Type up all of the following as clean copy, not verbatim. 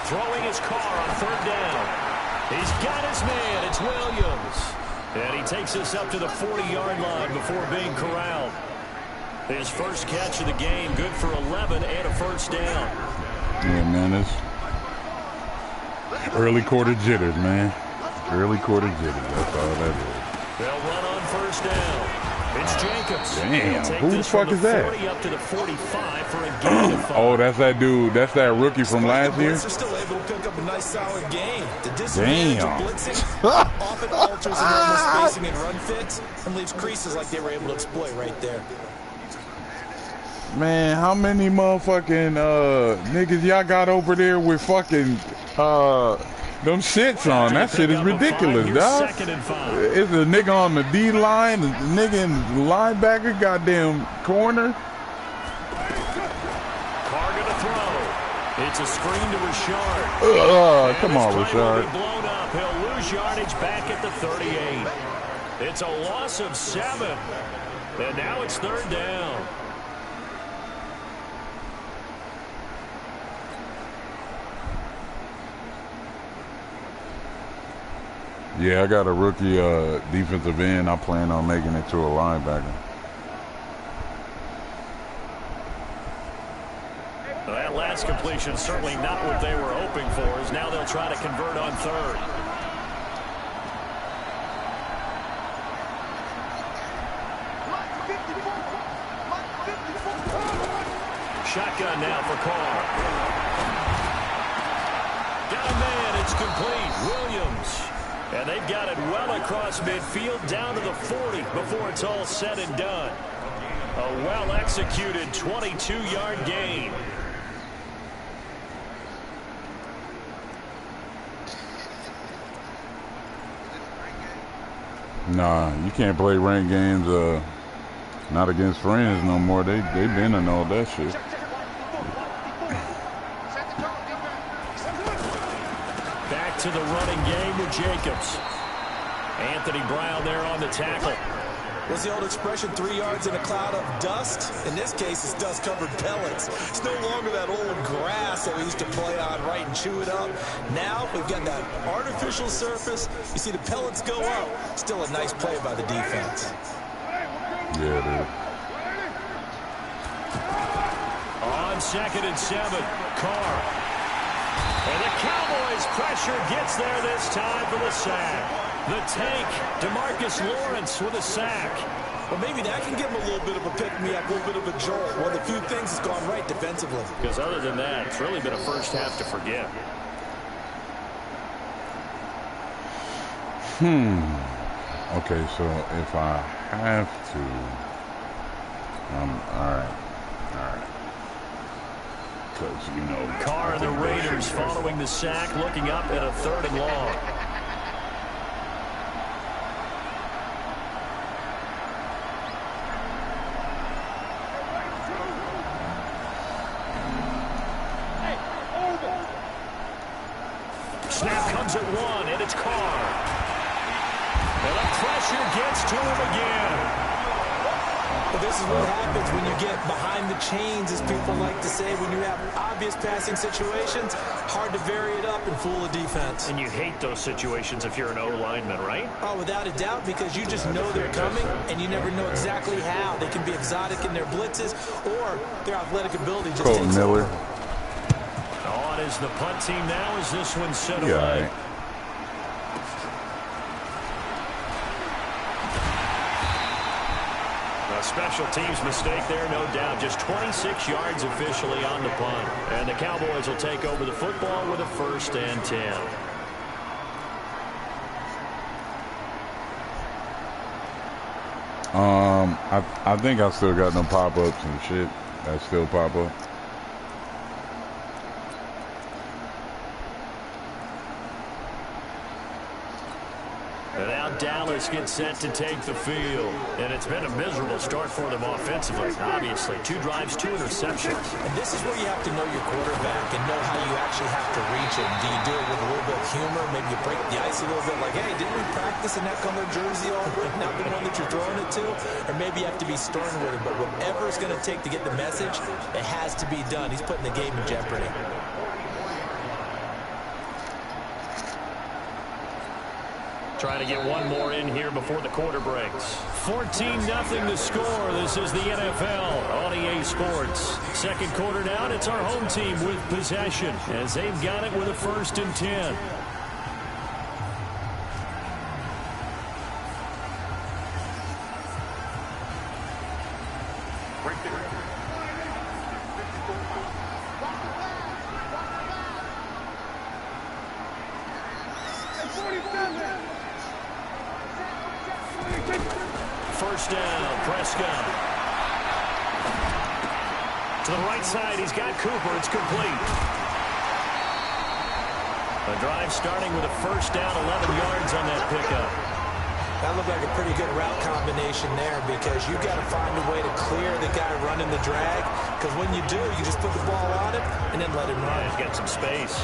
throwing his car on 3rd down. He's got his man. It's Williams. And he takes us up to the 40-yard line before being corralled. His first catch of the game, good for 11 and a 1st down. Yeah, man, it's early quarter jitters, man. Early quarter jitters. That's all that is. They'll run on 1st down. It's Jacobs. Damn, who the fuck is that? 40 up to the 45 for a gain of 5. Oh, that's that dude. That's that rookie from last year? They're still able to pick up a nice solid gain. The Damn. blitzing often alters the normal spacing and run fits and leaves creases like they were able to exploit right there. Man, how many motherfucking niggas y'all got over there with fucking them shits on? That shit is ridiculous, dog. It's a nigga on the D line, a nigga in the linebacker, goddamn corner. Carr gonna throw. It's a screen to Richard. Come on, Richard. Blown up. He'll lose yardage back at the 38. It's a loss of 7. And now it's 3rd down. Yeah, I got a rookie defensive end. I plan on making it to a linebacker. Well, that last completion certainly not what they were hoping for, as now they'll try to convert on 3rd. Shotgun now for Carr. Got a man. It's complete. Williams. And they've got it well across midfield down to the 40 before it's all said and done. A well-executed 22-yard gain. Nah, you can't play ranked games not against friends no more. They been in all that shit. Back to the running game with Jacobs. Anthony Brown there on the tackle. What's the old expression, 3 yards in a cloud of dust? In this case, it's dust-covered pellets. It's no longer that old grass that we used to play on, right, and chew it up. Now, we've got that artificial surface. You see the pellets go up. Still a nice play by the defense. Yeah, dude. On 2nd and 7, Carr. And the Cowboys' pressure gets there this time for the sack. The tank, DeMarcus Lawrence with a sack. Well, maybe that can give him a little bit of a pick-me-up, a little bit of a jolt. One of the few things that's gone right defensively. Because other than that, it's really been a first half to forget. Okay, so if I have to, all right. Because, you know. Carr and the Raiders following the sack, looking up at a 3rd and long. Snap comes at 1, and it's Carr. And the pressure gets to him again. But this is what happens when you get behind the chains, as people like to say. When you have obvious passing situations, hard to vary it up and fool a defense. And you hate those situations if you're an O-lineman, right? Oh, without a doubt, because you just know they're coming, and you never know exactly how. They can be exotic in their blitzes, or their athletic ability just takes over. On is the punt team now as this one's set away. Yeah, Special teams mistake there, no doubt. Just 26 yards officially on the punt. And the Cowboys will take over the football with a 1st and 10. I think I still got them pop-ups and shit that still pop up. And now Dallas gets set to take the field. And it's been a miserable start for them offensively, obviously. 2 drives, 2 interceptions. And this is where you have to know your quarterback and know how you actually have to reach him. Do you do it with a little bit of humor? Maybe you break the ice a little bit like, hey, didn't we practice in that color jersey all week? Not the one that you're throwing it to? Or maybe you have to be stern with him. But whatever it's going to take to get the message, it has to be done. He's putting the game in jeopardy. Trying to get one more in here before the quarter breaks. 14-0 to score. This is the NFL on EA Sports. Second quarter now, and it's our home team with possession as they've got it with a 1st and 10. First down, Prescott. To the right side, he's got Cooper. It's complete. A drive starting with a first down, 11 yards on that pickup. That looked like a pretty good route combination there because you got to find a way to clear the guy running the drag. Because when you do, you just put the ball on it and then let him run. Yeah, he's got some space.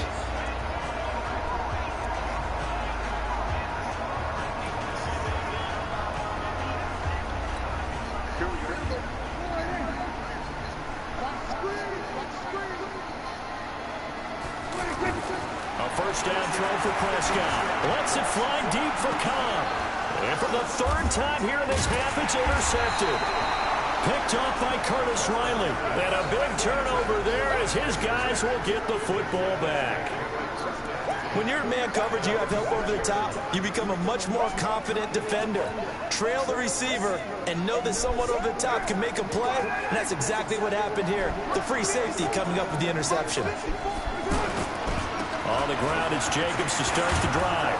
First down throw for Prescott. Lets it fly deep for Cobb. And for the 3rd time here in this half, it's intercepted. Picked off by Curtis Riley. And a big turnover there as his guys will get the football back. When you're in man coverage, you have help over the top, you become a much more confident defender. Trail the receiver and know that someone over the top can make a play. And that's exactly what happened here. The free safety coming up with the interception. On the ground, it's Jacobs to start the drive.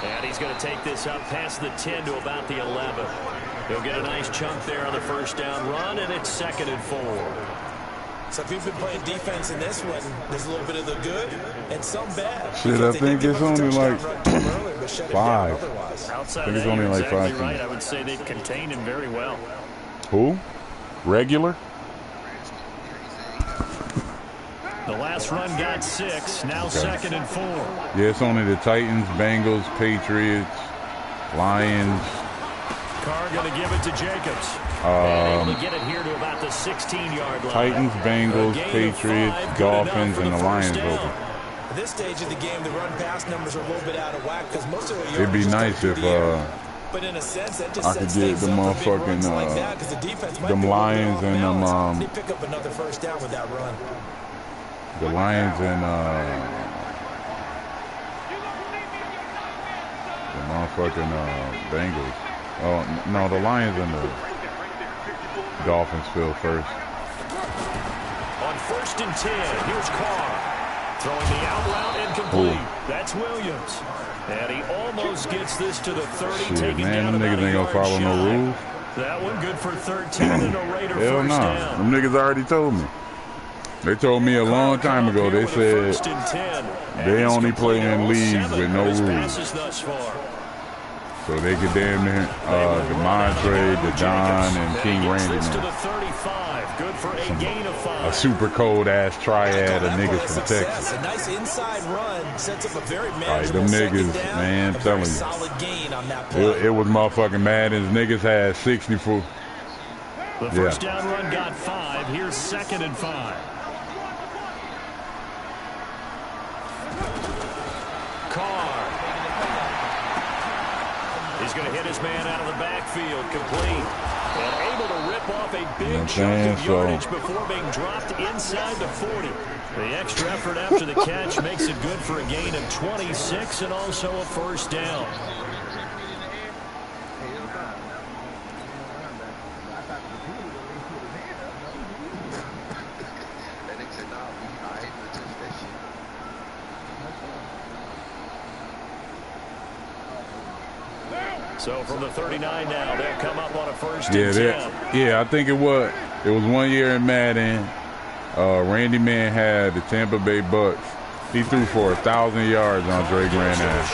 And he's going to take this up past the 10 to about the 11. He'll get a nice chunk there on the first down run, and it's 2nd and 4. So if you've been playing defense in this one, there's a little bit of the good and some bad. Shit, I think it's only like 5. Outside I think it's that, only you're like exactly 5. right. I would say they've contained him very well. Who? Regular? The last run got 6. Now Okay. 2nd and 4. Yeah, it's only the Titans, Bengals, Patriots, Lions. Carr going to give it to Jacobs. Able to get it here to about the 16-yard line. Titans, Bengals, Patriots, Dolphins, and the Lions open. At this stage of the game, the run-pass numbers are a little bit out of whack because most of the It'd be nice if but in a sense, that just I could get the motherfucking them Lions and them they pick up another first down with that run. the Lions and the motherfucking Bengals. Oh no, the Lions and the Dolphins field first. On 1st and 10, here's Carr. Throwing the out route incomplete. That's Williams. And he almost gets this to the 30, Shit, taking man, down them niggas ain't gonna follow no rules. That one good for 13 and a Raider Hell first no. down. Them niggas already told me. They told me a long time ago. They said they only play in leagues with no rules. So they could damn near DeMondre, DeJon, and King Randy. A super cold ass triad of niggas from Texas. A nice inside run sets up a very them niggas, man, I'm telling you. It was motherfucking Madden's. Niggas had 64. The first down run got 5. Here's 2nd and 5. Carr. He's going to hit his man out of the backfield, complete. And able to rip off a big chunk of yardage before being dropped inside the 40. The extra effort after the catch makes it good for a gain of 26 and also a first down. So from the 39 now, they'll come up on a first and 10. Yeah, I think it was 1 year in Madden. Randy Man had the Tampa Bay Bucks. He threw for 1,000 yards on Drake ran out.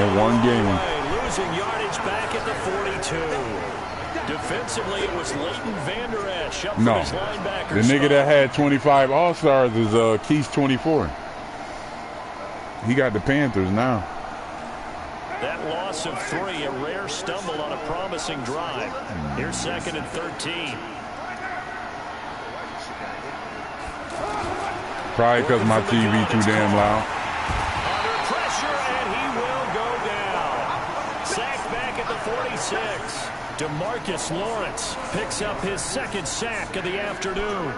In one game. Losing yardage back at the 42. Defensively, it was Leighton Vander Esch up for his linebacker. The nigga that had 25 All-Stars is Keith 24. He got the Panthers now. That loss of 3, a rare stumble on a promising drive. Here's 2nd and 13. Probably because my TV too damn loud. Under pressure, DeMarcus Lawrence picks up his second sack of the afternoon.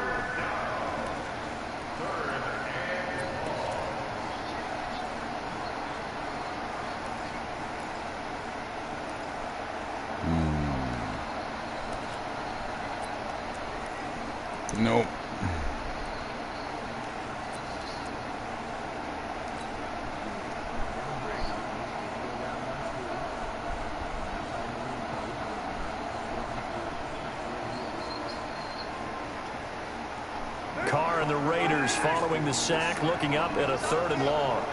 Nope. Carr and the Raiders following the sack, looking up at a 3rd and long.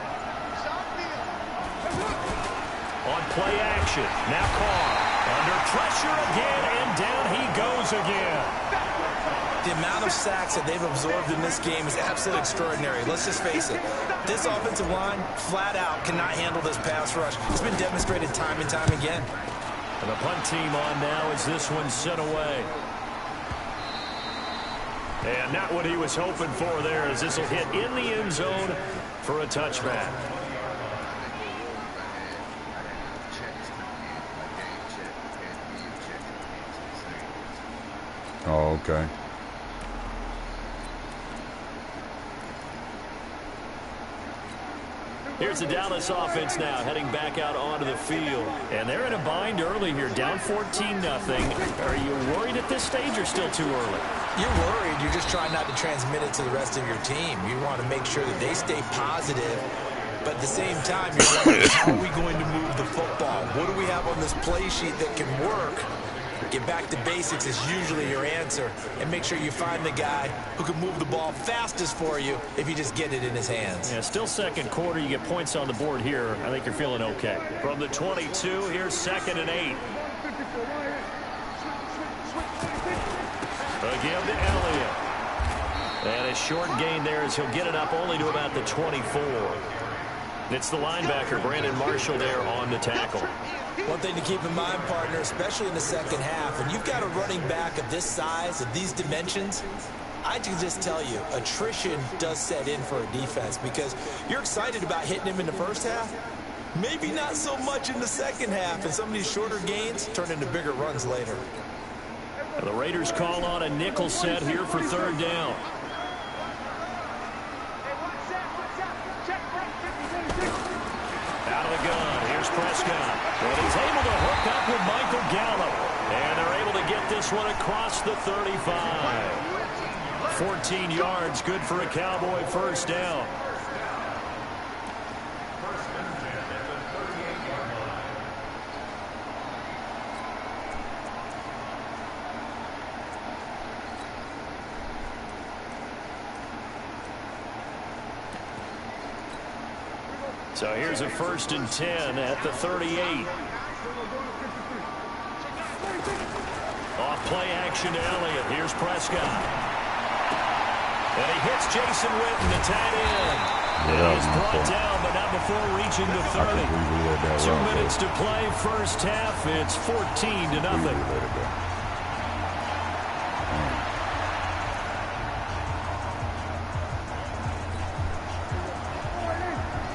On play action, now Carr under pressure again, and down he goes again. The amount of sacks that they've absorbed in this game is absolutely extraordinary. Let's just face it. This offensive line, flat out, cannot handle this pass rush. It's been demonstrated time and time again. And the punt team on now as this one's sent away. And not what he was hoping for there, as this will hit in the end zone for a touchback. Oh, okay. Here's the Dallas offense now, heading back out onto the field. And they're in a bind early here, down 14-0. Are you worried at this stage or still too early? You're worried. You're just trying not to transmit it to the rest of your team. You want to make sure that they stay positive. But at the same time, you're wondering, how are we going to move the football? What do we have on this play sheet that can work? Get back to basics is usually your answer. And make sure you find the guy who can move the ball fastest for you if you just get it in his hands. Yeah, still second quarter. You get points on the board here. I think you're feeling okay. From the 22, here's 2nd and 8. Again to Elliott. And a short gain there as he'll get it up only to about the 24. It's the linebacker, Brandon Marshall, there on the tackle. One thing to keep in mind, partner, especially in the second half, when you've got a running back of this size, of these dimensions, I can just tell you, attrition does set in for a defense because you're excited about hitting him in the first half. Maybe not so much in the second half, and some of these shorter gains turn into bigger runs later. The Raiders call on a nickel set here for 3rd down. Out of the gun, here's Prescott. And he's able to hook up with Michael Gallup. And they're able to get this one across the 35. 14 yards, good for a Cowboy first down. So here's a 1st and 10 at the 38. Off play action to Elliott. Here's Prescott. And he hits Jason Witten, the tight end. He's brought down, but not before reaching the 30. 2 minutes to play, first half. It's 14-0.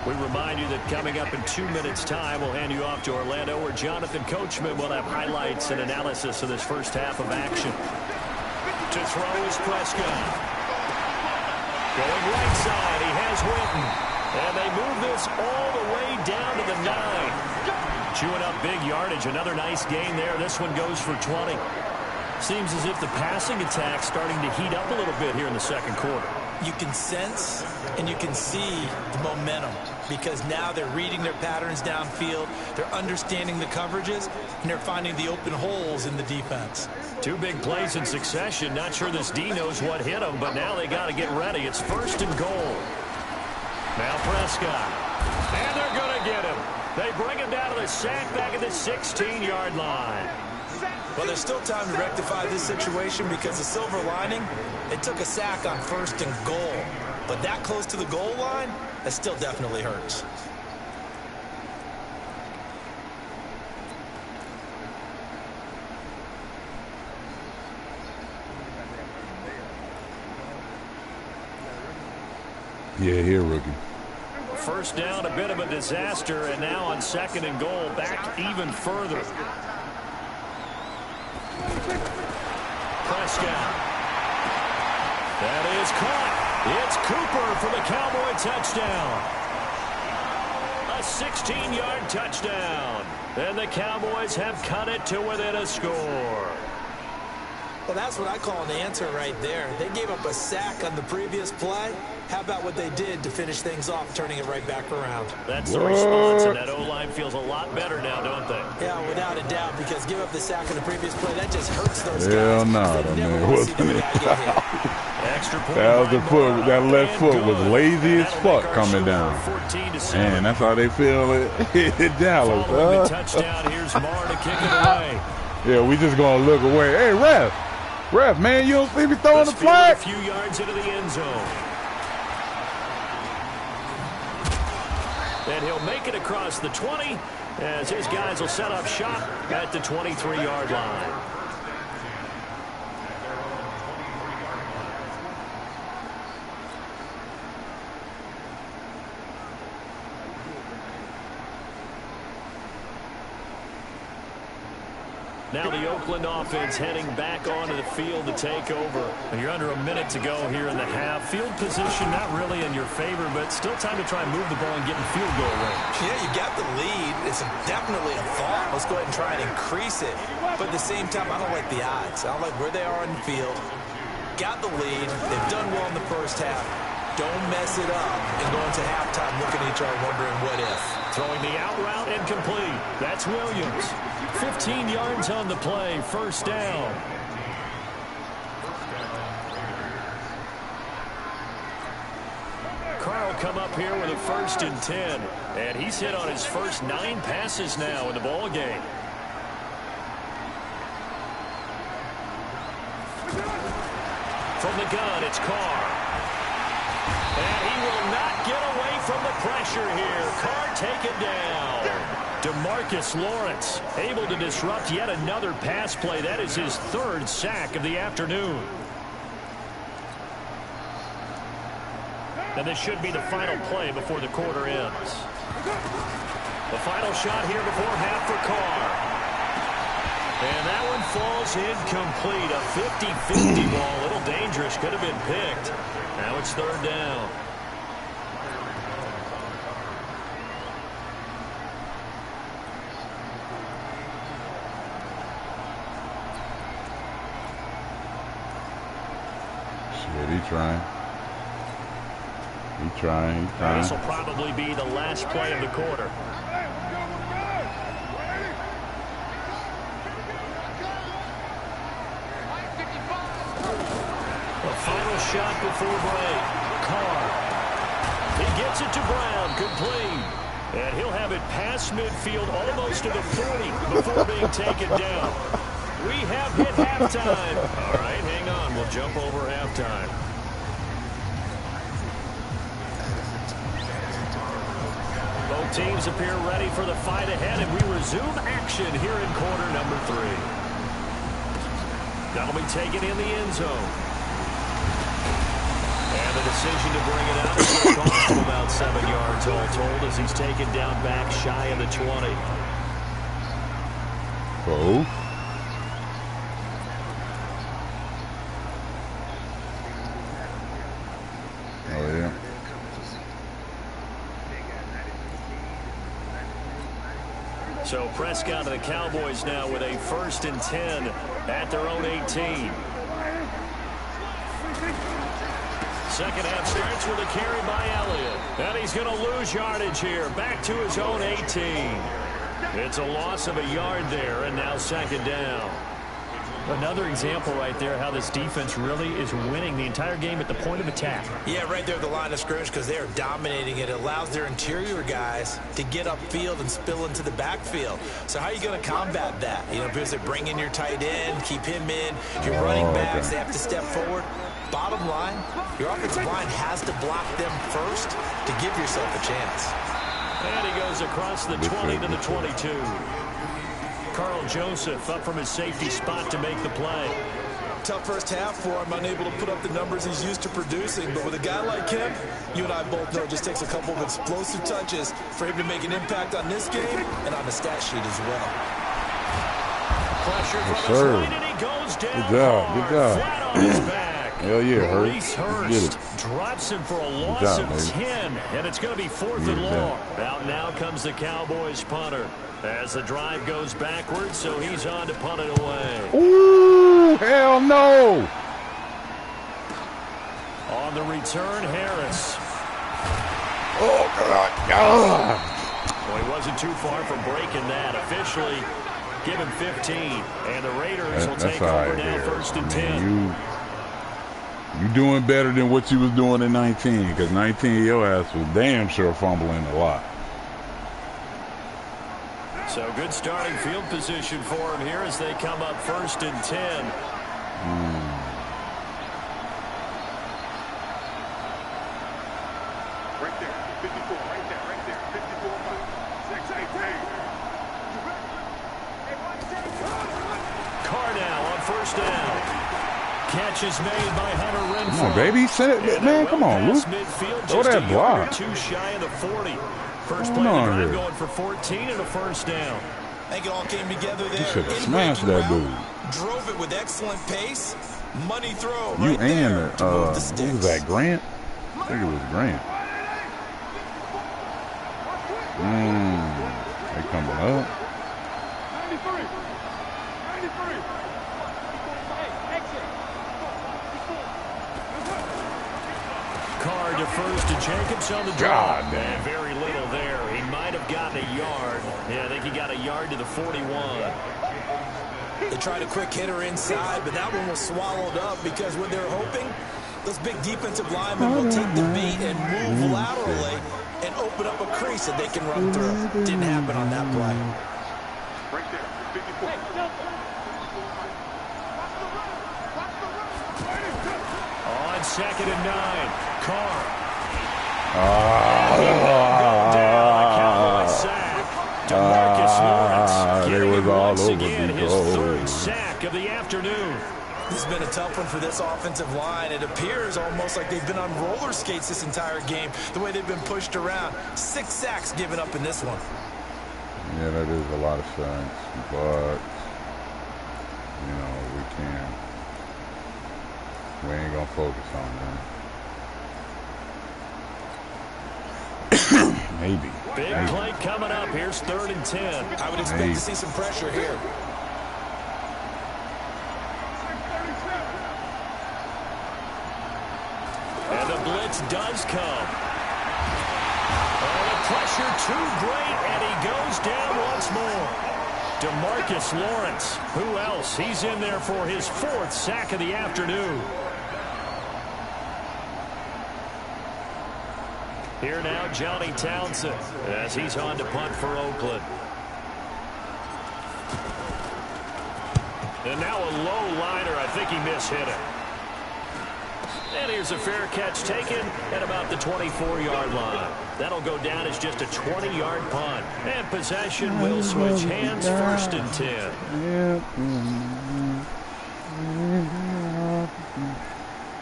We remind you that coming up in 2 minutes' time, we'll hand you off to Orlando, where Jonathan Coachman will have highlights and analysis of this first half of action. To throw is Prescott. Going right side, he has Witten. And they move this all the way down to the 9. Chewing up big yardage, another nice gain there. This one goes for 20. Seems as if the passing attack's starting to heat up a little bit here in the second quarter. You can sense and you can see the momentum because now they're reading their patterns downfield, they're understanding the coverages, and they're finding the open holes in the defense. 2 big plays in succession. Not sure this D knows what hit him, but now they got to get ready. It's 1st and goal. Now Prescott. And they're going to get him. They bring him down to the sack back at the 16-yard line. Well, there's still time to rectify this situation because the silver lining, it took a sack on 1st and goal. But that close to the goal line, that still definitely hurts. Yeah, here, rookie. First down, a bit of a disaster, and now on 2nd and goal, back even further. Prescott. That is caught. It's Cooper for the Cowboy touchdown. A 16-yard touchdown. And the Cowboys have cut it to within a score. Well, that's what I call an answer right there. They gave up a sack on the previous play. How about what they did to finish things off, turning it right back around? That's the response, and that O-line feels a lot better now, don't they? Yeah, without a doubt, because give up the sack on the previous play, that just hurts those guys. Hell no, man. Extra point. That was the foot. That left foot was lazy as fuck coming down. Man, that's how they feel in Dallas. Following the touchdown, here's Marr to kick it away. Yeah, we just gonna look away. Hey, ref, man, you don't see me throwing the flag? A few yards into the end zone. And he'll make it across the 20 as his guys will set up shop at the 23-yard line. Now the Oakland offense heading back onto the field to take over. And you're under a minute to go here in the half. Field position not really in your favor, but still time to try and move the ball and get in field goal range. Yeah, you got the lead. It's definitely a thought. Let's go ahead and try and increase it. But at the same time, I don't like the odds. I don't like where they are on the field. Got the lead. They've done well in the first half. Don't mess it up and go into halftime looking at each other wondering what if. Throwing the out route incomplete. That's Williams. 15 yards on the play. First down. Carl come up here with a 1st and 10. And he's hit on his first 9 passes now in the ball game. From the gun, it's Carr. And he will not get away from the pressure here. Carr taken down. DeMarcus Lawrence able to disrupt yet another pass play. That is his 3rd sack of the afternoon. And this should be the final play before the quarter ends. The final shot here before half for Carr. And that one falls incomplete. A 50-50 ball. A little dangerous. Could have been picked. Now it's 3rd down. Shit, he trying. He's trying. This will probably be the last play of the quarter. The final shot before break. Carr. He gets it to Brown. Complete. And he'll have it past midfield almost to the 40 before being taken down. We have hit halftime. All right, hang on. We'll jump over halftime. Both teams appear ready for the fight ahead, and we resume action here in quarter number 3. That'll be taken in the end zone. And the decision to bring it out is going to cost him about 7 yards all told as he's taken down back shy of the 20. Oh. Oh, yeah. So Prescott and the Cowboys now with a 1st and 10 at their own 18. Second half starts with a carry by Elliott. And he's going to lose yardage here. Back to his own 18. It's a loss of a yard there, and now 2nd down. Another example right there how this defense really is winning the entire game at the point of attack. Yeah, right there at the line of scrimmage because they are dominating it. It allows their interior guys to get upfield and spill into the backfield. So how are you going to combat that? You know, because they bring in your tight end, keep him in. Your running backs, they have to step forward. Bottom line, your offensive line has to block them first to give yourself a chance. And he goes across the 20 to the 22. Carl Joseph up from his safety spot to make the play. Tough first half for him, unable to put up the numbers he's used to producing. But with a guy like him, you and I both know it just takes a couple of explosive touches for him to make an impact on this game and on the stat sheet as well. Pressure from his right, and he goes down. Good job. Good job. Flat on his back. Hell yeah, Reese Hurst drops him for a loss of 10, and it's going to be 4th and long. Out now comes the Cowboys punter as the drive goes backwards, so he's on to punt it away. Ooh, hell no. On the return, Harris. Oh, God. Well, he wasn't too far from breaking that. Officially, give him 15, and the Raiders will take over now, 1st and 10. You doing better than what you was doing in 19, because 19, your ass was damn sure fumbling a lot. So good starting field position for him here as they come up 1st and 10. Right there, 54, right there, 54, 618. Carr now on 1st down. Catch is made by Hunter Renfrow. Come on, baby. Send it, man. Come on, Luke. Throw that block. Too shy of the 40. First play of the drive going for 14 and a 1st down. I think it all came together there. You should have smashed that dude. Drove it with excellent pace. Money throw. You right and there who was that, Grant? I think it was Grant. They coming up. 93. 93. Carr defers to Jacobs on the God drive. damn. Very little there. He might have gotten a yard. Yeah, I think he got a yard to the 41. They tried a quick hitter inside, but that one was swallowed up because what they're hoping, those big defensive linemen will take the beat and move laterally and open up a crease that they can run through. Didn't happen on that play. Right there, 54. On 2nd and 9, Carr. They was all over his 3rd sack of the afternoon. This has been a tough one for this offensive line. It appears almost like they've been on roller skates this entire game, the way they've been pushed around. 6 sacks given up in this one. Yeah, that is a lot of sacks, but we ain't gonna focus on that. Maybe. Big play coming up. Here's 3rd and 10. I would expect to see some pressure here. And the blitz does come. Oh, the pressure too great, and he goes down once more. DeMarcus Lawrence. Who else? He's in there for his 4th sack of the afternoon. Here now, Johnny Townsend, as he's on to punt for Oakland. And now a low liner. I think he mishit it. And here's a fair catch taken at about the 24-yard line. That'll go down as just a 20-yard punt. And possession will switch hands, 1st and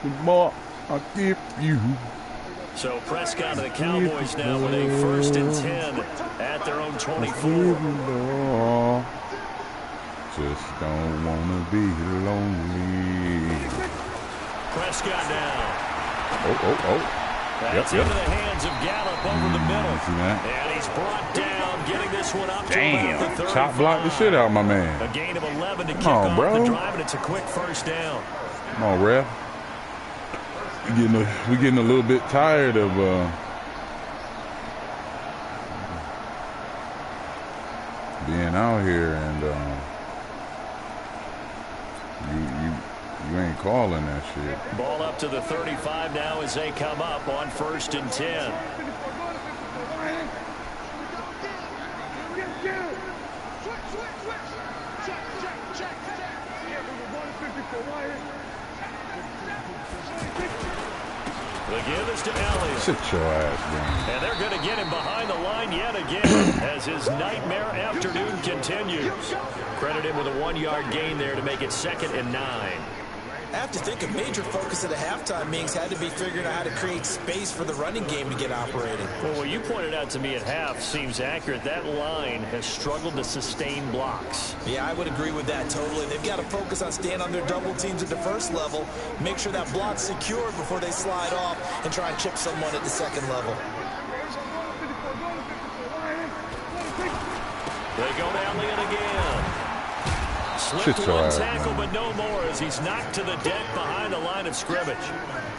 10. Boy, I'll give you. So Prescott and the Cowboys now with a 1st and 10 at their own 24. Just don't want to be lonely. Prescott now. Oh. That's into the hands of Gallup over the middle. See that? And he's brought down, getting this one up to Damn, about the 35. top block the shit out of my man. A gain of 11 to kick Come on, off bro. the drive, and it's a quick 1st down. Come on, ref. We getting a little bit tired of being out here, and you ain't calling that shit. Ball up to the 35 now as they come up on 1st and 10. The give is to Elliott. Sit your ass down. And they're going to get him behind the line yet again as his nightmare afternoon continues. Credit him with a 1-yard gain there to make it 2nd and 9. I have to think a major focus at the halftime meetings had to be figuring out how to create space for the running game to get operating. Well, what you pointed out to me at half seems accurate. That line has struggled to sustain blocks. Yeah, I would agree with that totally. They've got to focus on staying on their double teams at the first level, make sure that block's secure before they slide off, and try and chip someone at the second level. They go down Leon again. Slipped one tackle, but no more as he's knocked to the deck behind the line of scrimmage.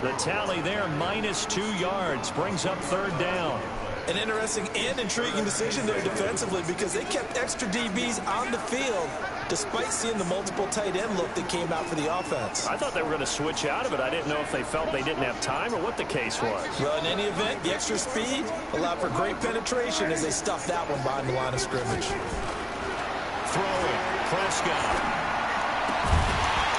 The tally there, -2 yards, brings up 3rd down. An interesting and intriguing decision there defensively because they kept extra DBs on the field despite seeing the multiple tight end look that came out for the offense. I thought they were going to switch out of it. I didn't know if they felt they didn't have time or what the case was. Well, in any event, the extra speed allowed for great penetration as they stuffed that one behind the line of scrimmage. Throwing, Prescott.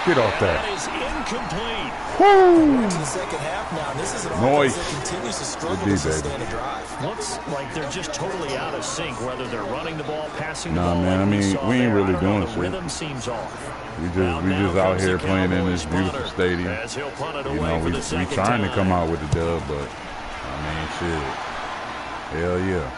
Get off that. That is incomplete. We're into the second half now. This is an offense Noise. that continues to struggle to sustain a drive. Looks like they're just totally out of sync, whether they're running the ball, passing the ball. Nah, man, I mean, we ain't really doing the shit. rhythm seems off. We just out here playing in this beautiful stadium. As he'll punt it You away know, for we the second trying to come time. out with the dub, but I mean, shit. Hell yeah.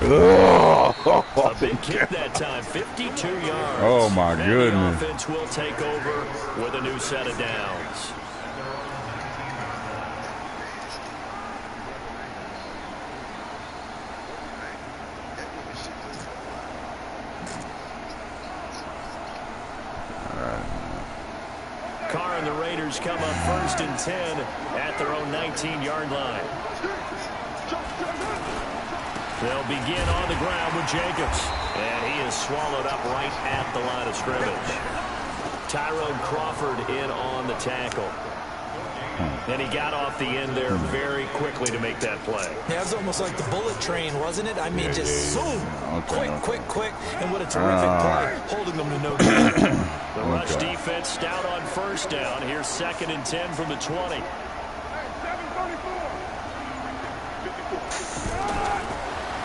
A big kick that time, 52 yards. Oh, my and goodness. The offense will take over with a new set of downs. Carr and the Raiders come up 1st and 10 at their own 19-yard line. They'll begin on the ground with Jacobs. And he is swallowed up right at the line of scrimmage. Tyrone Crawford in on the tackle. And he got off the end there very quickly to make that play. Yeah, it was almost like the bullet train, wasn't it? I mean, just zoom. Quick. And what a terrific play, holding them to no gain. The rush defense stout on 1st down. Here's 2nd and 10 from the 20.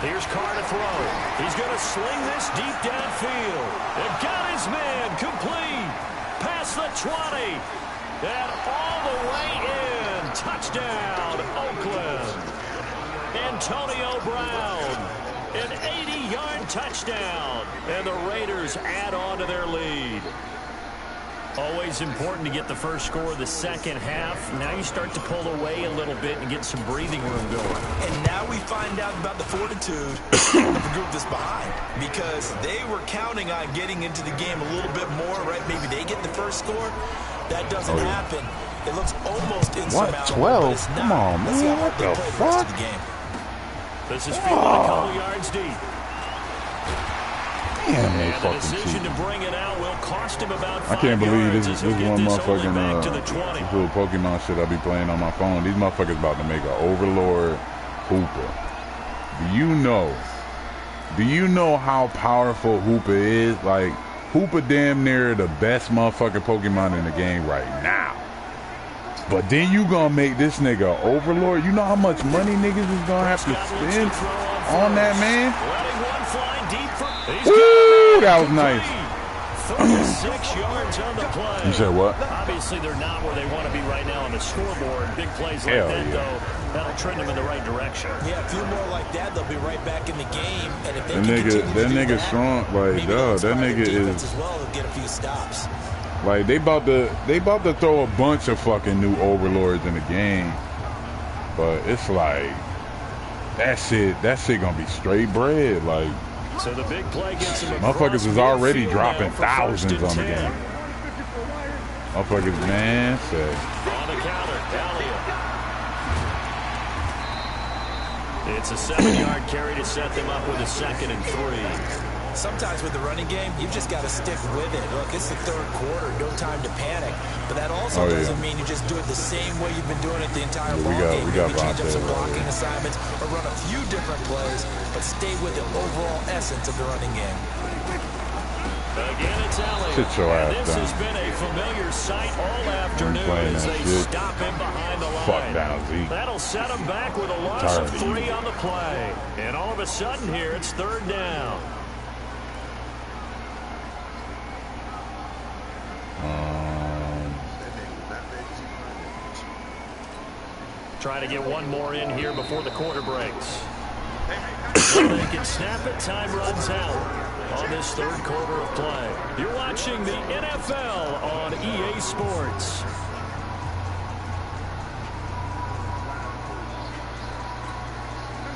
Here's Carr to throw. He's going to sling this deep downfield. And got his man complete. Past the 20. And all the way in. Touchdown, Oakland. Antonio Brown. An 80-yard touchdown. And the Raiders add on to their lead. Always important to get the first score of the second half. Now you start to pull away a little bit and get some breathing room going. And now we find out about the fortitude of the group that's behind. Because they were counting on getting into the game a little bit more, right? Maybe they get the first score. That doesn't happen. It looks almost insurmountable. What, 12? But it's not. Come on, Let's see how man. hard What they the play the rest fuck? of the game. This is fielded a couple yards deep. Damn, And the fucking decision cheating. to bring it out will cost him about 5 I can't believe yards this as he'll get one this only motherfucking back to the 20. this little Pokemon shit I be playing on my phone. These motherfuckers about to make an Overlord Hooper. Do you know how powerful Hooper is? Like, Hooper damn near the best motherfucking Pokemon in the game right now. But then you gonna make this nigga Overlord? You know how much money niggas is gonna have to spend on that man? Letting one fly deep for, Woo! That was nice. 36 yards on the play. You said what? Obviously, they're not where they want to be right now on the scoreboard. Big plays like Hell that, yeah. though, that'll trend them in the right direction. Yeah, a few more like that, they'll be right back in the game. And if they That can continue to nigga do that, strong. Like, maybe dog, they'll that inspire nigga the defense is as well. They'll get a few stops. like they about to throw a bunch of fucking new Overlords in the game. But it's like that shit gonna be straight bread. Like, So the big play gets him motherfuckers is already midfield dropping now for thousands 1st and on the 10. game. Motherfuckers, man, say. On the counter, Elliott. It's a 7-yard carry to set them up with a 2nd and 3. Sometimes with the running game, you've just got to stick with it. Look, it's the third quarter, no time to panic. But that also doesn't mean you just do it the same way you've been doing it the entire ball game. We got Maybe change up some Vontae blocking assignments or run a few different plays, but stay with the overall essence of the running game. Again, it's Elliott. Sit your ass This down. has been a familiar sight all afternoon playing as that they shit. stop him behind the line. Fuck down, Zeke. That'll set him back with a loss Tired of of you. 3 on the play. And all of a sudden here, it's 3rd down. Trying to get one more in here before the quarter breaks. So they can snap it. Time runs out on this 3rd quarter of play. You're watching the NFL on EA Sports.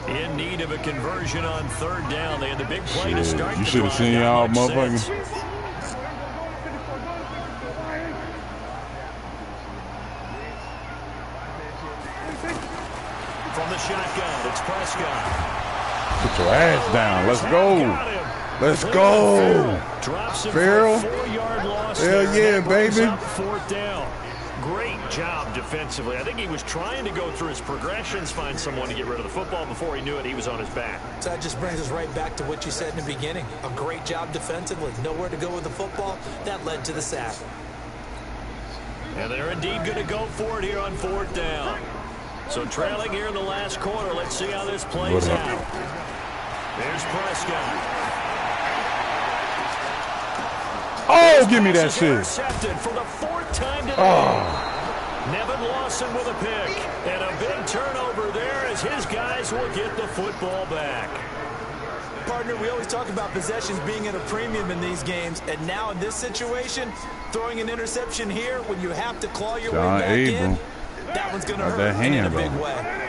In need of a conversion on 3rd down. They had the big play to start. You should have seen y'all motherfuckers. From the shotgun, it's Prescott. Put your ass down. Let's go. Let's go. Drops him Farrell. for a 4-yard loss. Hell there. yeah, That brings baby. up 4th down. Great job defensively. I think he was trying to go through his progressions, find someone to get rid of the football. Before he knew it, he was on his back. So that just brings us right back to what you said in the beginning. A great job defensively. Nowhere to go with the football. That led to the sack. And they're indeed going to go for it here on 4th down. So trailing here in the last quarter. Let's see how this plays out. There's Prescott. Oh, give me that shit. Intercepted for the 4th time today. Nevin Lawson with a pick. And a big turnover there as his guys will get the football back. Partner, we always talk about possessions being at a premium in these games. And now in this situation, throwing an interception here when you have to claw your way back in, that one's going to hurt that hand in a big on. way.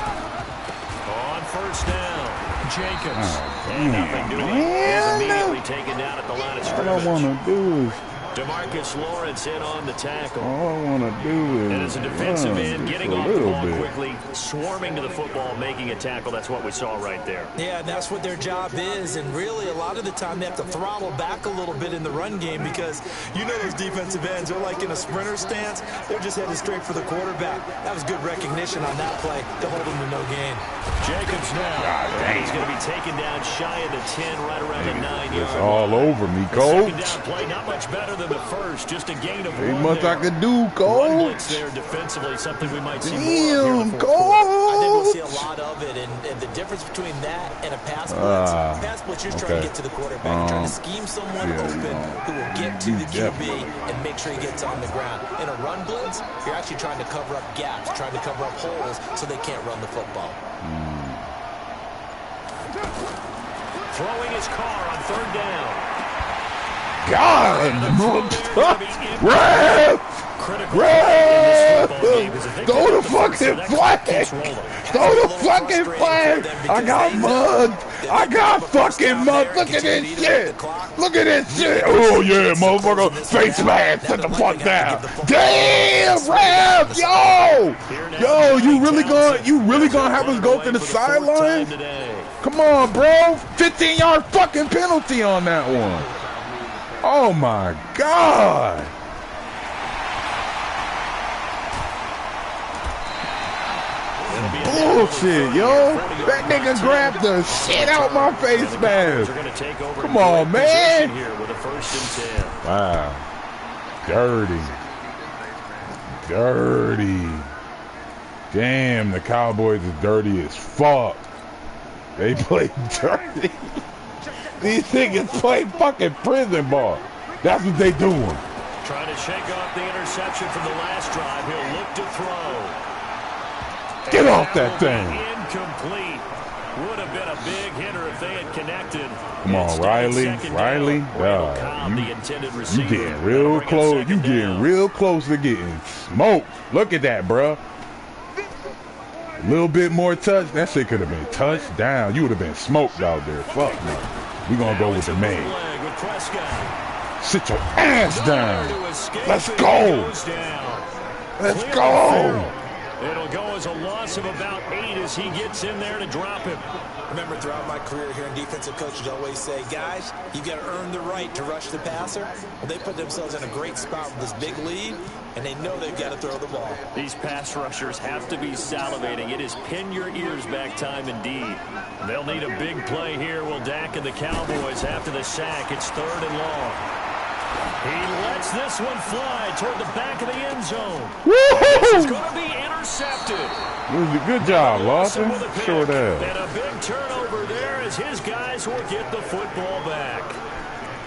On 1st down, Jacobs. Oh, And nothing doing. He's immediately taken down at the line of All I scrimmage. want to do is, DeMarcus Lawrence in on the tackle. all I want to do And is as a defensive run end, just getting a off the little ball bit. quickly, swarming to the football, making a tackle. That's what we saw right there. Yeah, and that's what their job is. And really, a lot of the time, they have to throttle back a little bit in the run game because you know those defensive ends, they're like in a sprinter stance. They're just headed straight for the quarterback. That was good recognition on that play to hold them to no gain. Jacobs now. He's going to be taken down shy of the 10, right around the 9-yard It's line. all over me, The coach. second down play, not much better than the first. Just a gain of Ain't 1 much there. I could do, Run blitz coach. there defensively, something we might see more of here in Damn, the 4th quarter. I think we'll coach. see a lot of it, and the difference between that and a pass blitz, pass blitz, you're trying to get to the quarterback, you're trying to scheme someone yeah, open who will get to you the QB definitely. and make sure he gets on the ground. In a run blitz, you're actually trying to cover up gaps, trying to cover up holes so they can't run the football. Throwing his car on 3rd down. God, Rev! Rev! Throw the fucking flag! Throw the fucking flag! I got mud! I got fucking mud! Look at this shit! Look at this shit! Oh yeah, motherfucker! Face mask! Sit the fuck down! Damn, Rev! Yo! Yo, you really gonna have us go to the sideline? Come on, bro! 15-yard fucking penalty on that one! Oh my God! Bullshit, yo! That nigga grabbed the shit out my face mask. Come on, man! Wow, dirty, dirty. Damn, the Cowboys is dirty as fuck. They play dirty. These niggas play fucking prison ball. That's what they doing. Trying to shake off the interception from the last drive. He'll look to throw. Get off that thing. Incomplete. Would have been a big hitter if they had connected. Come on, Riley. Riley. You getting real close. You getting real close to getting smoked. Look at that, bro. A little bit more touch. That shit could have been touchdown. You would have been smoked out there. Fuck no. We gonna go with the man. Sit your ass down. Let's go. Let's go. It'll go as a loss of about 8 as he gets in there to drop him. Remember, throughout my career here in defensive coaches always say, guys, you got to earn the right to rush the passer. Well, they put themselves in a great spot with this big lead, and they know they've got to throw the ball. These pass rushers have to be salivating. It is pin your ears back time indeed. They'll need a big play here. Will Dak and the Cowboys after the sack. It's 3rd and long. He lets this one fly toward the back of the end zone. This is going to be intercepted. Good job, Lawson. Short ass. And a big turnover there as his guys will get the football back.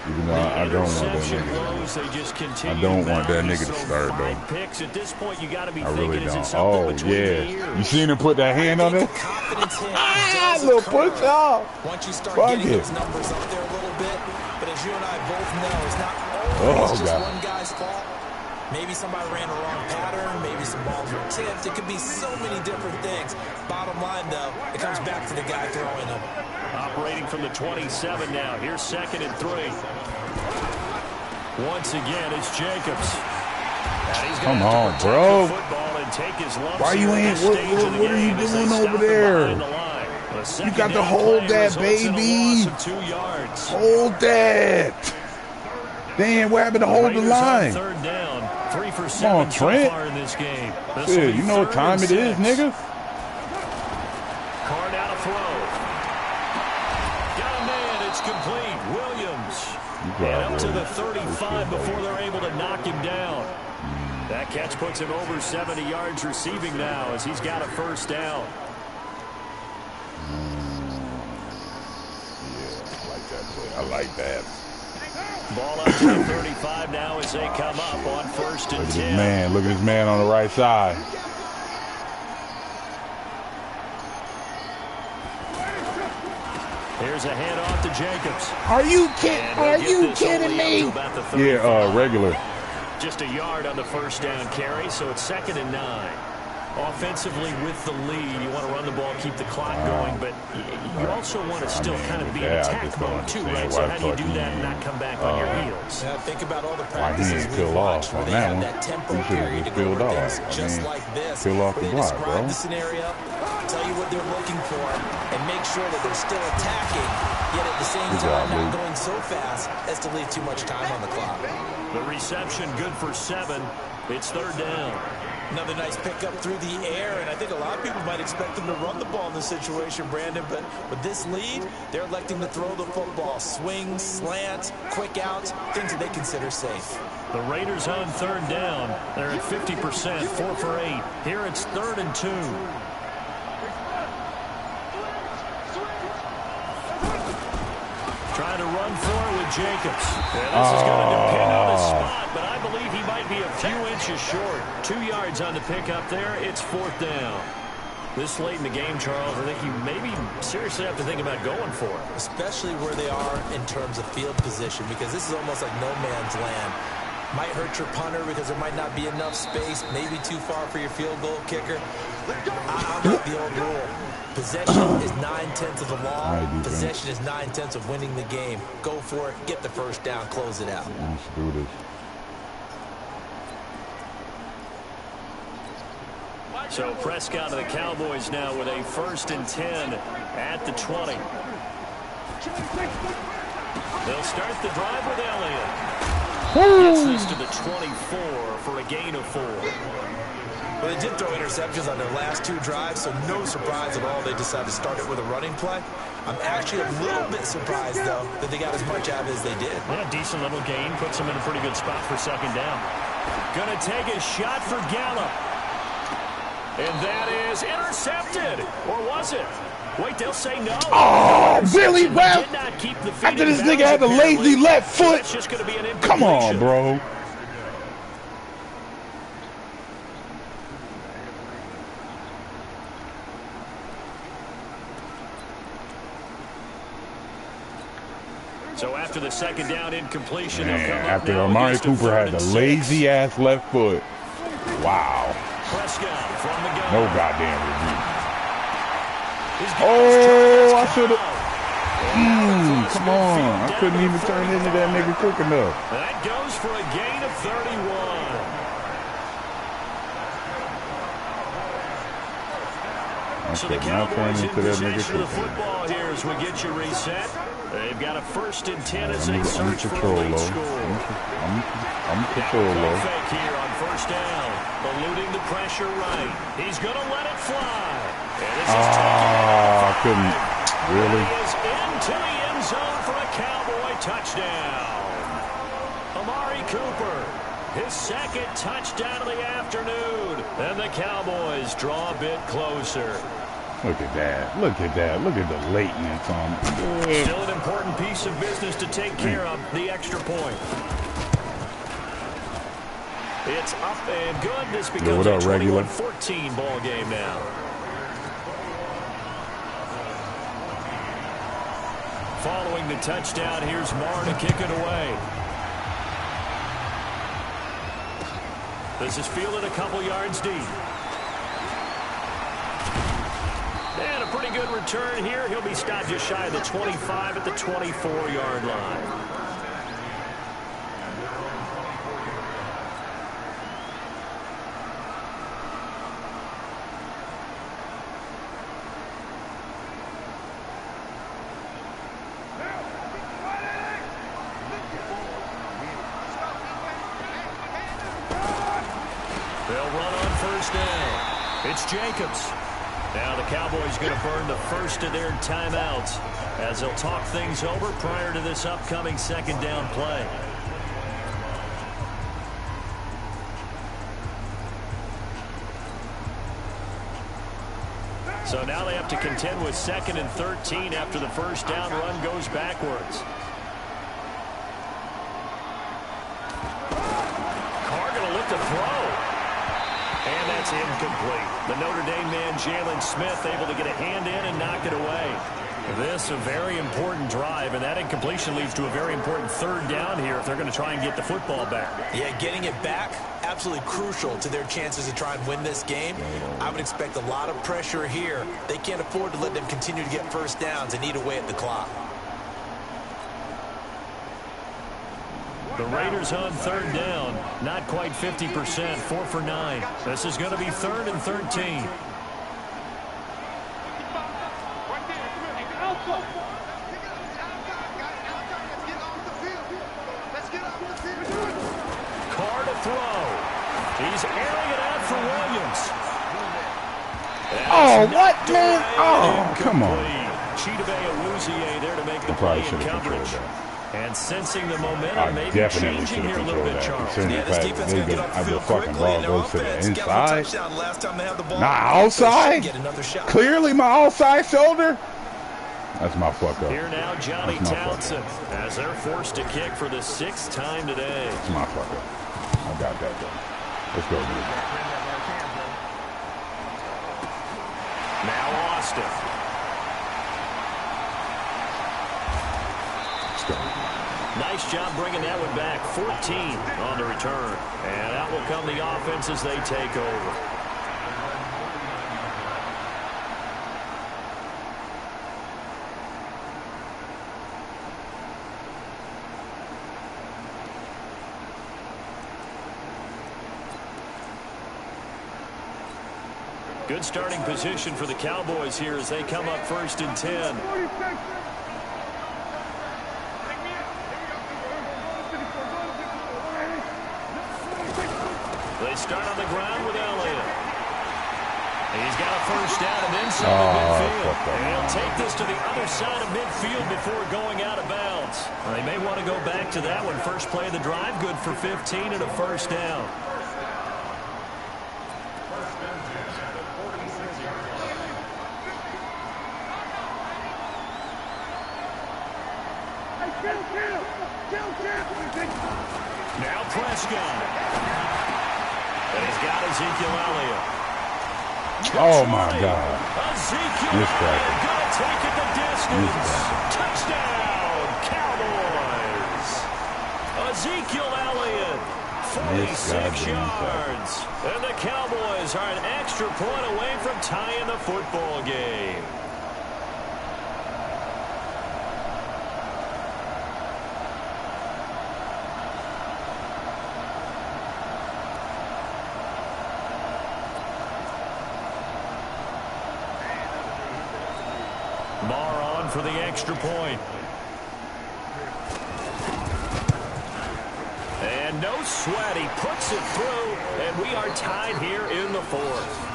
Even though I don't want that nigga. I don't want that nigga to start, though. Picks at this point, you got to be I really thinking, don't. Oh, yeah. You seen him put that hand on it? Ah, little push off. Once you start Fuck getting it. those numbers up there a little bit, but as you and I both know, it's not Oh, always just God. one guy's fault. Maybe somebody ran a wrong pattern. Maybe some balls were tipped. It could be so many different things. Bottom line, though, it comes back to the guy throwing them. Operating from the 27 now. Here's 2nd and 3. Once again, it's Jacobs. And he's Come gonna have on, to bro. protect the football and take his lumps Why you here at ain't? this stage of the What are you game as they doing stop over him there? behind the line. The You got to second hold down play that, results in a baby. loss of 2 yards. Hold that. Damn, what happened to hold the Raiders on on 3rd down. 3 for 7 Come on, so Trent. far in this game. This will Shit, be you know what 3rd time and it is, 6. nigga? Card out of throw. Got a man. It's complete. Williams. And up to the 35 before they're able to knock him down. That catch puts him over 70 yards receiving now as he's got a 1st down. Yeah, I like that play. I like that. Ball up to the 35 now as they come up on 1st and 10. Look at this man on the right side. Here's a handoff to Jacobs. Are you kidding me? Yeah, regular. Just a yard on the 1st down carry, so it's 2nd and 9. Offensively with the lead, you want to run the ball, keep the clock going, but you also want to still kind of be in attack mode too, right? So how do you do that and not come back on your heels? Now, think about all the Why he practices ain't we've peel watched off where on they that have one? that tempo He should have period just to go peeled over off. things I just mean, like this. peel off Where the they block, describe bro. the scenario, tell you what they're looking for, and make sure that they're still attacking, yet at the same time not going so fast as to leave too much time on the clock. The reception good for 7. It's 3rd down. Another nice pickup through the air, and I think a lot of people might expect them to run the ball in this situation, Brandon, but with this lead, they're electing to throw the football. Swings, slants, quick outs, things that they consider safe. The Raiders on 3rd down. They're at 50%, 4 for 8. Here it's 3rd and 2. Trying to run for it with Jacobs. And this is going to depend on his spot, but I believe he might be a few inches short. 2 yards on the pickup there. It's 4th down. This late in the game, Charles, I think you maybe seriously have to think about going for it. Especially where they are in terms of field position, because this is almost like no man's land. Might hurt your punter because there might not be enough space, maybe too far for your field goal kicker. I like the old rule. Possession is 9/10 of the law. Possession is 9/10 of winning the game. Go for it, get the 1st down, close it out. Let's do this. So Prescott of the Cowboys now with a 1st and 10 at the 20. They'll start the drive with Elliott. Gets this to the 24 for a gain of 4. Well, they did throw interceptions on their last 2 drives, so no surprise at all they decided to start it with a running play. I'm actually a little bit surprised, though, that they got as much out of it as they did. Yeah, decent little gain. Puts them in a pretty good spot for 2nd down. Gonna take a shot for Gallup. And that is intercepted. Or was it? Wait, they'll say no. Oh, Billy Webb. After this nigga had the lazy left foot. Just gonna be an Come on, bro. So after the 2nd down incompletion, after Amari Cooper had the lazy ass left foot. Wow. Prescott from the gun. No goddamn review. Oh, I should have. Come on. I couldn't even turn into that nigga quick enough. That goes for a gain of 31. So the Cowboys in possession of the football here as we get you reset. They've got a 1st and 10 as they search for a lead score. I'm control low. Fake here on 1st down, eluding the pressure right. He's going to let it fly. And this is I couldn't. Really? He is into the end zone for a Cowboy touchdown. Amari Cooper, his 2nd touchdown of the afternoon. And the Cowboys draw a bit closer. Look at that. Look at that. Look at the lateness on it. Still an important piece of business to take care of, the extra point. It's up and good. This becomes a 21-14 ball game now. Following the touchdown, here's Marr to kick it away. This is fielded a couple yards deep. And a pretty good return here. He'll be stopped just shy of the 25 at the 24-yard line. They'll run on 1st down. It's Jacobs. Now the Cowboys going to burn the first of their timeouts as they'll talk things over prior to this upcoming 2nd down play. So now they have to contend with 2nd and 13 after the 1st down run goes backwards. Carr going to look to throw. And that's incomplete. The Notre Dame man, Jalen Smith, able to get a hand in and knock it away. This a very important drive, and that incompletion leads to a very important 3rd down here if they're going to try and get the football back. Yeah, getting it back, absolutely crucial to their chances to try and win this game. I would expect a lot of pressure here. They can't afford to let them continue to get 1st downs and eat away at the clock. The Raiders on 3rd down, not quite 50%, 4 for 9. This is going to be 3rd and 13. Carr to throw. He's airing it out for Williams. Oh, what, man? Oh, come on. Chidobe Awuzie there to make the play in coverage. And sensing the momentum, maybe changing here a little bit, Charles. Yeah, this defense is going to get off the field quickly, and their offense got a touchdown last time they had the ball. Nah, outside? Clearly my outside shoulder? That's my fuck up. Here now, Johnny Townsend, as they're forced to kick for the 6th time today. That's my fuck up. I got that, though. Let's go, dude. Now Austin. Nice job bringing that one back. 14 on the return. And out will come the offense as they take over. Good starting position for the Cowboys here as they come up 1st and 10. They start on the ground with Elliott. He's got a 1st down and inside midfield. And he'll take this to the other side of midfield before going out of bounds. They may want to go back to that one. First play of the drive, good for 15 and a 1st down. Now Prescott. And he's got Ezekiel Elliott. Oh, my God. Ezekiel Elliott going to take it the distance. Touchdown, Cowboys. Ezekiel Elliott, 46 yards. And the Cowboys are an extra point away from tying the football game. for the extra point. And no sweat. He puts it through, and we are tied here in the fourth.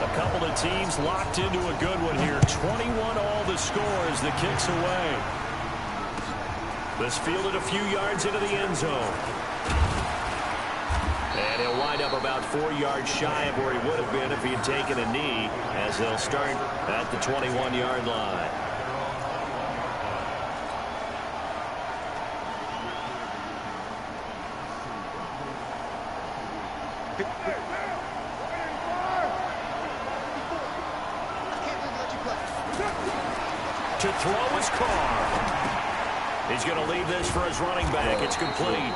A couple of teams locked into a good one here. 21 all the score as the kick's away. This fielded a few yards into the end zone. And he'll wind up about 4 yards shy of where he would have been if he had taken a knee, as they'll start at the 21-yard line. To throw his Carr. He's going to leave this for his running back. It's complete.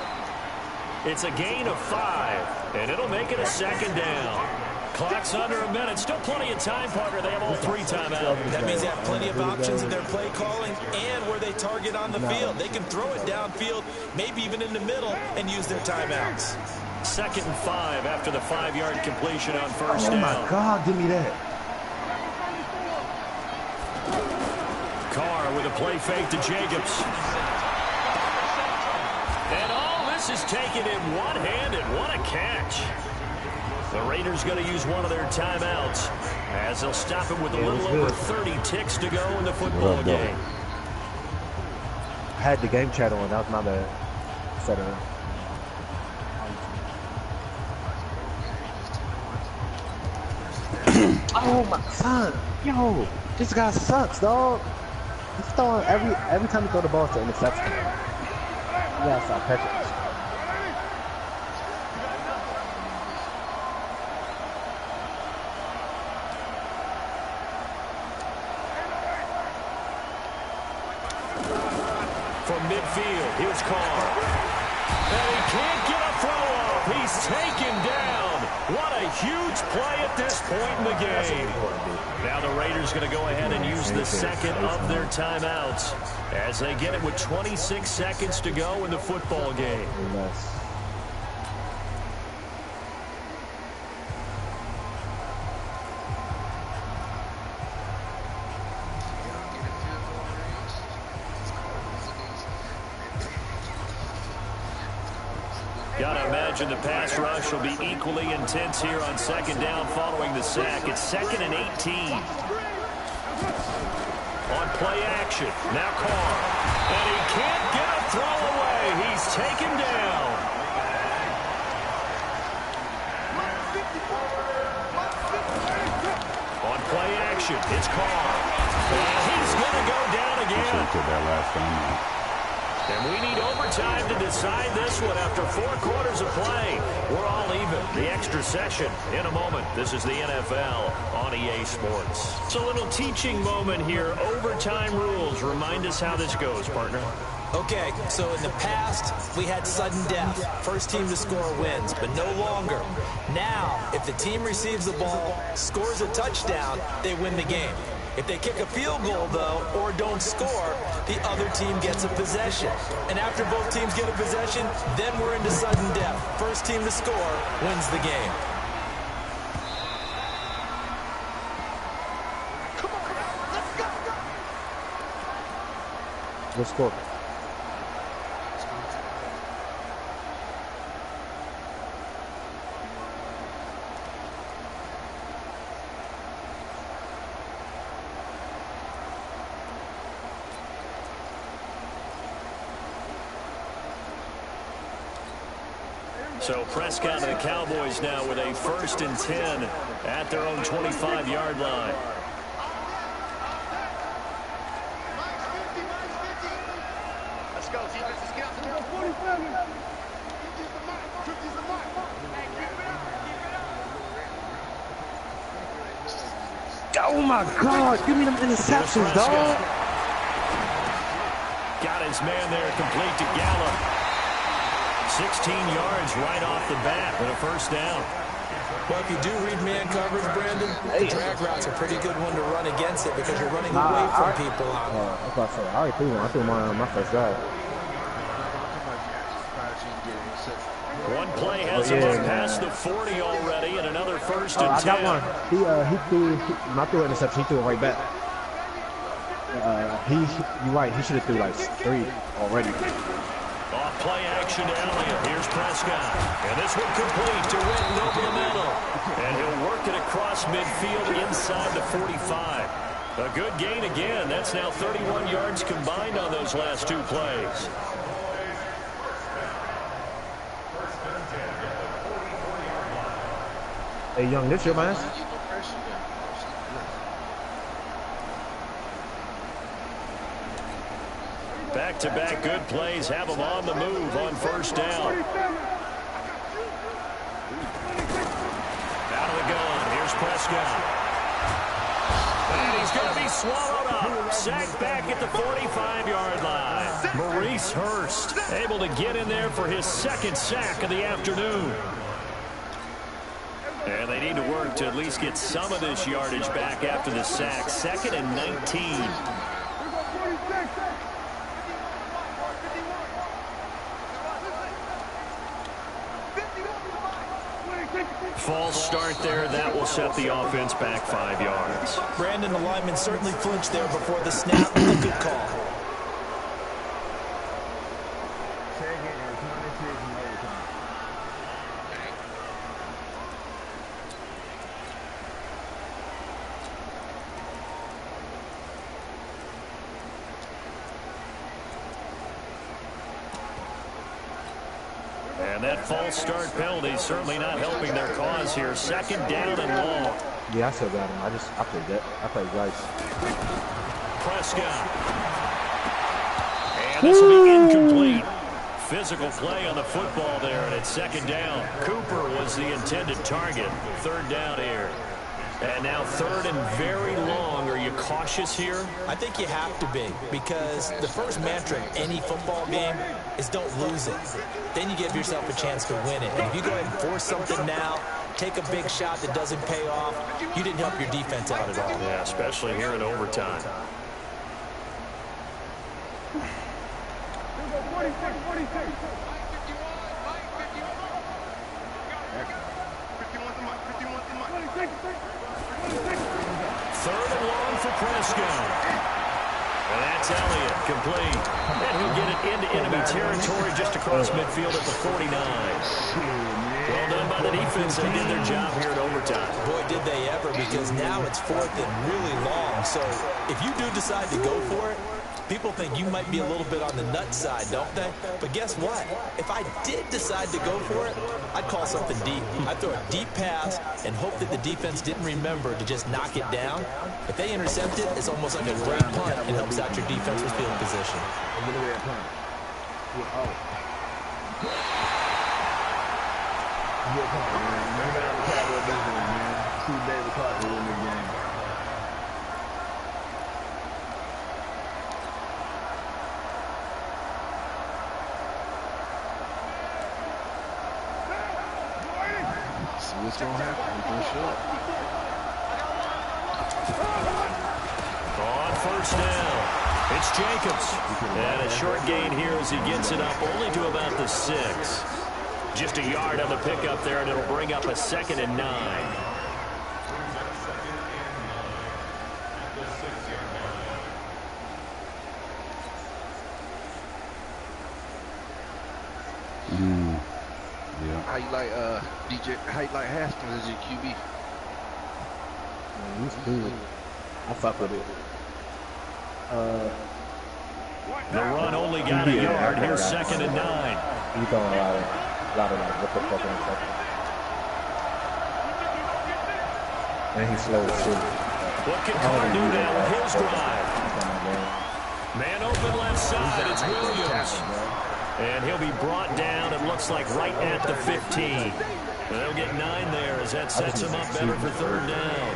It's a gain of 5, and it'll make it a second down. Clock's under a minute. Still plenty of time, partner. They have all 3 timeouts. That means they have plenty of options in their play calling and where they target on the field. They can throw it downfield, maybe even in the middle, and use their timeouts. 2nd and 5 after the 5-yard completion on first down. Oh, my God, give me that. Carr with a play fake to Jacobs. And all this is taken in one hand, and what a catch. The Raiders going to use one of their timeouts as they'll stop it with a little over 30 ticks to go in the football game. I had the game chat on. That was my bad. Set it up. Oh my son, yo, this guy sucks, dog. He's throwing every time he throw the ball to interception. You gotta stop catching this. From midfield, here's Carr. And he can't get a throw off. He's taken down. What a huge play at this point in the game. Now the Raiders going to go ahead and use the second of their timeouts as they get it with 26 seconds to go in the football game. Gotta imagine the pass rush will be equally intense here on second down following the sack. It's 2nd and 18. On play action, now Carr. And he can't get a throw away. He's taken down. On play action, it's Carr. And he's gonna go down again. And we need overtime to decide this one after 4 quarters of play. We're all even. The extra session in a moment. This is the NFL on EA Sports. It's a little teaching moment here. Overtime rules. Remind us how this goes, partner. Okay, so in the past, we had sudden death. First team to score wins, but no longer. Now, if the team receives the ball, scores a touchdown, they win the game. If they kick a field goal, though, or don't score, the other team gets a possession. And after both teams get a possession, then we're into sudden death. First team to score wins the game. Come on, let's go. Let's score. So Prescott and the Cowboys now with a 1st and 10 at their own 25-yard line. Let's go, defense. Let's get out the Oh my God, give me them interceptions, dog. Got his man there, complete to Gallup. 16 yards right off the bat with a 1st down. Well, if you do read man coverage, Brandon, the drag route's a pretty good one to run against it because you're running away from people. That's what I said. I already threw one. I threw my first drive. 1 play has him up past the 40 already, and another first and 10. I got one. He not threw an interception. He threw it right back. You're right. He should have threw like 3 already. Off play action to Elliott. Here's Prescott. And this one complete to Witten over the middle. And he'll work it across midfield inside the 45. A good gain again. That's now 31 yards combined on those last 2 plays. Hey, Young, this your man? Back-to-back good plays have him on the move on first down. Out of the gun. Here's Prescott. And he's going to be swallowed up. Sacked back at the 45-yard line. Maurice Hurst able to get in there for his 2nd sack of the afternoon. And they need to work to at least get some of this yardage back after the sack. 2nd and 19. False start there. That will set the offense back 5 yards. Brandon, the lineman certainly flinched there before the snap. A good call. And that false start penalty certainly not helping their cause here. 2nd down and long. Yeah, I still got him. I played that. I played right. Prescott. And this will be incomplete. Physical play on the football there, and it's 2nd down. Cooper was the intended target. 3rd down here. And now 3rd and very long. Are you cautious here? I think you have to be, because the first mantra in any football game is don't lose it. Then you give yourself a chance to win it. And if you go ahead and force something now, take a big shot that doesn't pay off, you didn't help your defense out at all. Yeah, especially here in overtime. 3rd and long for Prescott. And that's Elliott, complete. And he'll get it into enemy territory just across midfield at the 49. Well done by the defense. They did their job here in overtime. Boy, did they ever, because now it's 4th and really long. So if you do decide to go for it, people think you might be a little bit on the nut side, don't they? But guess what? If I did decide to go for it, I'd call something deep. I'd throw a deep pass and hope that the defense didn't remember to just knock it down. If they intercept it, it's almost like a great punt and helps out your defensive field position. What's going to happen? We're going to show up. On first down, it's Jacobs. And a short gain here as he gets it up only to about the 6. Just a yard on the pickup there, and it'll bring up a 2nd and 9. Yeah. How you like DJ? How you like Haskins as your QB? He's cool. I fuck with it. The run only got a yard. Here's 2nd and 9. He's throwing a lot of like what the fuck and stuff. And he's slow as shit. What can Carr do now with his drive? Man open left side. It's Williams. And he'll be brought down, it looks like, right at the 15. They'll get 9 there as that sets him up better for 3rd down.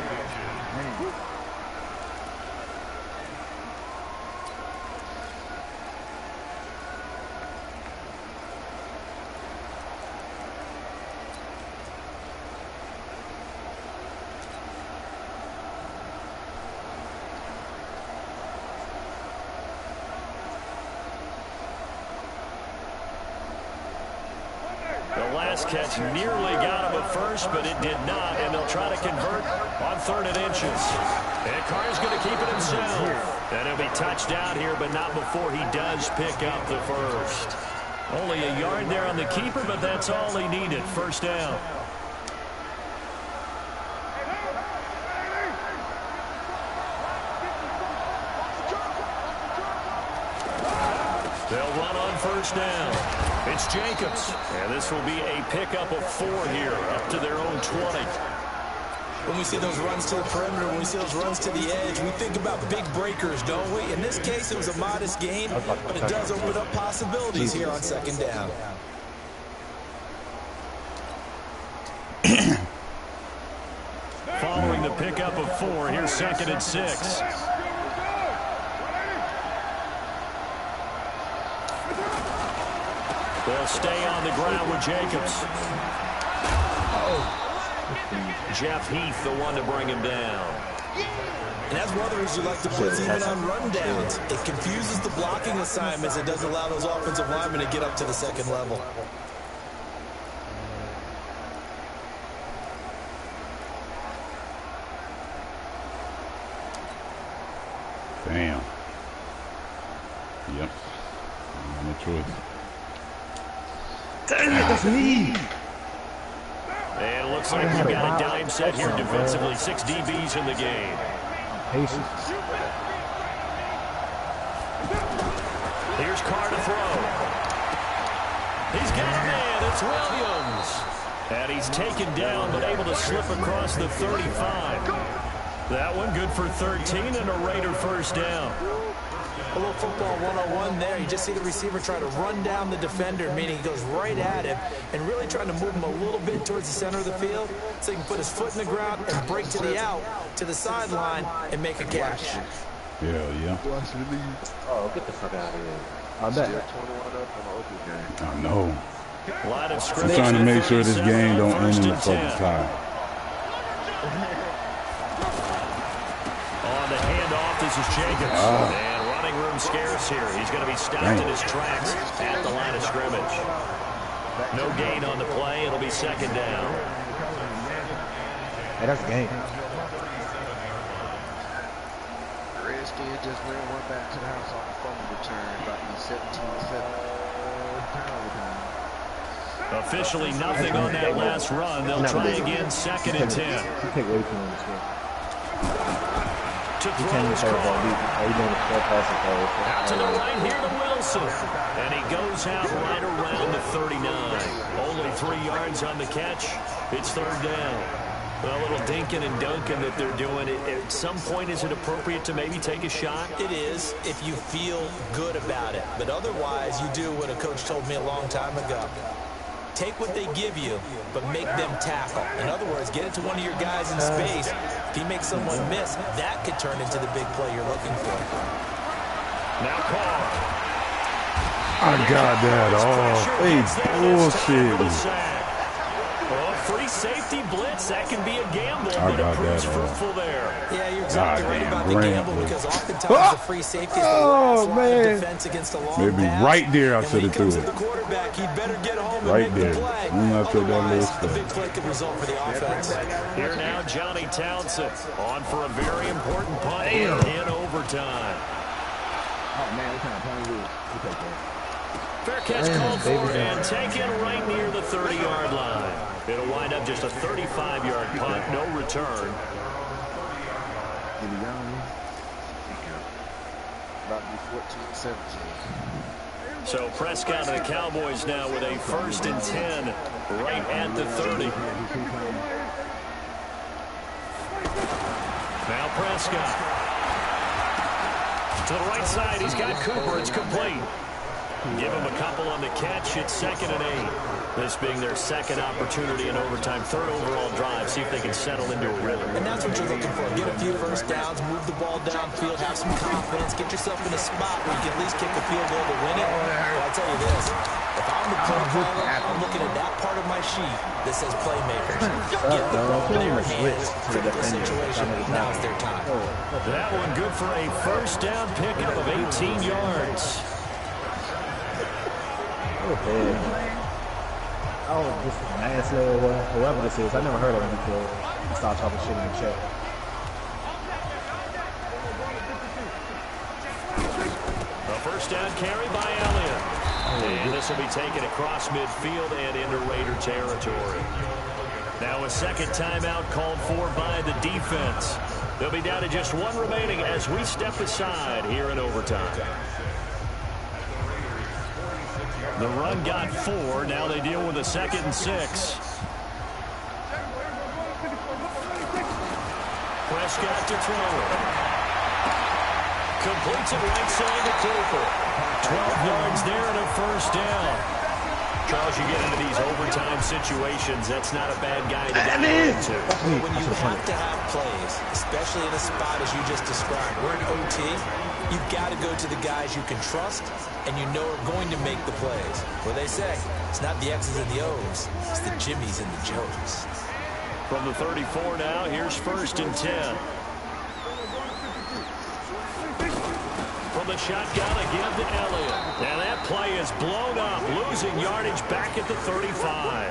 The last catch nearly got him at first, but it did not, and they'll try to convert on 3rd and inches. And Carter's going to keep it himself. And he'll be touched out here, but not before he does pick up the first. Only a yard there on the keeper, but that's all he needed. First down. They'll run on first down. It's Jacobs. And this will be a pickup of 4 here, up to their own 20. When we see those runs to the perimeter, when we see those runs to the edge, we think about big breakers, don't we? In this case, it was a modest gain, but it does open up possibilities here on 2nd down. Following the pickup of 4, here's 2nd and 6. They'll stay on the ground with Jacobs. Jeff Heath, the one to bring him down. And that's one of the reasons you like to blitz even on rundowns. It confuses the blocking assignments. It doesn't allow those offensive linemen to get up to the 2nd level. Damn. Yep. No choice. Dang it, that's me. And it looks like we've got a dime set here defensively. 6 DBs in the game. Patience. Here's Carr to throw. He's got a man. It's Williams. And he's taken down, but able to slip across the 35. That one good for 13 and a Raider first down. A little football 101 there. You just see the receiver try to run down the defender, meaning he goes right at him and really trying to move him a little bit towards the center of the field so he can put his foot in the ground and break to the out, to the sideline, and make a catch. Yeah. Oh, get the fuck out of here. I bet. I know. I'm trying to make sure this game don't end in the fucking tie. On the handoff, this is Jacobs. And running room scarce here. He's going to be stopped in his tracks at the line of scrimmage. No gain on the play. It'll be 2nd down. Hey, that's a game. Redskins just ran one back to the house on the fumble return, about to be 17-7. Officially nothing on that last run. They'll try again, 2nd and 10. To throw his out to the right here to Wilson. And he goes out right around the 39. Only 3 yards on the catch. It's 3rd down. A little dinking and dunking that they're doing. At some point, is it appropriate to maybe take a shot? It is if you feel good about it. But otherwise, you do what a coach told me a long time ago. Take what they give you, but make them tackle. In other words, get it to one of your guys in space. If he makes someone miss, that could turn into the big play you're looking for. Now Carr. I got that all. Hey, bullshit. Well, free safety blitz, that can be a gamble, I but got it proves that fruitful there. Yeah, you're exactly right about the gamble because oftentimes the free safety is the last line of defense against a long Maybe pass. right there I should have threw The it. quarterback, he better get home Right and make there. the play. Otherwise, the big play could result for the offense. Here now, Johnny Townsend on for a very important punt here in overtime. Oh, man, what kind of penalty is it? Fair catch called for and taken right near the 30-yard line. It'll wind up just a 35-yard punt, no return. About to be 14-17. So Prescott and the Cowboys now with a 1st and 10 right at the 30. Now Prescott. To the right side, he's got Cooper. It's complete. Give him a couple on the catch. It's 2nd and 8. This being their 2nd opportunity in overtime, 3rd overall drive. See if they can settle into a rhythm. And that's what you're looking for. Get a few first downs, move the ball downfield, have some confidence, get yourself in a spot where you can at least kick a field goal to win it. Well, I'll tell you this. If I'm the play caller, I'm looking at that part of my sheet that says playmakers. Get the ball in their hands, critical situation. Now's their time. That one good for a first down pickup of 18 yards. Oh, this is manslaughter or whoever this is. I never heard of him before. I started talking shit in the chat. A first down carry by Elliott. And this will be taken across midfield and into Raider territory. Now a second timeout called for by the defense. They'll be down to just one remaining as we step aside here in overtime. The run got 4. Now they deal with a 2nd and 6. Prescott to throw it. Completes it right side to Cooper. 12 yards there and a first down. Charles, you get into these overtime situations, that's not a bad guy to dive into. When you have to have plays, especially in a spot as you just described, we're in OT, you've got to go to the guys you can trust and you know are going to make the plays. What they say, it's not the X's and the O's, it's the Jimmys and the Joes. From the 34 now, here's 1st and 10. From the shotgun again to Elliott. And that play is blown up, losing yardage back at the 35.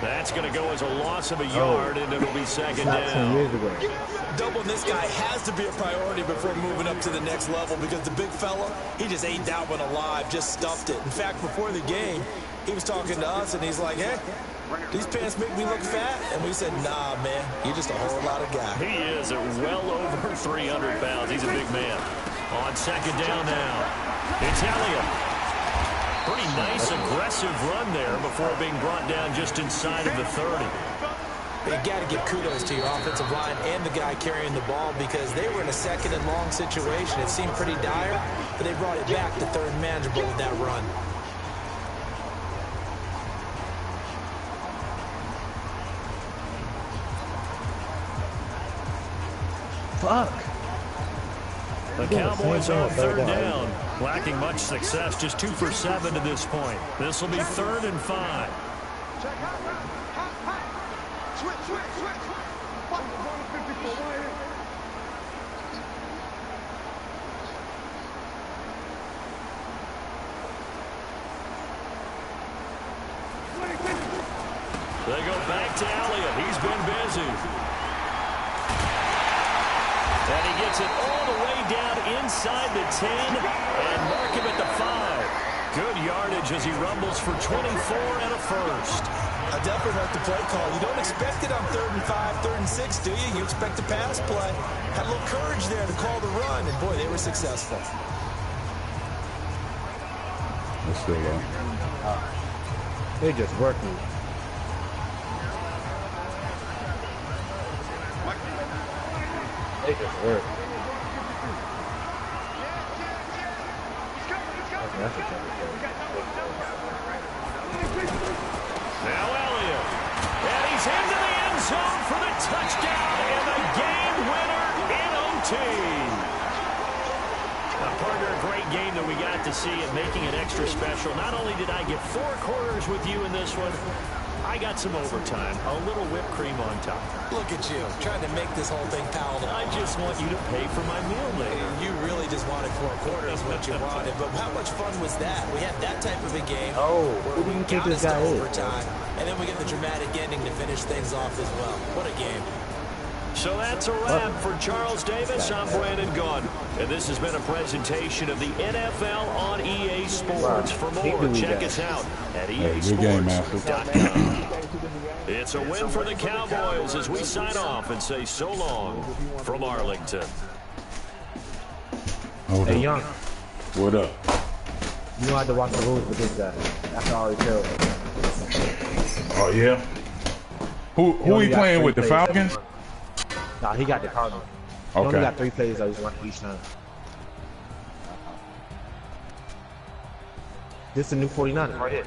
That's going to go as a loss of a yard, and it'll be 2nd down. Doubling this guy has to be a priority before moving up to the next level because the big fella, he just ate that one alive, just stuffed it. In fact, before the game, he was talking to us, and he's like, hey, these pants make me look fat. And we said, nah, man, you're just a whole lot of guy. He is at well over 300 pounds. He's a big man. On 2nd down now, it's Elliott. Pretty nice, aggressive run there before being brought down just inside of the 30. You got to give kudos to your offensive line and the guy carrying the ball because they were in a 2nd and long situation. It seemed pretty dire, but they brought it back to 3rd and manageable with that run. Fuck. The Cowboys on 3rd down, lacking much success, just 2 for 7 to this point. This will be 3rd and 5. They go back to Elliott. He's been busy. And he gets it all the way down inside the 10 and mark him at the 5. Good yardage as he rumbles for 24 and a first. I definitely like the play call. You don't expect it on 3rd and 5, 3rd and 6, do you? You expect a pass play. Had a little courage there to call the run, and boy, they were successful. It's still on. They're just working. They just work. That's a Now Elliott. And he's into the end zone for the touchdown and the game winner in OT. Partner, a great game that we got to see and making it extra special. Not only did I get 4 quarters with you in this one, I got some overtime, a little whipped cream on top. Look at you, trying to make this whole thing palatable. I just want you to pay for my meal later. You really just wanted 4 quarters what you wanted, but how much fun was that? We had that type of a game where we got us to overtime, and then we get the dramatic ending to finish things off as well. What a game. So that's a wrap for Charles Davis. I'm Brandon Gaudin, and this has been a presentation of the NFL on EA Sports. For more, check us out at easports.com. It's a win for the Cowboys as we sign off and say so long from Arlington. Hey, Young. What up? You don't have to watch the rules with this guy. That's all he tells. Oh, yeah? Who he playing with, the Falcons? Nah, he got the Cardinals. He only got 3 plays, so he's one each time. This is the new 49 right here.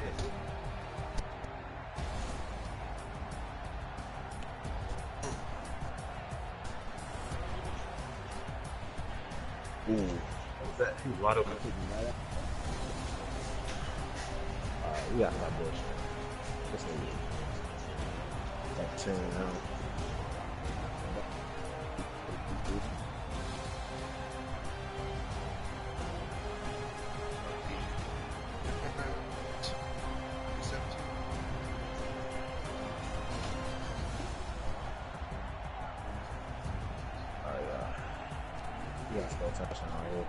Ooh. What's that? He was wide open. We got that bullshit. This nigga. That 10 now. got to go touchdown right here.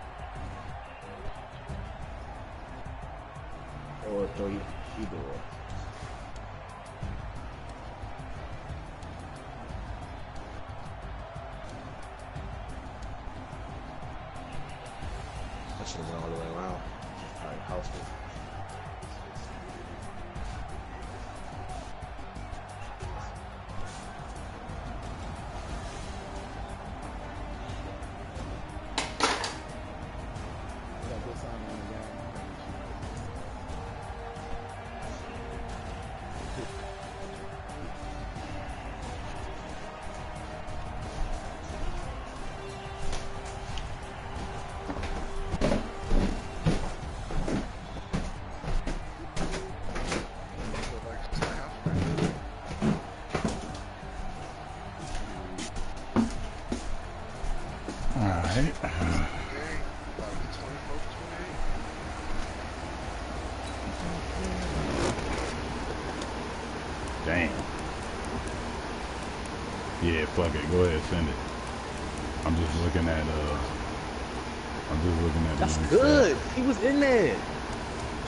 Or throw you either way. I should have went all the way around. Alright, house it. Damn. Yeah, fuck it. Go ahead, send it. I'm just looking at That's good. He was in there.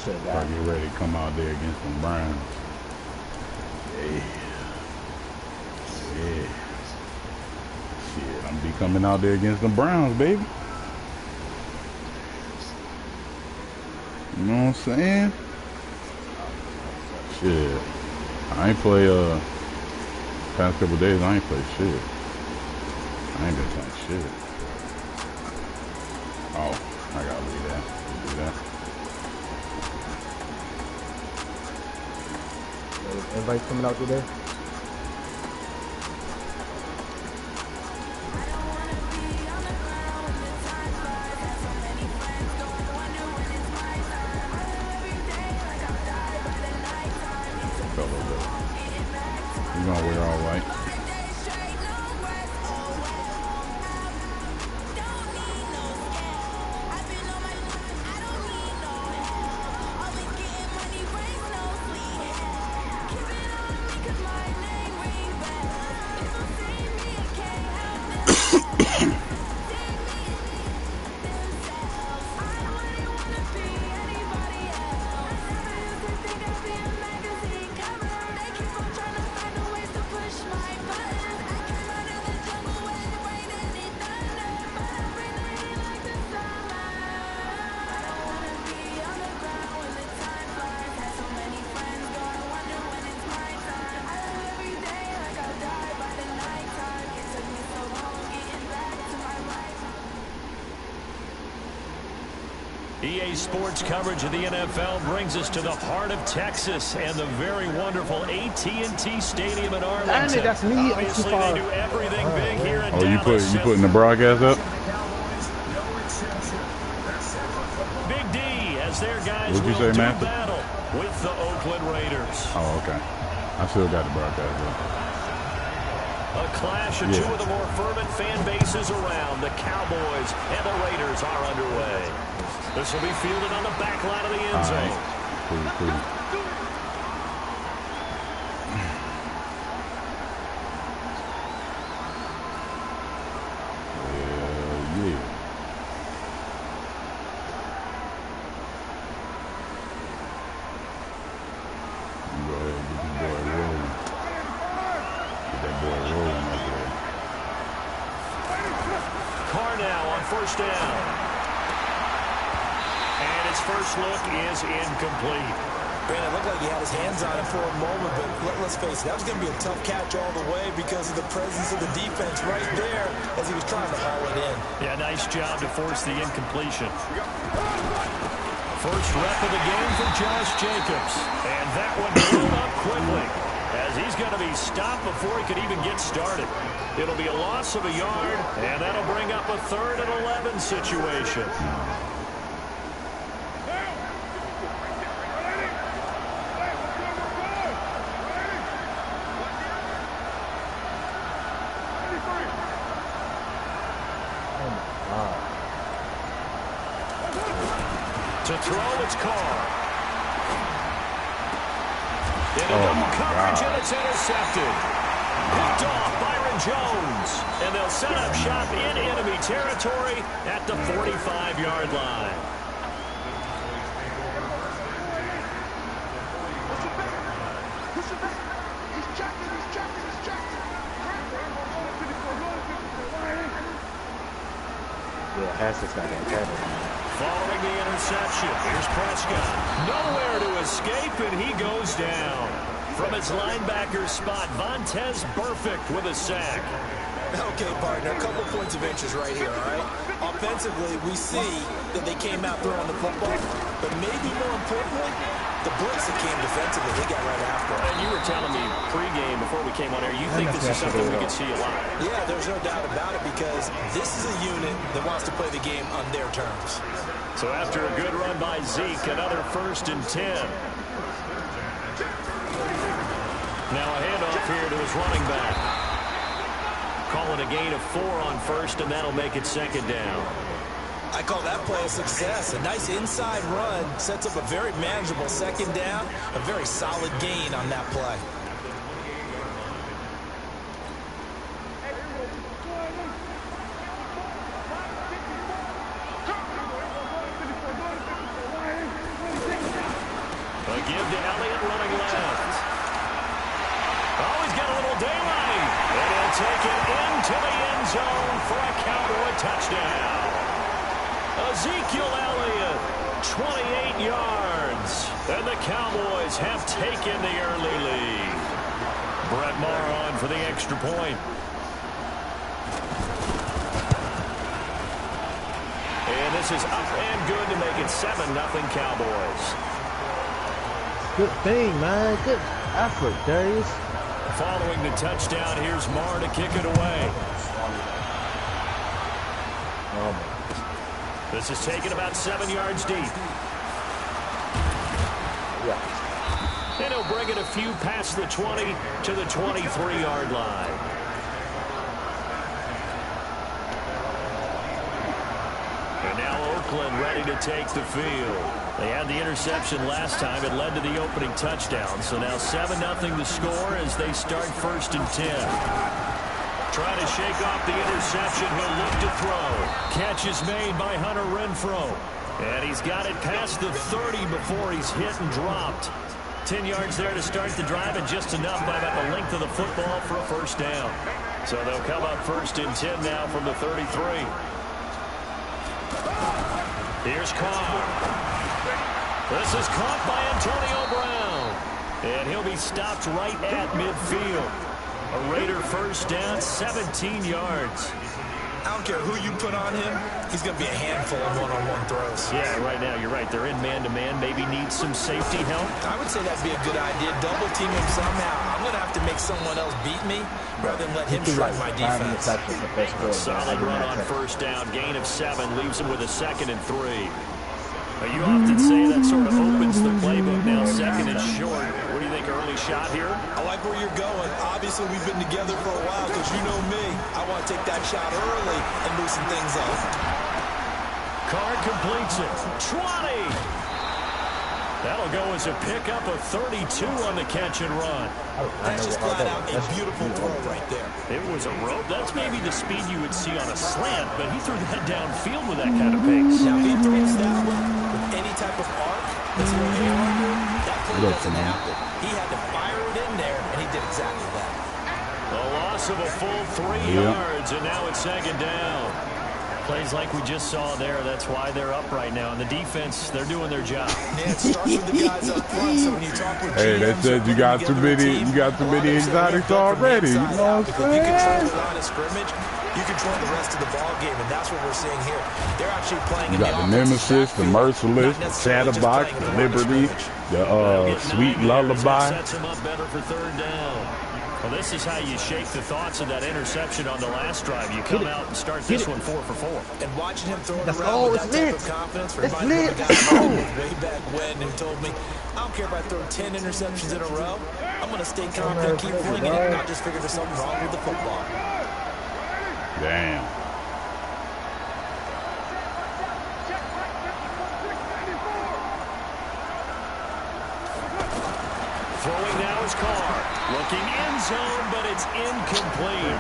Should have got it. Get ready to come out there against the Browns. Yeah. Yeah. Shit, I'm be coming out there against the Browns, baby. You know what I'm saying? Shit. I ain't play past couple days. I ain't play shit. I ain't been playing shit. Oh, I gotta leave that. Do that. Everybody coming out today? You're gonna wear all white. EA Sports coverage of the NFL brings us to the heart of Texas and the very wonderful AT&T Stadium in Arlington. Damn it, that's me. Obviously, they do everything big here in Dallas. You putting the broadcast up? Big D as their guys What'd you will say, Matt? battle with the Oakland Raiders. Oh, okay. I still got the broadcast up. A clash of two of the more fervent fan bases around. The Cowboys and the Raiders are underway. This will be fielded on the back line of the end zone. Cool. Yeah. Go ahead, get this boy rolling. Get that boy rolling up there. Carr now on first down. And his first look is incomplete. Brandon, it looked like he had his hands on it for a moment, but let's face it, that was going to be a tough catch all the way because of the presence of the defense right there as he was trying to haul it in. Yeah, nice job to force the incompletion. First rep of the game for Josh Jacobs. And that one blew up quickly as he's going to be stopped before he could even get started. It'll be a loss of a yard, and that'll bring up a 3rd and 11 situation. To throw, it's Carr. In a double coverage, and it's intercepted. Picked off Byron Jones. And they'll They'll set up shop in enemy territory at the 45-yard line. Yeah, Haskins got that better. Following the interception, here's Prescott. Nowhere to escape, and he goes down. From his linebacker spot, Vontaze Burfict with a sack. Okay, partner, a couple points of interest right here, all right? Offensively, we see that they came out throwing the football, but maybe more importantly, the blitz that came defensively, they got right after it. And you were telling me pregame before we came on air, you think this is something we could see a lot. Yeah, there's no doubt about it because this is a unit that wants to play the game on their terms. So after a good run by Zeke, another 1st and 10. Now a handoff here to his running back. Calling a gain of 4 on 1st, and that'll make it 2nd down. I call that play a success. A nice inside run sets up a very manageable 2nd down. A very solid gain on that play. A give to Elliott running left. Oh, he's got a little daylight. And he'll take it into the end zone for a Cowboy touchdown. Ezekiel Elliott, 28 yards. And the Cowboys have taken the early lead. Brett Maher on for the extra point. And this is up and good to make it 7-0 Cowboys. Good thing, man. Good effort, Darius. Following the touchdown, here's Maher to kick it away. This is taken about 7 yards deep. Yeah. And he'll bring it a few past the 20 to the 23-yard line. And now Oakland ready to take the field. They had the interception last time. It led to the opening touchdown. So now 7-0 the score as they start 1st and 10. Trying to shake off the interception. He'll look to throw. Catch is made by Hunter Renfrow. And he's got it past the 30 before he's hit and dropped. 10 yards there to start the drive, and just enough by about the length of the football for a 1st down. So they'll come up 1st and 10 now from the 33. Here's Carr. This is caught by Antonio Brown. And he'll be stopped right at midfield. A Raider 1st down, 17 yards. I don't care who you put on him, he's going to be a handful of one-on-one throws. Yeah, right now, you're right. They're in man-to-man. Maybe needs some safety help. I would say that'd be a good idea. Double team him somehow. I'm going to have to make someone else beat me rather than let him shred my defense. A solid run on 1st down. Gain of 7 leaves him with a 2nd and 3. You often say that sort of opens the playbook. Now 2nd and short. What do you think, early shot here? I like where you're going. Obviously, we've been together for a while because you know me. I want to take that shot early and loosen things up. Carr completes it. 20! That'll go as a pickup of 32 on the catch and run. That's just flat out a beautiful throw right there. It was a rope. That's maybe the speed you would see on a slant, but he threw that downfield with that kind of pace. Now, if he throws that one with any type of arc that's going to air under, that play doesn't happen. He had to fire it in there, and he did exactly that. A loss of a full 3 yards, and now it's 2nd down. Plays like we just saw there. That's why they're up right now. And the defense, they're doing their job. Yeah, it starts with the guys up front. So when you talk with hey, that said you got too many exotics already. You know what I'm saying? If you control the line of scrimmage, you control the rest of the ball game, and that's what we're seeing here. They're actually playing. You got the Nemesis, the Merciless, the Chatterbox, the Liberty, the Sweet Lullaby. Sets him up better for 3rd down. Well, this is how you shake the thoughts of that interception on the last drive. You come out and start this one 4 for 4. And watching him throw it around with that type of confidence reminds me of a guy way back when who told me, I don't care if I throw 10 interceptions in a row. I'm going to stay confident, keep flinging it, and I'll just figure there's something wrong with the football. Damn. Throwing now is Carr. Looking end zone, but it's incomplete.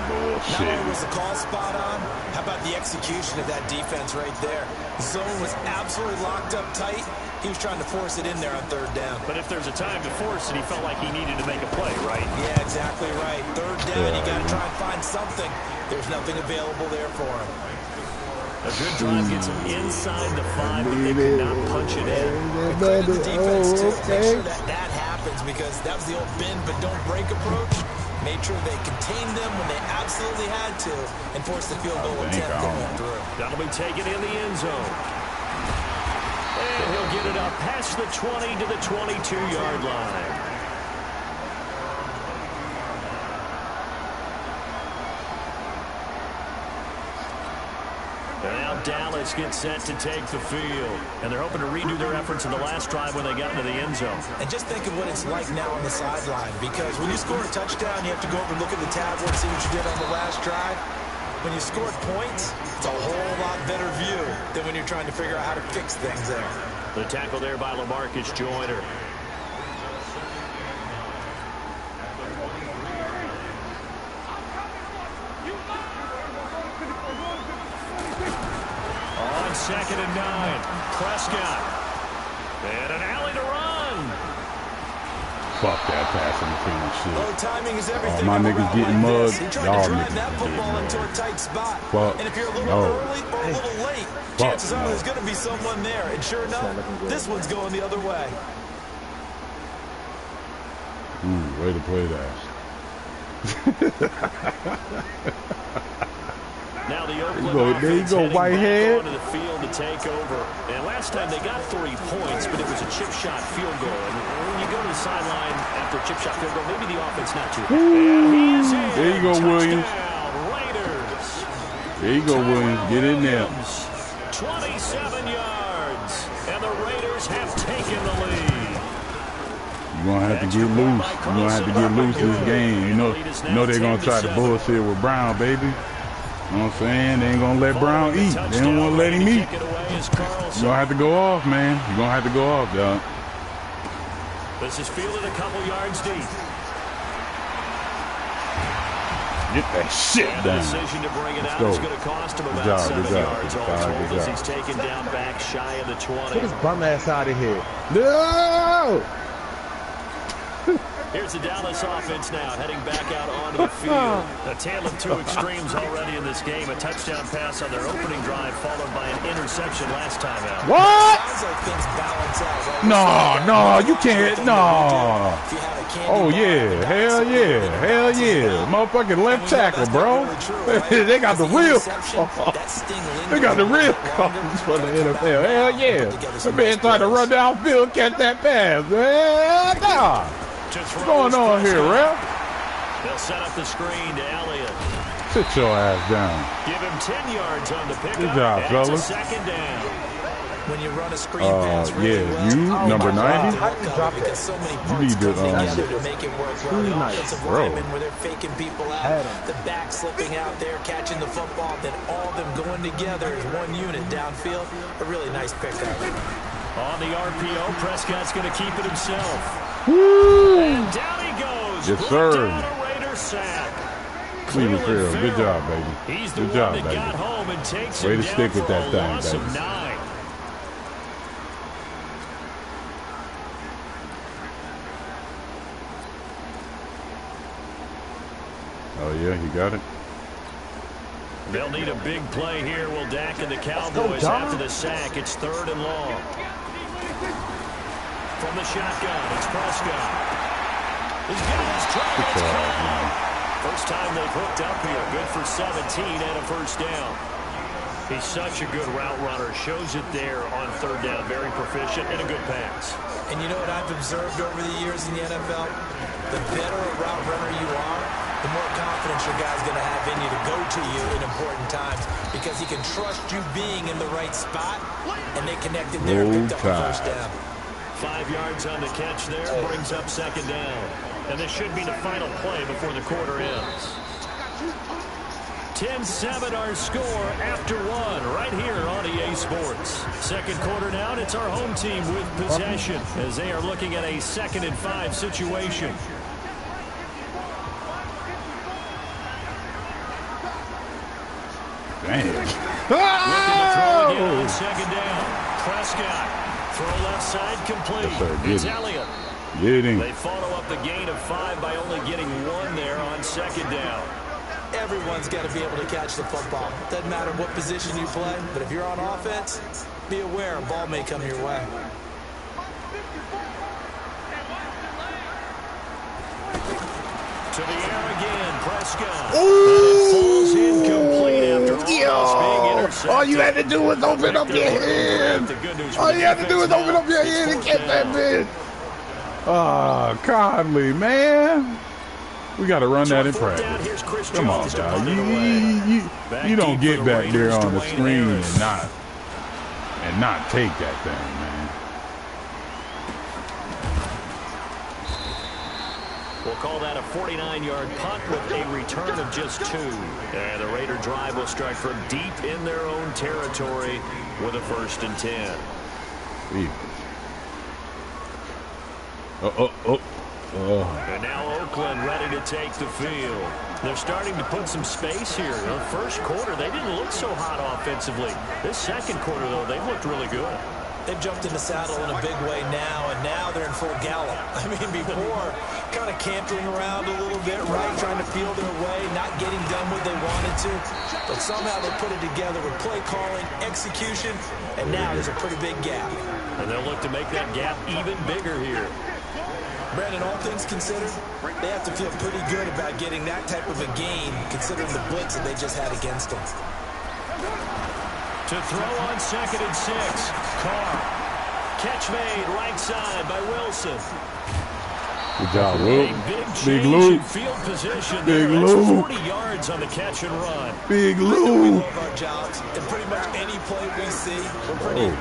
Not only was the call spot on, how about the execution of that defense right there? The zone was absolutely locked up tight. He was trying to force it in there on third down. But if there's a time to force it, he felt like he needed to make a play, right? Yeah, exactly right. Third down, you got to try and find something. There's nothing available there for him. A good drive gets him inside the 5, but they could not punch it in. Credit the defense, too. Make sure that happens, because that was the old bend but don't break approach. Made sure they contained them when they absolutely had to and forced the field goal attempt that went through. That'll be taken in the end zone. And he'll get it up past the 20 to the 22-yard line. Now Dallas gets set to take the field. And they're hoping to redo their efforts in the last drive when they got into the end zone. And just think of what it's like now on the sideline, because when you score a touchdown, you have to go over and look at the tablet and see what you did on the last drive. When you scored points, it's a whole lot better view than when you're trying to figure out how to fix things there. The tackle there by LaMarcus Joyner. On 2nd and 9, Prescott. And an alley to run. Fuck that pass interference shit. Low timing is everything. My niggas getting mugged. He tried Y'all to drive niggas that football getting into a mugged. tight spot. Fuck. And if you're a little No. early or a little late, chances are there's going to be someone there. And sure enough, this one's going the other way. Way to play that. Now the Oakland There you go, Whitehead. onto the field to take over. And last time they got 3 points, but it was a chip shot field goal. And when you go to the sideline after a chip shot field goal, maybe the offense not too. And he is in. There you go, Williams. Touchdown, Raiders. There you go, Williams. Get in there. 27 yards. And the Raiders have taken the lead. You're going to have to get loose. You're going to have to get loose this game. You know they're going to try to bullshit with Brown, baby. You know what I'm saying? They ain't going to let Brown eat. They don't want to let him eat. You're going to have to go off, man. You're going to have to go off, dog. This is fielded a couple yards deep. Get that shit And down. the decision to bring it Let's out go. is going to cost him Good about job, 7 good job. yards all Good told as job. he's taken down back shy of the 20. Get his bum ass out of here. No! Here's the Dallas offense now, heading back out onto the field. A tale of 2 extremes already in this game. A touchdown pass on their opening drive, followed by an interception last time out. What? Sounds like things balance out, right? No, you can't. No. If you had a candy Oh, bar, yeah. Hell yeah. Hell yeah. Motherfucking left tackle, bro. They got the real. They got the real calls for the NFL. Hell yeah. The man tried to run downfield, catch that pass. Man, nah. What's going on here, Ralph? They'll set up the screen to Elliott. Sit your ass down. Give him 10 yards on the pickup. Good job, and fellas. it's a 2nd down. When you run a screen pass really yeah, well, you, number 90. how do you drop it? Because so many parts need to, come together to make it work well. The nice, offensive bro. linemen where they're faking people out, the back slipping out there, catching the football, then all of them going together as one unit downfield. A really nice pickup. On the RPO, Prescott's going to keep it himself. Woo! And down he goes. Yes, Brought sir. down a Raider sack. Cleveland Farrell. Good job, baby. He's the Good one job, that baby. got home and takes Way him to down stick with for that a thing, loss of baby. 9. Oh, yeah, you got it. They'll need a big play here. Will Dak and the Cowboys after the sack. It's 3rd and long. From the shotgun, it's Prescott. He's getting his try. First time they've hooked up here. Good for 17 and a first down. He's such a good route runner. Shows it there on 3rd down. Very proficient and a good pass. And you know what I've observed over the years in the NFL? The better a route runner you are, the more confidence your guy's going to have in you to go to you in important times, because he can trust you being in the right spot, and they connected there and picked up the first down. 5 yards on the catch there, brings up 2nd down. And this should be the final play before the quarter ends. 10-7 our score after 1 right here on EA Sports. 2nd quarter now, and it's our home team with possession as they are looking at a 2nd and 5 situation. Damn. Looking to throw again on second down. Prescott. Throw left side complete. Yes, sir. It's Elliott. Get him. They follow up the gain of 5 by only getting 1 there on second down. Everyone's got to be able to catch the football. Doesn't matter what position you play, but if you're on offense, be aware a ball may come your way. To the air again, Prescott. It falls incomplete after almost being intercepted. All you had to do was open up your hand. All you had to do was open up your hand and catch that bitch. Oh, Conley, man. We got to run that in practice. Come on, dog. You don't get back there on the screen and not take that thing, man. We'll call that a 49-yard punt with a return of just 2. And the Raider drive will start from deep in their own territory with a 1st and 10. And now Oakland ready to take the field. They're starting to put some space here. In the first quarter, they didn't look so hot offensively. This second quarter, though, they've looked really good. They've jumped in the saddle in a big way now, and now they're in full gallop. I mean, before, kind of cantering around a little bit, right, trying to feel their way, not getting done what they wanted to. But somehow they put it together with play calling, execution, and now there's a pretty big gap. And they'll look to make that gap even bigger here. Brandon, all things considered, they have to feel pretty good about getting that type of a gain, considering the blitz that they just had against them. To throw on 2nd and 6, Carr. Catch made right side by Wilson. Good job, Luke. Big Luke. Field position. Big That's Luke. 40 yards on the catch and run. Big We Luke. love our jobs, and pretty much any play we see, we're pretty,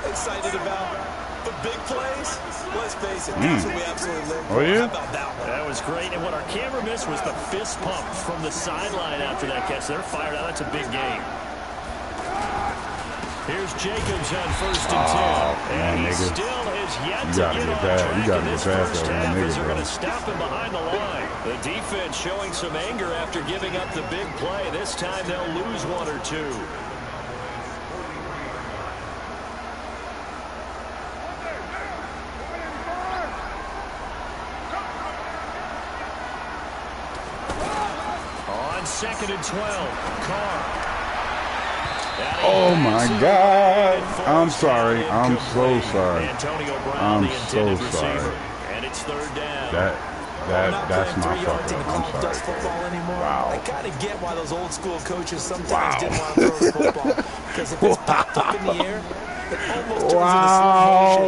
excited about. But big plays, let's face it, that's what we absolutely live for. Oh, yeah? How about that one? That was great. And what our camera missed was the fist pump from the sideline after that catch. They're fired out. That's a big game. Here's Jacobs on 1st and 10. And he still has yet to get on track in this first half as they're going to stop him behind the line. The defense showing some anger after giving up the big play. This time they'll lose 1 or 2. On 2nd and 12, Carr. Oh my God. I'm sorry. I'm so sorry. I'm so sorry. And it's 3rd down. That's my fuck up. I'm sorry. Football anymore. Wow. I kind of get why those old school coaches sometimes didn't want to throw the football. Because if it's popped up in the air, it almost turns into slow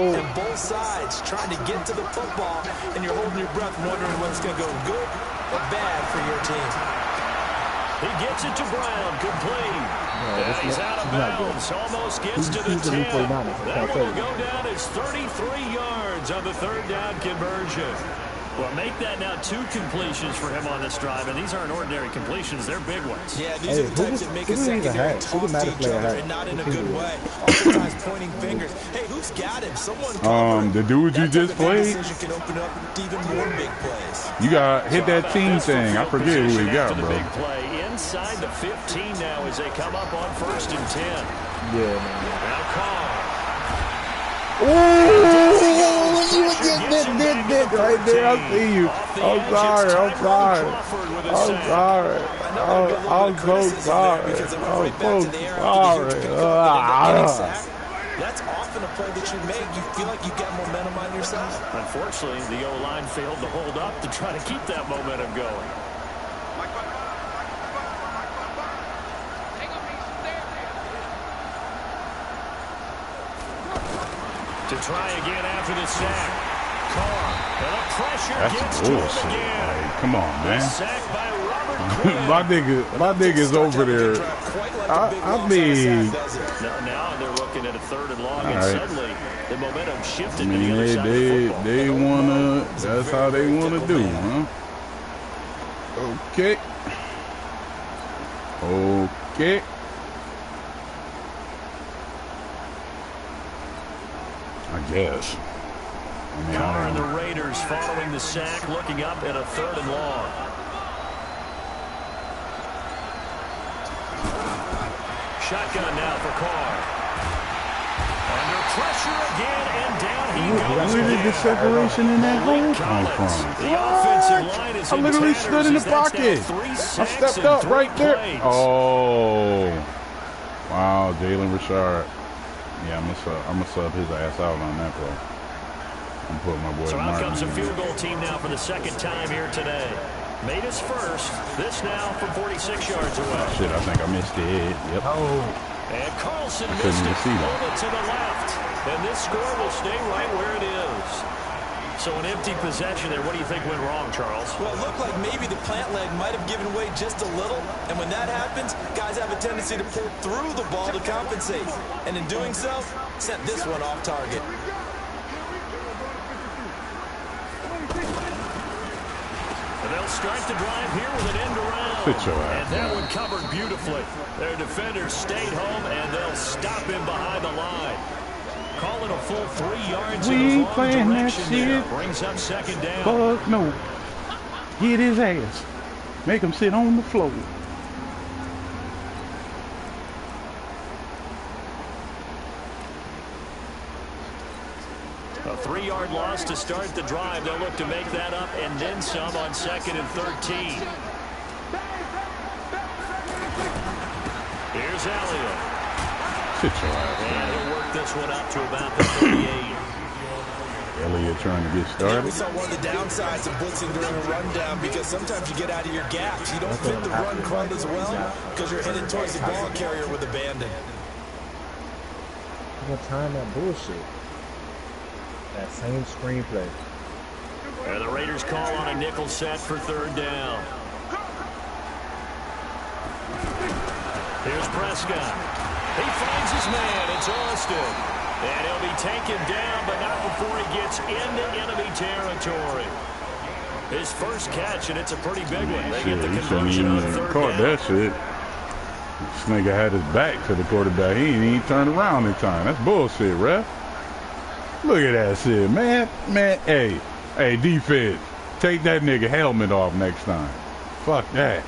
motion. And both sides trying to get to the football, and you're holding your breath wondering what's going to go good or bad for your team. He gets it to Brown, complete. He's out of bounds, almost gets to the 10. That one will go down as 33 yards on the 3rd down conversion. Well, make that now 2 completions for him on this drive, and these aren't ordinary completions. They're big ones. Yeah, these are the types that make a secondary talk to each other, and not in a good way. Oftentimes pointing fingers. Hey, who's got him? Someone the dude you just played, can open up even more big plays. you got hit that team thing. I forget who he got, bro. Big play inside the 15 now as they come up on 1st and 10. Yeah, man. Now Carr. Ooh, you did right there. I see you. I'm sorry. I'm sorry. I'm sorry. I'm so sorry. I'm so sorry. That's often a play that you make. You feel like you got momentum on yourself. Unfortunately, the O-line failed to hold up to try to keep that momentum going. To try again after the sack. Carr. And the pressure gets to him again. Like, come on, man. Sack by Robert Quinn. my nigga's over there. I mean, now they're looking at a 3rd and long, and suddenly the momentum shifted to the other side of the football. they wanna. That's how they wanna do, huh? Okay. Okay. I guess. Carr and the Raiders following the sack, looking up at a 3rd and long. shotgun now for Carr. Under pressure again, and down he goes. Where did the separation in that hole come from? The offensive line is I literally tatters stood in the as that's now pocket. 3 I sacks stepped in up 3 right there. plays. Oh, wow, Jalen Richard. Yeah, I'm gonna sub his ass out on that play. I'm putting my boy. So out Martin comes a in field there. goal team now for the second time here today. Made his first. This now from 46 yards away. Shit, I think I missed it. Yep. And Carlson couldn't missed even it. see that. Pulled it to the left. And this score will stay right where it is. So an empty possession there. What do you think went wrong, Charles? Well, it looked like maybe the plant leg might have given way just a little. And when that happens, guys have a tendency to pull through the ball to compensate. And in doing so, sent this one off target. And they'll start the drive here with an end around. Sit your ass And that down. one covered beautifully. Their defenders stayed home, and they'll stop him behind the line. Call it a full 3 yards We in ain't the wrong playing that direction there. shit. Brings up second down. Fuck no. Get his ass. Make him sit on the floor. A 3-yard loss to start the drive. They'll look to make that up and then some on 2nd and 13. Here's Elliott. Sit your ass And down. he'll work this one up to about the 38. Elliott trying to get Yeah, we started. saw one of the downsides of blitzing during a rundown because sometimes you get out of your gaps. You don't fit the run quite as well because you're headed towards the ball carrier with abandon. What time that bullshit? That same screenplay. And the Raiders call on a nickel set for 3rd down. Here's Prescott. He finds his man. It's Austin. And he'll be taken down, but not before he gets into enemy territory. His first catch, and it's a pretty big one. They Shit, get the he shouldn't conversion even on have 3rd caught down. that shit. This nigga had his back to the quarterback. He ain't even turned around in time. That's bullshit, ref. Look at that shit, man. Man, hey, defense. Take that nigga helmet off next time. Fuck that.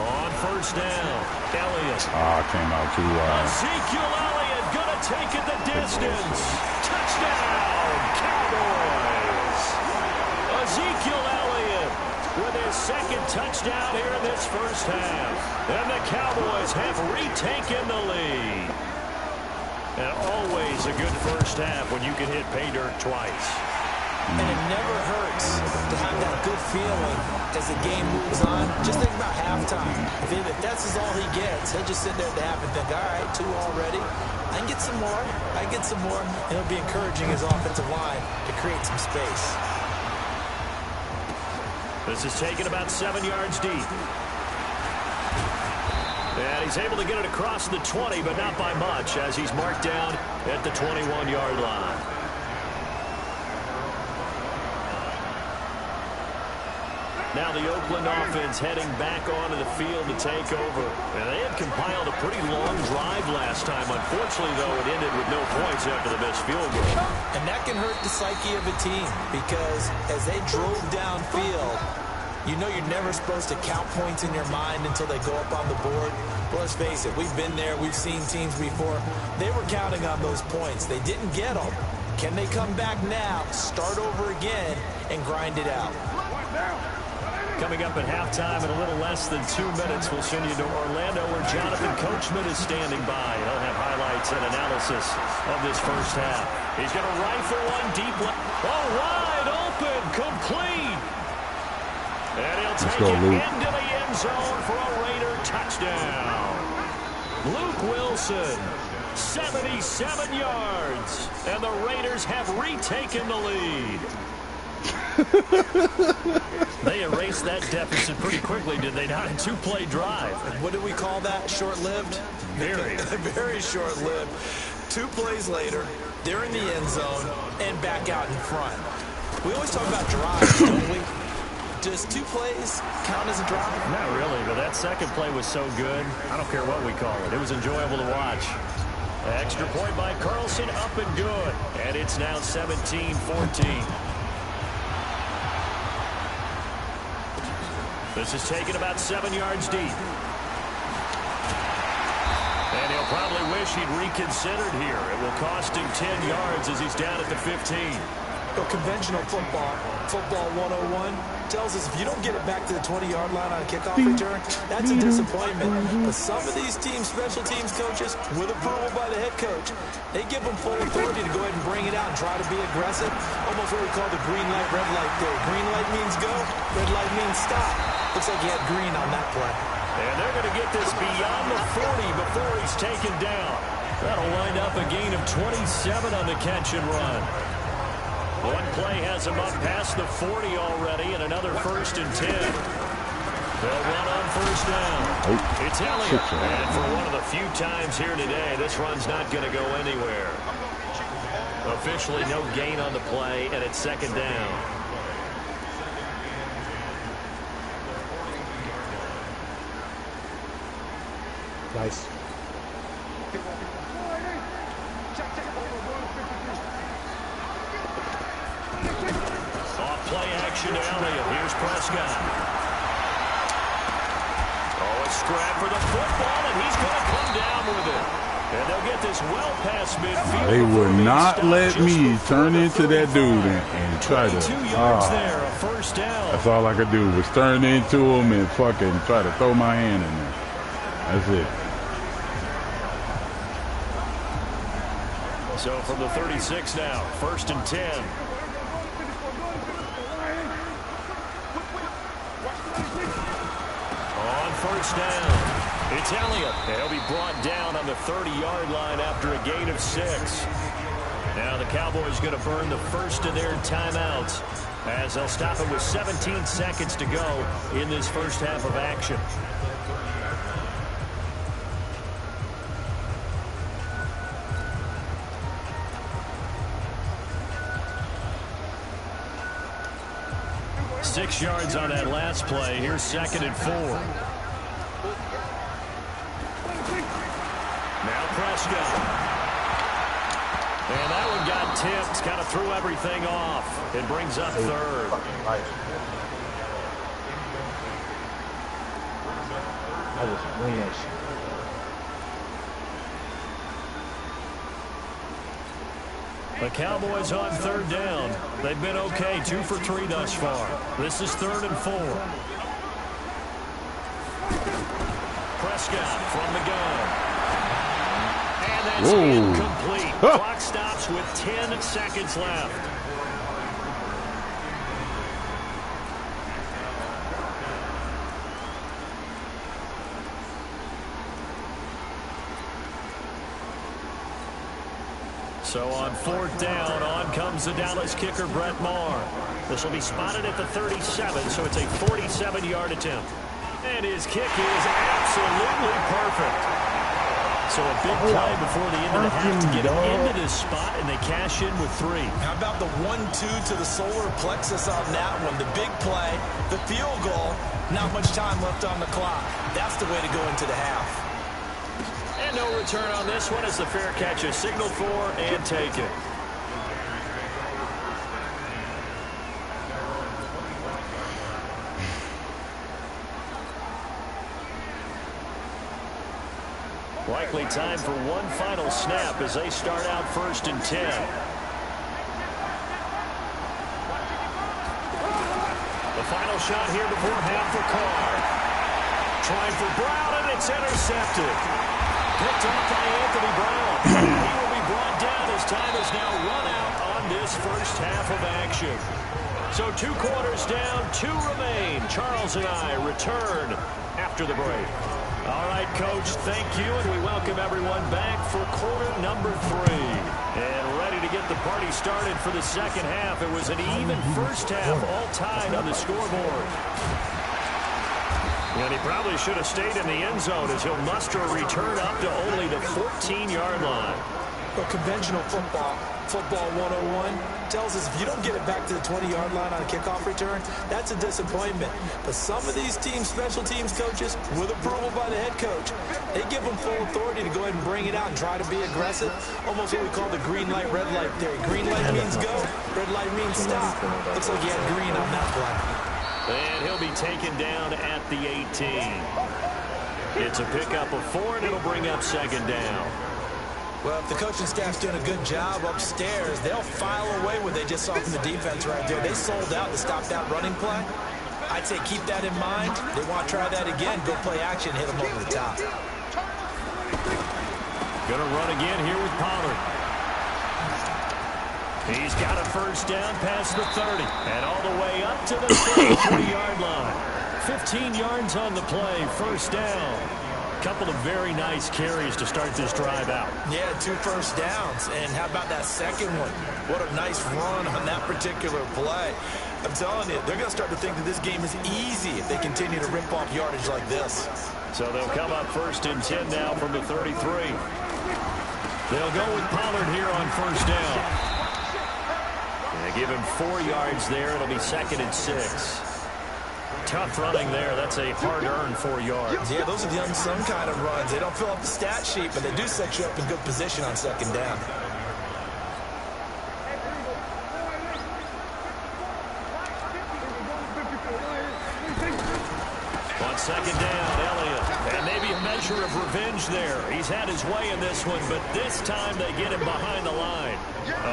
On 1st down, Elliott. Ah, came out too wide. Ezekiel Elliott gonna take it the distance. Touchdown, Cowboys. Ezekiel Elliott with his 2nd touchdown here in this first half. And the Cowboys have retaken the lead. And always a good first half when you can hit pay dirt twice. And it never hurts to have that good feeling as the game moves on. Just think about halftime. If that's all he gets, he'll just sit there at the half and think, all right, 2 already. I can get some more. I can get some more. And he'll be encouraging his offensive line to create some space. This is taken about 7 yards deep. And he's able to get it across the 20, but not by much, as he's marked down at the 21-yard line. Now the Oakland offense heading back onto the field to take over. And they had compiled a pretty long drive last time. Unfortunately, though, it ended with no points after the missed field goal. And that can hurt the psyche of a team because as they drove downfield, you know you're never supposed to count points in your mind until they go up on the board. Well, let's face it, we've been there. We've seen teams before. They were counting on those points. They didn't get them. Can they come back now, start over again, and grind it out? Coming up at halftime in a little less than 2 minutes, we'll send you to Orlando where Jonathan Coachman is standing by. He'll have highlights and analysis of this first half. He's going to rifle one deep left. Oh, wide open, complete. And he'll take it into the end zone for a Raider touchdown. Luke Wilson, 77 yards. And the Raiders have retaken the lead. They erased that deficit pretty quickly, did they not? A 2-play drive. What do we call that? Short-lived? Very. Very short-lived. 2 plays later, they're in the end zone and back out in front. We always talk about drives, don't we? Does 2 plays count as a drive? Not really, but that second play was so good. I don't care what we call it. It was enjoyable to watch. Extra point by Carlson, up and good. And it's now 17-14. This is taken about 7 yards deep. And he'll probably wish he'd reconsidered here. It will cost him 10 yards as he's down at the 15. But conventional football 101, tells us if you don't get it back to the 20-yard line on a kickoff return, that's a disappointment. But some of these teams, special teams coaches, with approval by the head coach, they give them full authority to go ahead and bring it out and try to be aggressive. Almost what we call the green light, red light theory. Green light means go, red light means stop. Looks like he had green on that play. And they're going to get this beyond the 40 before he's taken down. That'll wind up a gain of 27 on the catch and run. One play has him up past the 40 already, and another 1st and 10. They'll run on 1st down. It's Elliott. And for one of the few times here today, this run's not going to go anywhere. Officially no gain on the play, and it's 2nd down. Nice. Off play action to Elliott. Here's Prescott. Oh, a scrap for the football, and he's going to come down with it. And they'll get this well past midfield. They would not let me turn into that dude and try to. 2 yards there, a 1st down. That's all I could do was turn into him and fucking try to throw my hand in there. That's it. So from the 36 now, 1st and 10. On 1st down, it's Elliott. He'll be brought down on the 30-yard line after a gain of 6. Now the Cowboys going to burn the first of their timeouts as they'll stop it with 17 seconds to go in this first half of action. Six yards on that last play. Here's 2nd and 4. Now Prescott. And that one got tipped. Kind of threw everything off. It brings up 3rd. I just win that shit. The Cowboys on 3rd down. They've been okay, 2 for 3 thus far. This is 3rd and 4. Prescott from the gun. And that's incomplete. Clock stops with 10 seconds left. So on 4th down, on comes the Dallas kicker, Brett Maher. This will be spotted at the 37, so it's a 47-yard attempt. And his kick is absolutely perfect. So a big play before the end of the half to get him into this spot, and they cash in with 3. How about the 1-2 to the solar plexus on that one? The big play, the field goal, not much time left on the clock. That's the way to go into the half. And no return on this one as the fair catch is signaled for and taken. Likely time for one final snap as they start out 1st and 10. The final shot here before half for Carr. Trying for Brown, and it's intercepted. Picked off by Anthony Brown. He will be brought down as time is now run out on this first half of action. So 2 quarters down, 2 remain. Charles and I return after the break. All right, Coach, thank you, and we welcome everyone back for quarter number 3. And ready to get the party started for the second half. It was an even first half, all tied on the scoreboard. And he probably should have stayed in the end zone as he'll muster a return up to only the 14-yard line. But conventional football Football 101 tells us if you don't get it back to the 20-yard line on a kickoff return, that's a disappointment. But some of these teams, special teams coaches, with approval by the head coach, they give them full authority to go ahead and bring it out and try to be aggressive. Almost what we call the green light, red light theory. Green light means go, red light means stop. Looks like you had green on that play. And he'll be taken down at the 18. It's a pickup of 4, and it'll bring up second down. Well, if the coaching staff's doing a good job upstairs, they'll file away what they just saw from the defense right there. They sold out to stop that running play. I'd say keep that in mind. They want to try that again. Go play action, hit them over the top. Going to run again here with Pollard. He's got a first down past the 30 and all the way up to the 33-yard line. 15 yards on the play, first down. Couple of very nice carries to start this drive out. Yeah, 2 first downs. And how about that second one? What a nice run on that particular play. I'm telling you, they're going to start to think that this game is easy if they continue to rip off yardage like this. So they'll come up first and 10 now from the 33. They'll go with Pollard here on first down. They give him 4 yards there. It'll be second and 6. Tough running there. That's a hard-earned 4 yards. Yeah, those are the unsung kind of runs. They don't fill up the stat sheet, but they do set you up in good position on second down. On second down, Elliott. And maybe a measure of revenge there. He's had his way in this one, but this time they get him behind the line.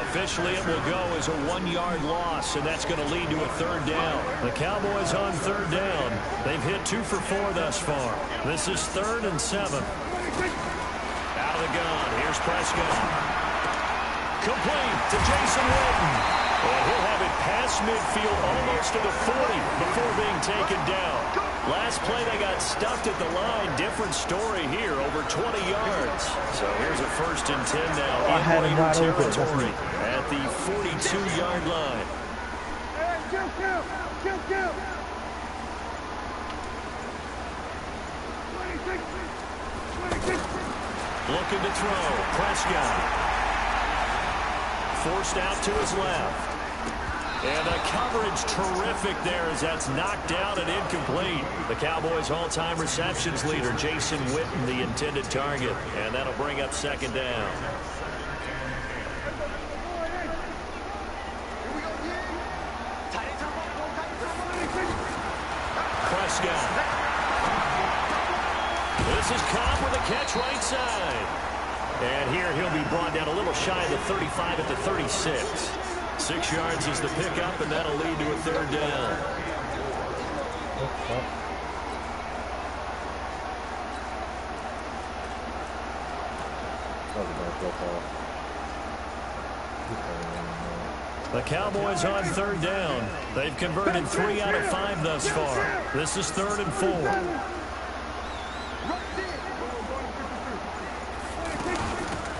Officially, it will go as a 1-yard loss, and that's going to lead to a third down. The Cowboys on third down. They've hit 2 for 4 thus far. This is 3rd and 7. Out of the gun. Here's Prescott. Complete to Jason Witten. And he'll have it past midfield almost to the 40 before being taken down. Last play, they got stuffed at the line. Different story here, over 20 yards. So here's a first and 10 now in Raider territory at the 42-yard line. Looking to throw. Prescott. Forced out to his left. And the coverage terrific there as that's knocked down and incomplete. The Cowboys' all-time receptions leader, Jason Witten, the intended target. And that'll bring up second down. Prescott. This is Cobb with a catch right side. And here he'll be brought down a little shy of the 35 at the 36. 6 yards is the pickup, and that'll lead to a third down. The Cowboys on third down. They've converted 3 out of 5 thus far. This is 3rd and 4.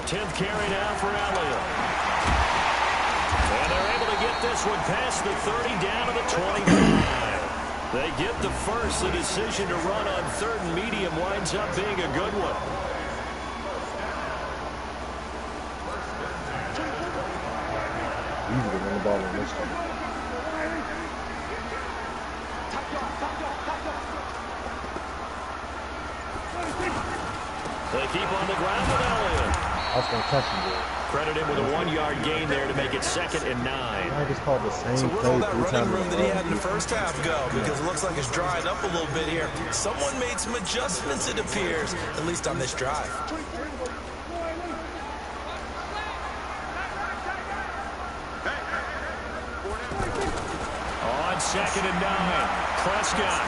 10th carry now for Elliott. And they're able to get this one past the 30 down to the 25. They get the first. The decision to run on 3rd and medium winds up being a good one. Easy to run the ball on this one. They keep on the ground with Elliott. I was going to catch him there. Credit him with a 1-yard gain there to make it 2nd and 9. I just called the same So play. where'd all that running room that he had in the first half go? Because it looks like it's drying up a little bit here. Someone made some adjustments, it appears, at least on this drive. On 2nd and 9, Prescott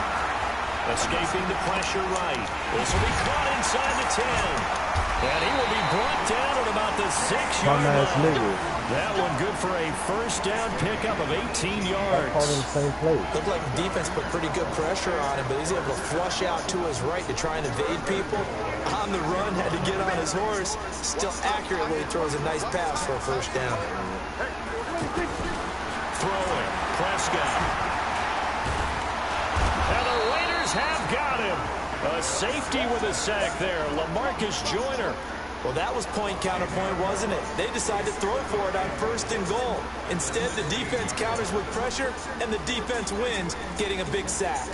escaping the pressure right. This will be caught inside the 10. And he will be brought down at about the 6-yard line. That one good for a first down pickup of 18 yards. The same play. Looked like the defense put pretty good pressure on him, but he's able to flush out to his right to try and evade people. On the run, had to get on his horse. Still accurately throws a nice pass for a first down. Throwing, Prescott. And the Raiders have got him. A safety with a sack there. LaMarcus Joyner Well, that was point counterpoint, wasn't it? They decided to throw for it on 1st and goal. Instead, the defense counters with pressure, and the defense wins, getting a big sack.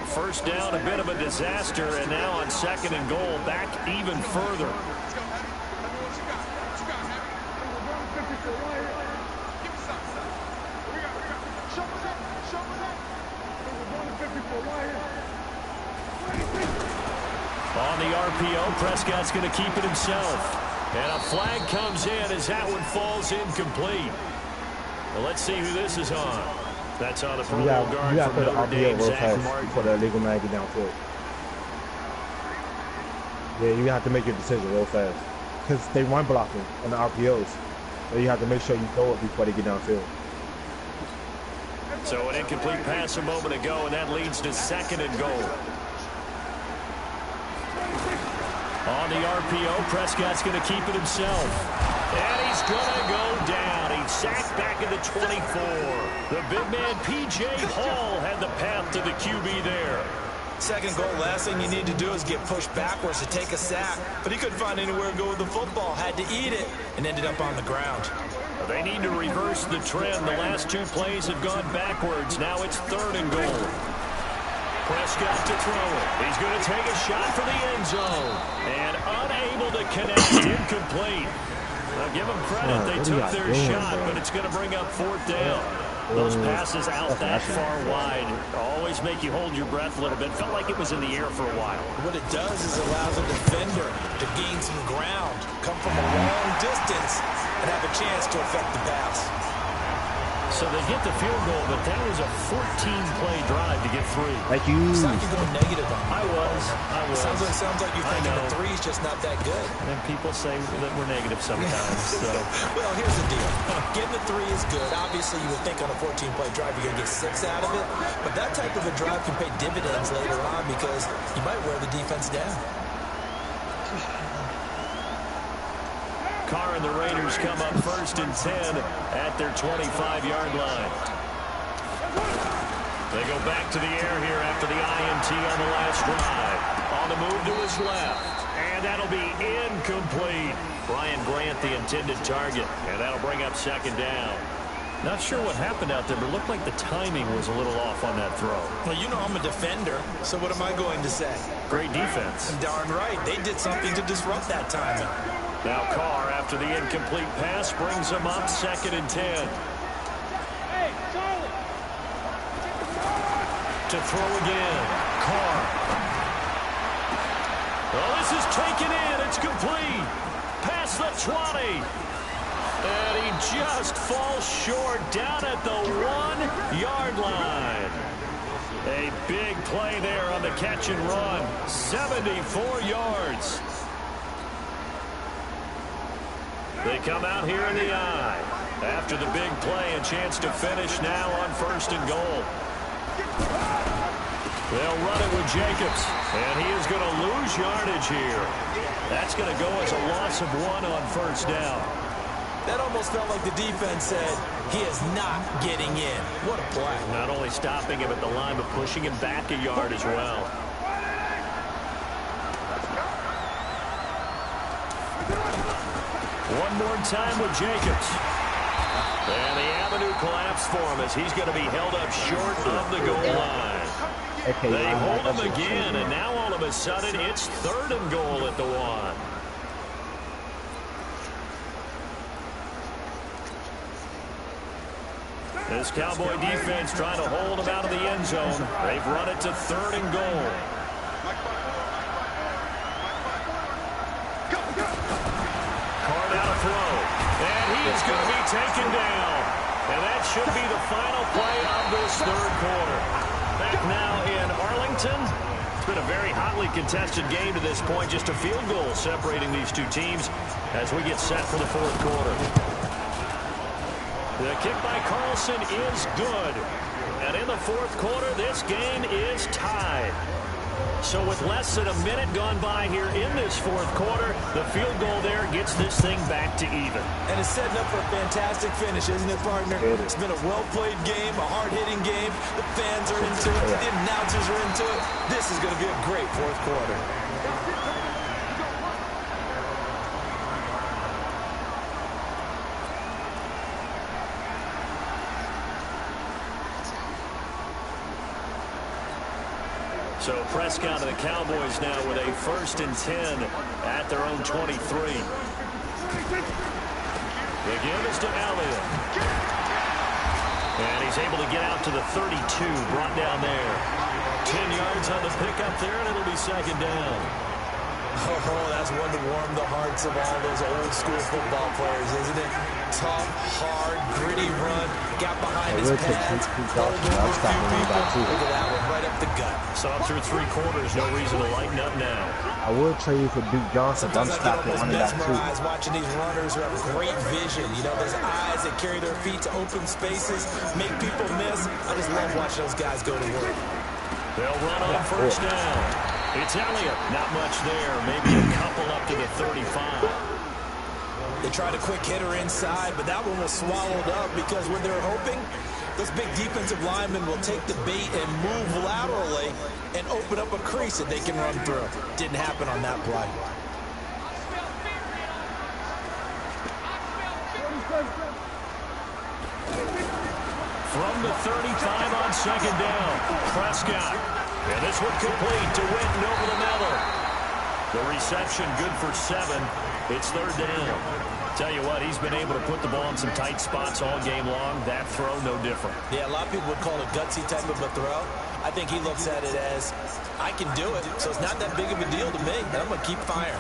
First down, a bit of a disaster, and now on 2nd and goal, back even further. On the RPO, Prescott's going to keep it himself. And a flag comes in as that one falls incomplete. Well, let's see who this is on. That's on the Pro Bowl guard from Notre Dame, Zach Martin. Before the illegal man get downfield. Yeah, you have to make your decision real fast. Because they run blocking on the RPOs. So you have to make sure you throw it before they get downfield. So an incomplete pass a moment ago, and that leads to 2nd and goal. On the RPO, Prescott's going to keep it himself. And he's going to go down. He's sacked back at the 24. The big man, P.J. Hall, had the path to the QB there. 2nd goal, last thing you need to do is get pushed backwards to take a sack. But he couldn't find anywhere to go with the football. Had to eat it and ended up on the ground. They need to reverse the trend. The last 2 plays have gone backwards. Now it's 3rd and goal. Prescott to throw it. He's going to take a shot for the end zone. And unable to connect. Incomplete. Now give them credit. They took their shot, but it's going to bring up 4th down. Those passes out that far wide always make you hold your breath a little bit. Felt like it was in the air for a while. What it does is allows a defender to gain some ground, come from a long distance, and have a chance to affect the pass. So they get the field goal, but that was a 14-play drive to get 3. Thank you. It's like you're going negative on me. I was. Sounds like you're thinking the 3 is just not that good. And people say that we're negative sometimes. So. Well, here's the deal. Getting the 3 is good. Obviously, you would think on a 14-play drive you're going to get 6 out of it. But that type of a drive can pay dividends later on because you might wear the defense down. Carr and the Raiders come up 1st and 10 at their 25-yard line. They go back to the air here after the INT on the last drive. On the move to his left. And that'll be incomplete. Brian Grant, the intended target. And that'll bring up 2nd down. Not sure what happened out there, but it looked like the timing was a little off on that throw. Well, you know I'm a defender, so what am I going to say? Great defense. Darn right. They did something to disrupt that timing. Now Carr, after the incomplete pass, brings him up 2nd and 10. Hey, Charlie! To throw again. Carr. Well, this is taken in. It's complete. Past the 20. And he just falls short down at the 1-yard line. A big play there on the catch and run. 74 yards. They come out here in the eye. After the big play, a chance to finish now on 1st and goal. They'll run it with Jacobs, and he is going to lose yardage here. That's going to go as a loss of 1 on 1st down. That almost felt like the defense said, he is not getting in. What a play. Not only stopping him at the line, but pushing him back a yard as well. One more time with Jacobs. And the avenue collapsed for him as he's going to be held up short of the goal line. They hold him again, and now all of a sudden it's 3rd and goal at the 1. This Cowboy defense trying to hold him out of the end zone. They've run it to 3rd and goal. Is going to be taken down. And that should be the final play of this 3rd quarter. Back now in Arlington. It's been a very hotly contested game to this point. Just a field goal separating these 2 teams as we get set for the 4th quarter. The kick by Carlson is good. And in the 4th quarter, this game is tied. So with less than a minute gone by here in this 4th quarter, the field goal there gets this thing back to even. And it's setting up for a fantastic finish, isn't it, partner? It's been a well-played game, a hard-hitting game. The fans are into it. The announcers are into it. This is going to be a great 4th quarter. So Prescott and the Cowboys now with a 1st and 10 at their own 23. The give is to Elliott. And he's able to get out to the 32, brought down there. 10 yards on the pickup there, and it'll be 2nd down. Oh, that's one to warm the hearts of all those old school football players, isn't it? Tough, hard, gritty run. Got behind his pads. Look at that one, right up the gut. So up through 3 quarters, no reason to lighten up now. I would trade you for Duke Johnson. I'm stopping running back too. Watching these runners who have great vision. You know, those eyes that carry their feet to open spaces, make people miss. I just love watching those guys go to work. They'll run on 1st down. It's Elliott. Not much there. Maybe a couple up to the 35. They tried a quick hitter inside, but that one was swallowed up because when they're hoping, those big defensive linemen will take the bait and move laterally and open up a crease that they can run through. Didn't happen on that play. From the 35 on 2nd down, Prescott. And this one complete to Witten over the middle. The reception good for 7. It's 3rd down. Tell you what, he's been able to put the ball in some tight spots all game long. That throw, no different. Yeah, a lot of people would call it gutsy type of a throw. I think he looks at it as, I can do it, so it's not that big of a deal to me. I'm going to keep firing.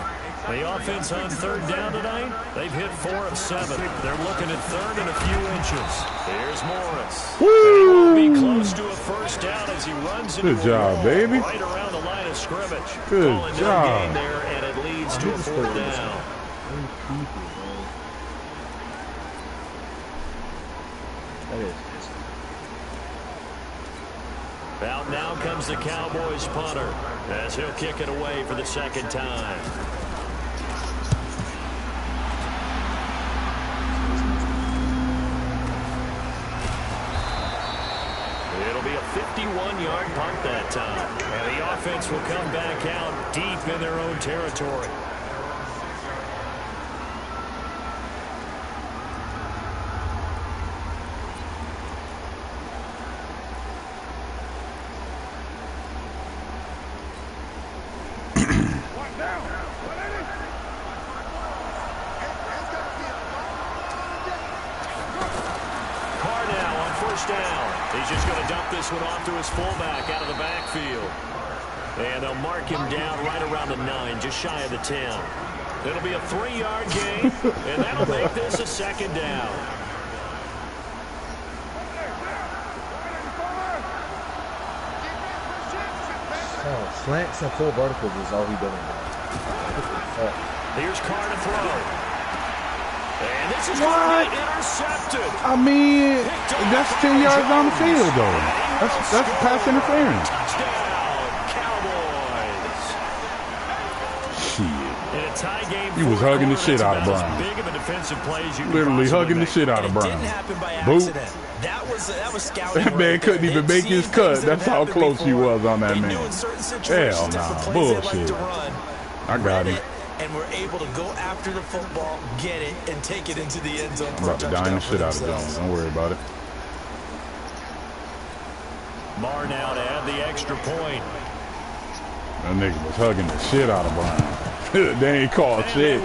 The offense on 3rd down tonight, they've hit 4 of 7. They're looking at 3rd and a few inches. Here's Morris. Woo! He will be close to a 1st down as he runs into Good job, baby. Right around the line of scrimmage. Good job. No gain there, and it leads to a 4th down. Out now comes the Cowboys punter as he'll kick it away for the 2nd time. It'll be a 51-yard punt that time. And the offense will come back out deep in their own territory. He's just going to dump this one off to his fullback out of the backfield. And they'll mark him down right around the 9, just shy of the 10. It'll be a 3-yard gain, and that'll make this a 2nd down. Oh, slants and full verticals is all he doing. Here's Carr to throw. And this is going to be intercepted. I mean, that's 10 yards down the field, though. That's pass interference. Touchdown, Cowboys. Shit. In a tie game, He was hugging the shit out of Brown. Big of a defensive play as you Literally hugging the shit out of Brown. Didn't happen by Boop. accident. That was scouting. That man couldn't even make his cut. That's how close he was on that man. Hell nah, bullshit. I got him. And we're able to go after the football, get it, and take it into the end zone. I'm about to dime the shit out of Jones. Don't worry about it. Marr now to add the extra point. That nigga was hugging the shit out of Brown. They ain't called shit.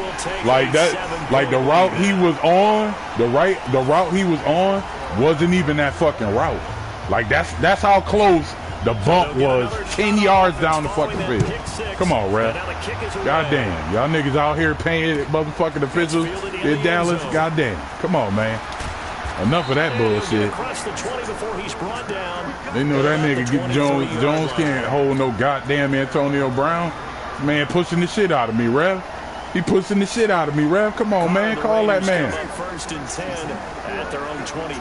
Like that, like the route he was on, the route he was on wasn't even that fucking route. Like that's how close the bump was 10 yards down the fucking field. Come on, ref. Goddamn. Y'all niggas out here paying motherfucking officials in Dallas. Goddamn. Come on, man. Enough of that bullshit. They know that nigga get Jones can't hold no goddamn Antonio Brown. Man pushing the shit out of me, ref. He pushing the shit out of me, ref. Come on, man. Call that man. 1st and 10 at their own 23.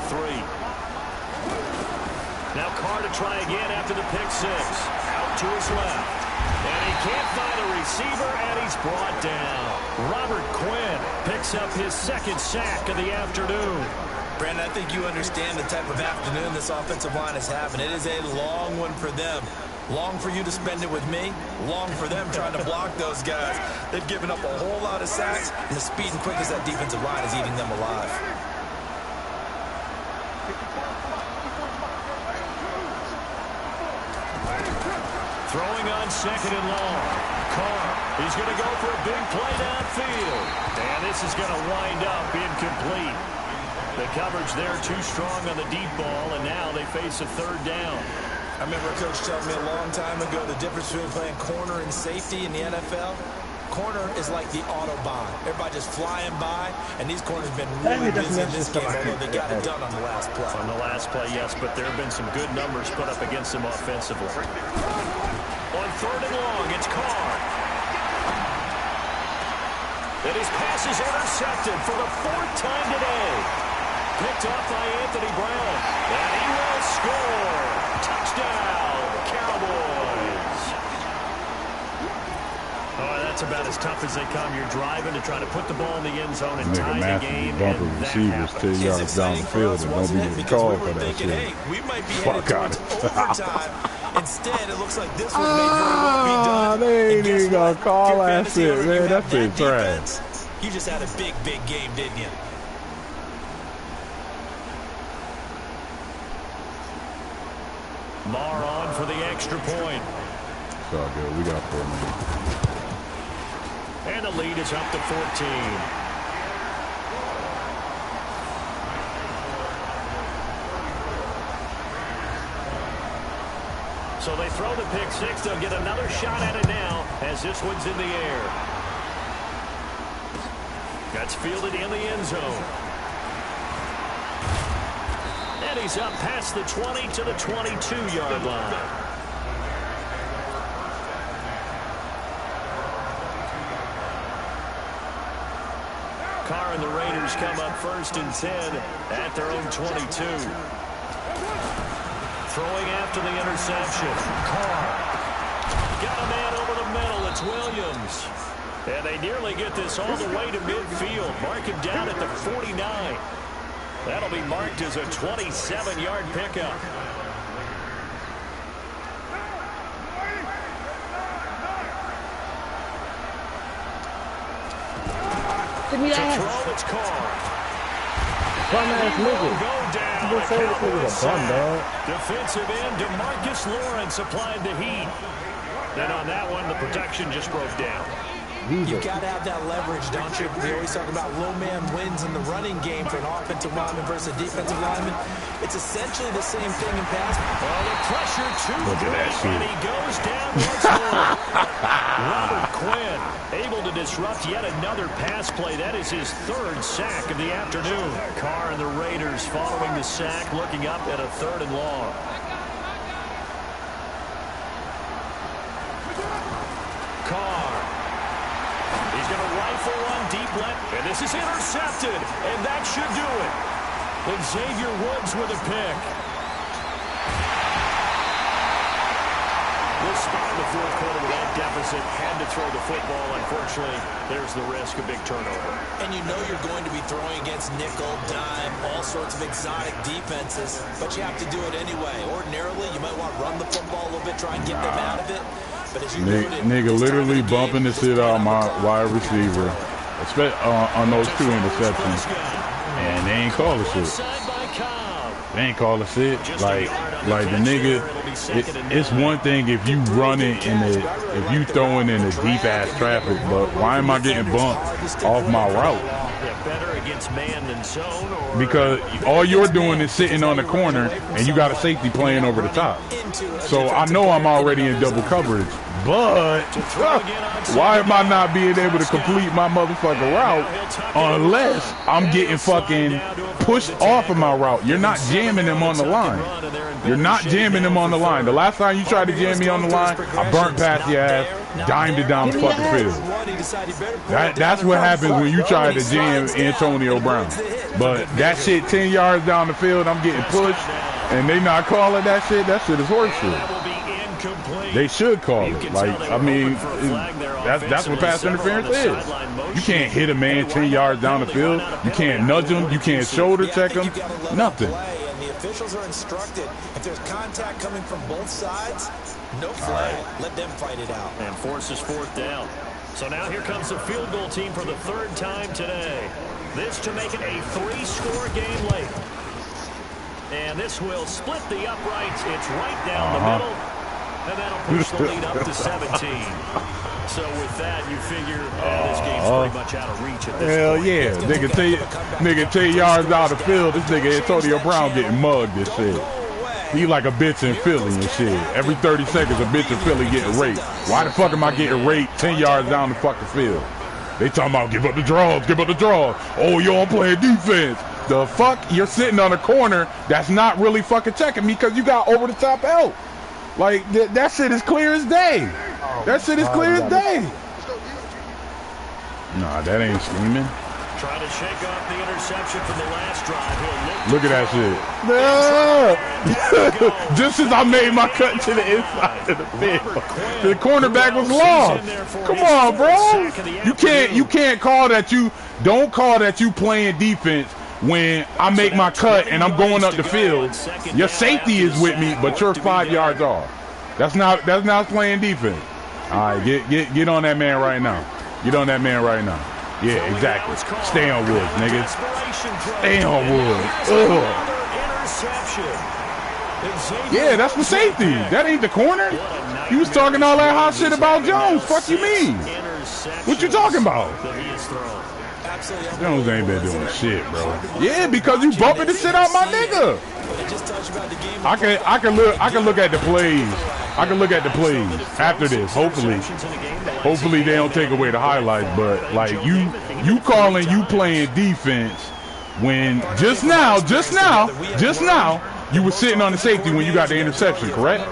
Now Carr to try again after the pick 6. Out to his left. And he can't find a receiver, and he's brought down. Robert Quinn picks up his 2nd sack of the afternoon. Brandon, I think you understand the type of afternoon this offensive line is having. It is a long one for them. Long for you to spend it with me. Long for them trying to block those guys. They've given up a whole lot of sacks, and the speed and quickness of that defensive line is eating them alive. Throwing on 2nd and long. Carr, he's going to go for a big play downfield. And this is going to wind up incomplete. The coverage there too strong on the deep ball, and now they face a 3rd down. I remember a coach telling me a long time ago the difference between playing corner and safety in the NFL. Corner is like the Autobahn. Everybody just flying by, and these corners have been really busy in this game, although they got it done on the last play. On the last play, yes, but there have been some good numbers put up against them offensively. On 3rd and long, it's Carr. And his pass is intercepted for the 4th time today. Picked up by Anthony Brown. And he will score. Touchdown, Cowboys. Oh, that's about as tough as they come. You're driving to try to put the ball in the end zone and tie the game. Bumping receivers 10 yards down the field and don't be getting called for that shit. Hey, we might be headed towards overtime. Instead, it looks like this one may very well be done. They ain't even gonna call that shit, man. That's it, trash. You just had a big, big game, didn't you? Marr on for the extra point. It's all good. We got 4 minutes. And the lead is up to 14. So they throw the pick 6. They'll get another shot at it now as this one's in the air. That's fielded in the end zone. And he's up past the 20 to the 22-yard line. Carr and the Raiders come up 1st and 10 at their own 22. Throwing after the interception. Carr. Got a man over the middle. It's Williams. And they nearly get this all the way to midfield. Mark him down at the 49. That'll be marked as a 27-yard pickup. Give me that. Throw, it's Carr. Bum-ass nigga. Go down. Defensive end DeMarcus Lawrence applied the heat. Then on that one, the protection just broke down. You've got to have that leverage, don't you? We always talk about low man wins in the running game for an offensive lineman versus a defensive lineman. It's essentially the same thing in pass. Oh, the pressure too great, and he goes down once more. Robert Quinn able to disrupt yet another pass play. That is his 3rd sack of the afternoon. Carr and the Raiders following the sack, looking up at a 3rd and long. Carr. He's going to rifle one deep left, and this is intercepted, and that should do it. And Xavier Woods with a pick. This spot in the 4th quarter with that deficit, had to throw the football. Unfortunately, there's the risk of big turnover. And you know you're going to be throwing against nickel, dime, all sorts of exotic defenses, but you have to do it anyway. Ordinarily, you might want to run the football a little bit, try and get them out of it. Nigga literally bumping the shit out of my wide receiver, especially on those 2 interceptions, and they ain't call the shit. They ain't call the shit. Like the nigga, it's one thing if you running if you throwing in the deep ass traffic, but why am I getting bumped off my route? Because all you're doing is sitting on the corner and you got a safety playing over the top. So I know I'm already in double coverage, but why am I not being able to complete my motherfucking route unless I'm getting fucking pushed off of my route? You're not jamming them on the line. You're not jamming them on the line. The last time you tried to jam me on the line, I burnt past your ass, dimed it down the fucking field. That's what happens when you try to jam Antonio Brown. But that shit 10 yards down the field, I'm getting pushed, and they not calling that shit. That shit is horseshit. They should call it. Like, I mean, that's what pass interference is. You can't hit a man 10 yards down the field. You can't nudge him. You can't shoulder check him. Nothing. And the officials are instructed, if there's contact coming from both sides, no flag. Let them fight it out. And forces 4th down. So now here comes the field goal team for the 3rd time today. This to make it a 3-score game late. And this will split the uprights. It's right down the middle. And that'll push the lead up to 17. So with that, you figure this game's pretty much out of reach at this hell point. yeah. Nigga 10 yards out of the field. This nigga Antonio Brown getting mugged and shit. He like a bitch in Philly and shit. Every 30 seconds, a bitch in Philly getting raped. Why the fuck am I getting raped 10 yards down the fucking field? They talking about give up the draws, give up the draws. Oh, y'all playing defense. The fuck? You're sitting on a corner that's not really fucking checking me because you got over the top help. Like, that shit is clear as day. That shit is clear as day. Nah, that ain't scheming. Trying to shake off the interception from the last drive. Look at that shit. No. Just as I made my cut to the inside of the field, the cornerback was lost. Come on, bro. You can't call that you don't call that you playing defense when I make my cut and I'm going up the field. Your safety is with me, but you're 5 yards off. That's not playing defense. All right, get on that man right now. Get on that man right now. Yeah, exactly. Stay on Woods, niggas. Stay on Woods. Ugh. Yeah, that's the safety. That ain't the corner. You was talking all that hot shit about Jones. Fuck you mean? What you talking about? Jones ain't been doing shit, bro. Yeah, because you bumping the shit out my nigga. I can look at the plays. I can look at the plays after this. Hopefully they don't take away the highlights. But like you calling you playing defense when just now you were sitting on the safety when you got the interception, correct?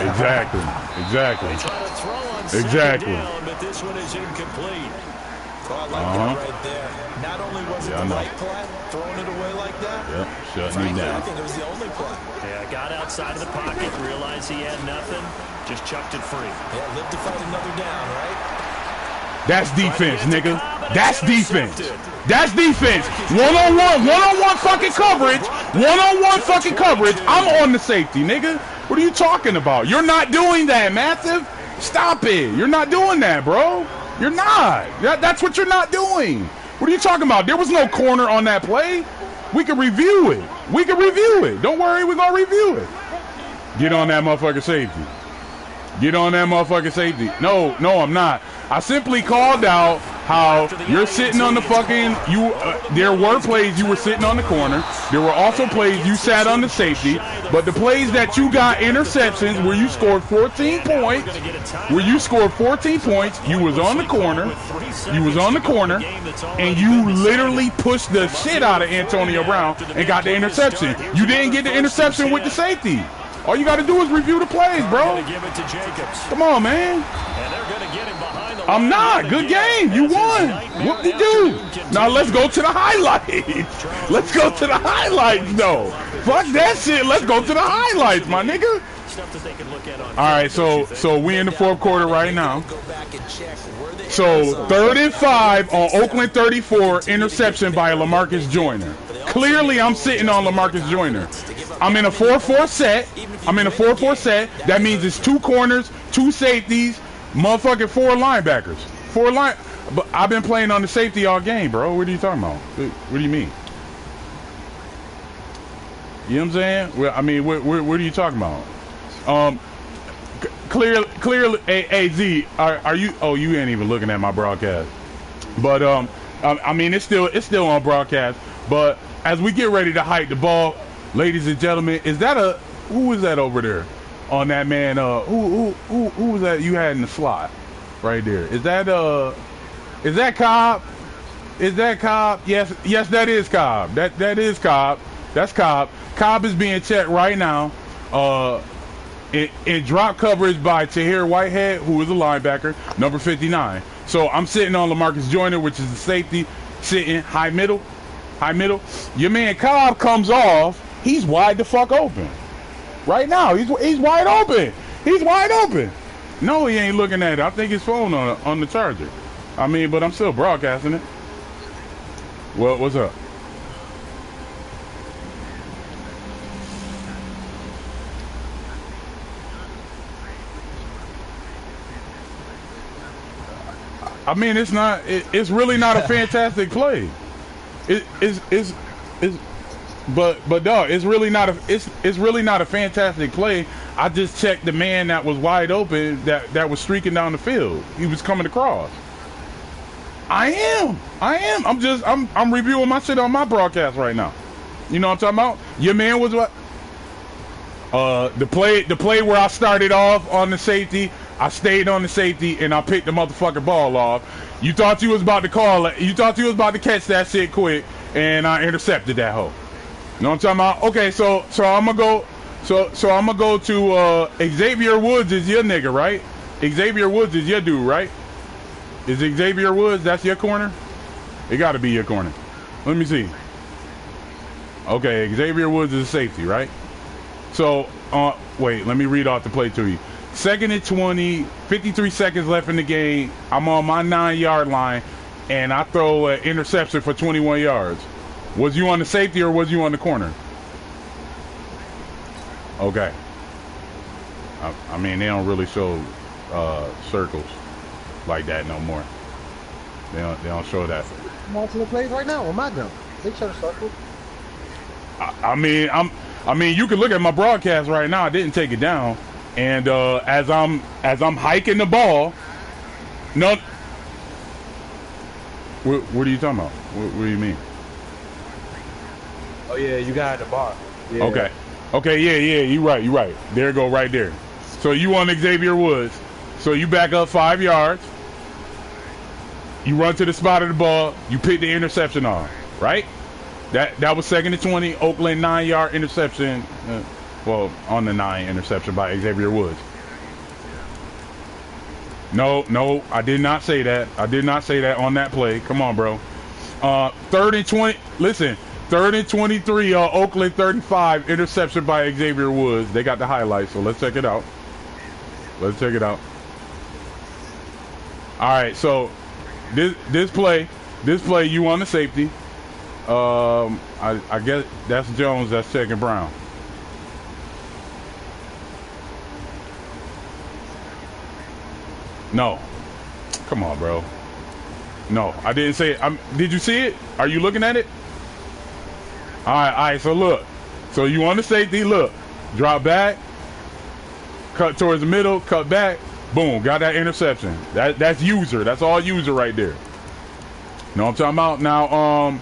Exactly. But this one is incomplete. I like that right there. Not only was it the right play, throwing it away like that. Yep, shutting me down. I think it was the only play. Yeah, got outside of the pocket, realized he had nothing, just chucked it free. Yeah, lived to fight another down, right? That's defense, nigga. That's defense. That's defense. One-on-one fucking coverage. One-on-one fucking coverage. I'm on the safety, nigga. What are you talking about? You're not doing that, Massive. Stop it. You're not doing that, bro. You're not. That's what you're not doing. What are you talking about? There was no corner on that play. We can review it. Don't worry, we're going to review it. Get on that motherfucking safety. No, I'm not. I simply called out how you're sitting on the fucking, there were plays you were sitting on the corner. There were also plays you sat on the safety. But the plays that you got interceptions where you scored 14 points, you was on the corner, and you literally pushed the shit out of Antonio Brown and got the interception. You didn't get the interception with the safety. All you got to do is review the plays, bro. Come on, man. I'm not. Good game. You won. Whoop-de-doo. Now let's go to the highlights. Let's go to the highlights, though. Fuck that shit. Let's go to the highlights, my nigga. All right, so we in the fourth quarter right now. So 3rd and 5 on Oakland 34, interception by LaMarcus Joyner. Clearly, I'm sitting on LaMarcus Joyner. I'm in a 4-4 set. That means it's 2 corners, 2 safeties, motherfucking 4 linebackers. But I've been playing on the safety all game, bro. What are you talking about? What do you mean? You know what I'm saying? Well, I mean, what are you talking about? Clearly, hey, Z, are you? Oh, you ain't even looking at my broadcast. But I mean, it's still on broadcast. But as we get ready to hike the ball, ladies and gentlemen, who is that over there on that man? Who was that you had in the slot right there? Is that Cobb? Is that Cobb? Yes, that is Cobb. That is Cobb. That's Cobb. Cobb is being checked right now. In drop coverage by Tahir Whitehead, who is a linebacker, number 59. So I'm sitting on LaMarcus Joyner, which is the safety, sitting high middle. Your man Cobb comes off. He's wide the fuck open. Right now, he's wide open. No, he ain't looking at it. I think his phone on the charger. I mean, but I'm still broadcasting it. Well, what's up? I mean, it's really not a fantastic play. But dog, it's really not a fantastic play. I just checked the man that was wide open that was streaking down the field. He was coming across. I am. I'm reviewing my shit on my broadcast right now. You know what I'm talking about? Your man was what? The play where I started off on the safety, I stayed on the safety and I picked the motherfucking ball off. You thought you was about to call it. You thought you was about to catch that shit quick, and I intercepted that hoe. You know what I'm talking about? Okay, so I'm gonna go. So I'm gonna go to Xavier Woods is your nigga, right? Xavier Woods is your dude, right? Is Xavier Woods, that's your corner? It gotta be your corner. Let me see. Okay, Xavier Woods is a safety, right? So, wait, let me read off the play to you. 2nd and 20, 53 seconds left in the game. I'm on my 9-yard line, and I throw an interception for 21 yards. Was you on the safety or was you on the corner? Okay. I mean, they don't really show circles like that no more. They don't show that. I'm watching the plays right now on my jump. They show circles. I mean, you can look at my broadcast right now. I didn't take it down, and as I'm hiking the ball, no. What are you talking about? What do you mean? Oh yeah, you got the bar. Yeah. Okay, yeah, you right. There you go, right there. So you on Xavier Woods. So you back up 5 yards. You run to the spot of the ball. You pick the interception off, right? That was 2nd and 20. Oakland 9-yard interception. Well, on the 9 interception by Xavier Woods. No, I did not say that. I did not say that on that play. Come on, bro. 3rd and 20. Listen, 3rd and 23. Oakland 35. Interception by Xavier Woods. They got the highlights, so let's check it out. All right, so this play, you on the safety. I guess that's Jones. That's checking Brown. No, come on, bro. No, I didn't say it. Did you see it? Are you looking at it? All right. So look. So you on the safety? Look, drop back, cut towards the middle, cut back, boom, got that interception. That's user. That's all user right there. Know what I'm talking about? Now,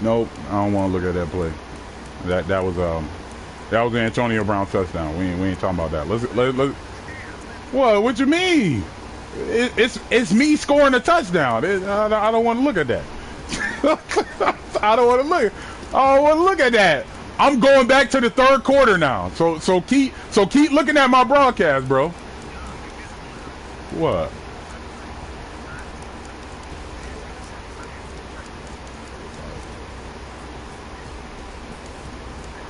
nope, I don't want to look at that play. That was an Antonio Brown touchdown. We ain't talking about that. Let's. What you mean? It's me scoring a touchdown. I don't want to look at that. I don't want to look at that. I'm going back to the 3rd quarter now. So keep looking at my broadcast, bro. What?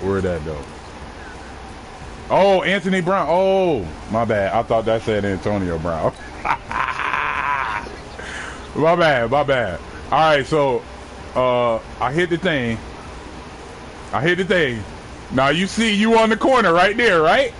Where'd that go? Oh, Anthony Brown. Oh, my bad. I thought that said Antonio Brown. My bad. All right, so I hit the thing. Now you see you on the corner right there, right?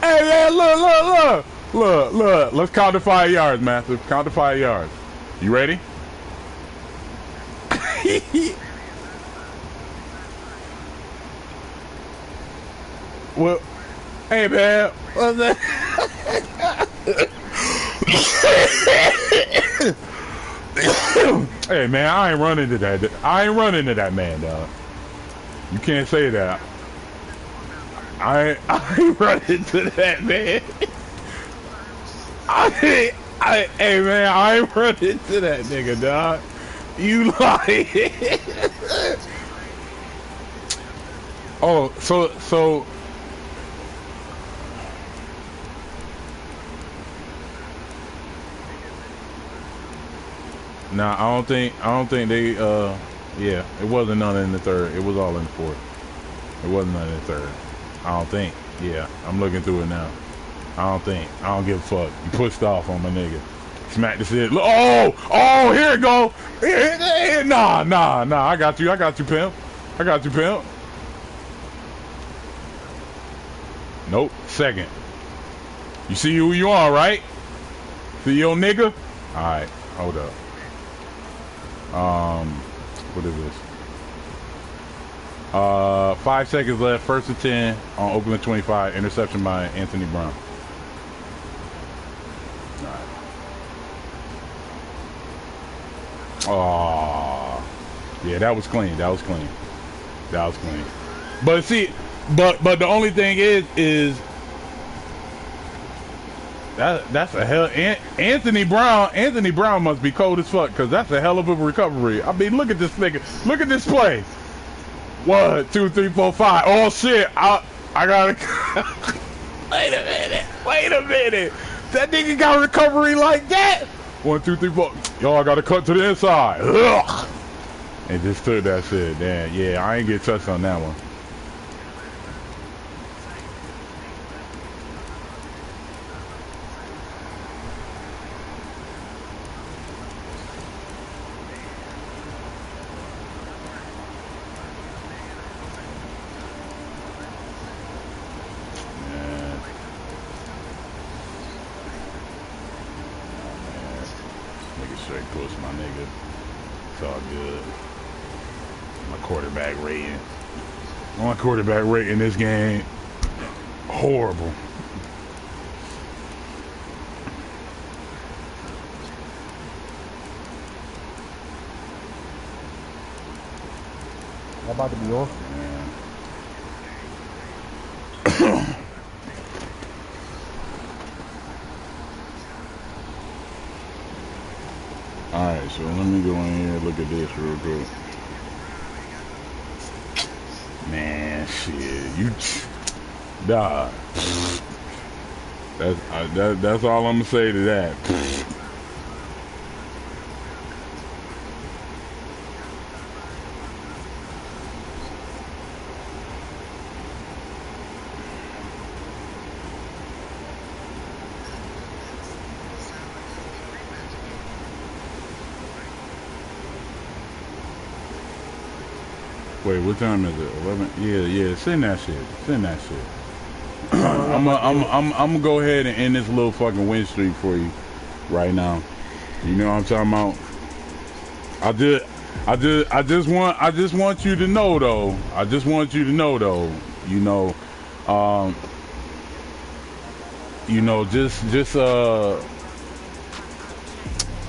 Hey man, look. Let's count to 5 yards, man. Let's count to 5 yards. You ready? Well, hey man, what's that? Hey man, I ain't running to that man, dog. You can't say that. I ain't running to that man. Hey man, I ain't running to that nigga, dog. You lying. Oh, so nah, I don't think they yeah, it wasn't none in the 3rd. It was all in the 4th. It wasn't none in the 3rd. I don't think. Yeah, I'm looking through it now. I don't give a fuck. You pushed off on my nigga. Smack the shit. Oh, here it go. Here. Nah. I got you, pimp. Nope. Second. You see who you are, right? See your nigga? Alright, hold up. What is this? 5 seconds left. 1st and 10 on Oakland 25. Interception by Anthony Brown. Oh, yeah, that was clean. But see, but the only thing is that's a hell. Anthony Brown must be cold as fuck, because that's a hell of a recovery. I mean, look at this nigga. Look at this play. 1, 2, 3, 4, 5. Oh shit! I gotta. Wait a minute. That nigga got a recovery like that. 1, 2, 3, 4. Yo, I gotta cut to the inside. Ugh. And just took that shit. Damn. Yeah, I ain't get touched on that one. Quarterback rating this game horrible. I'm about to be off. Alright, so let me go in here and look at this real quick. Man, shit, you, nah. That's all I'm gonna say to that. Wait, what time is it? 11? Yeah. Send that shit. I'm gonna go ahead and end this little fucking win streak for you right now. You know what I'm talking about? I just want you to know though.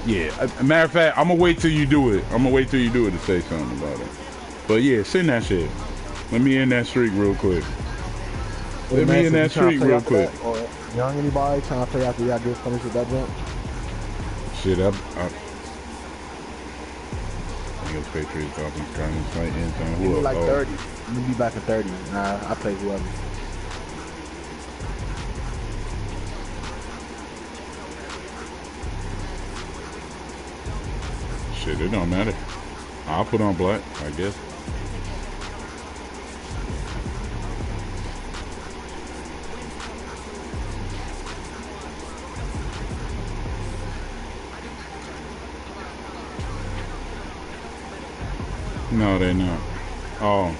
Yeah. Matter of fact, I'm gonna wait till you do it. To say something about it. But yeah, send that shit. Let me end that streak real quick. Young anybody trying to play after y'all just finished with that jump? Shit, I guess Patriots, Dolphins, Cardinals, Titans, who like 30. You be back at 30. Nah, I play whoever. Shit, it don't matter. I'll put on black, I guess. No, they're not. Oh.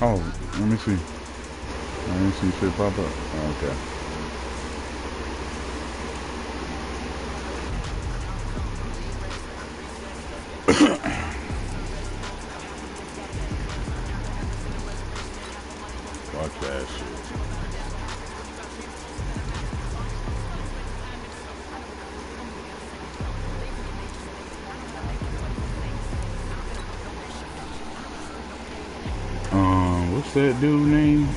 Oh, let me see. Shit pop up. Oh, okay. Fuck that shit. What's that dude name?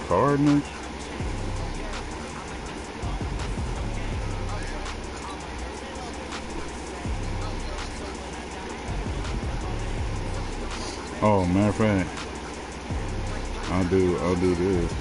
Cardinals? Oh, matter of fact, I'll do this.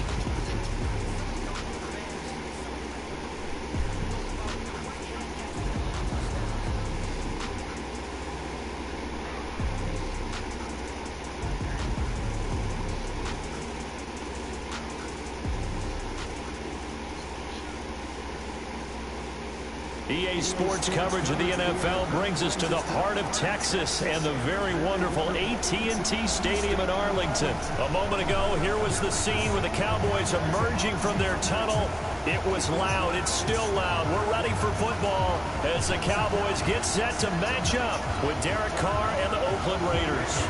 EA Sports coverage of the NFL brings us to the heart of Texas and the very wonderful AT&T Stadium in Arlington. A moment ago, here was the scene with the Cowboys emerging from their tunnel. It was loud. It's still loud. We're ready for football as the Cowboys get set to match up with Derek Carr and the Oakland Raiders.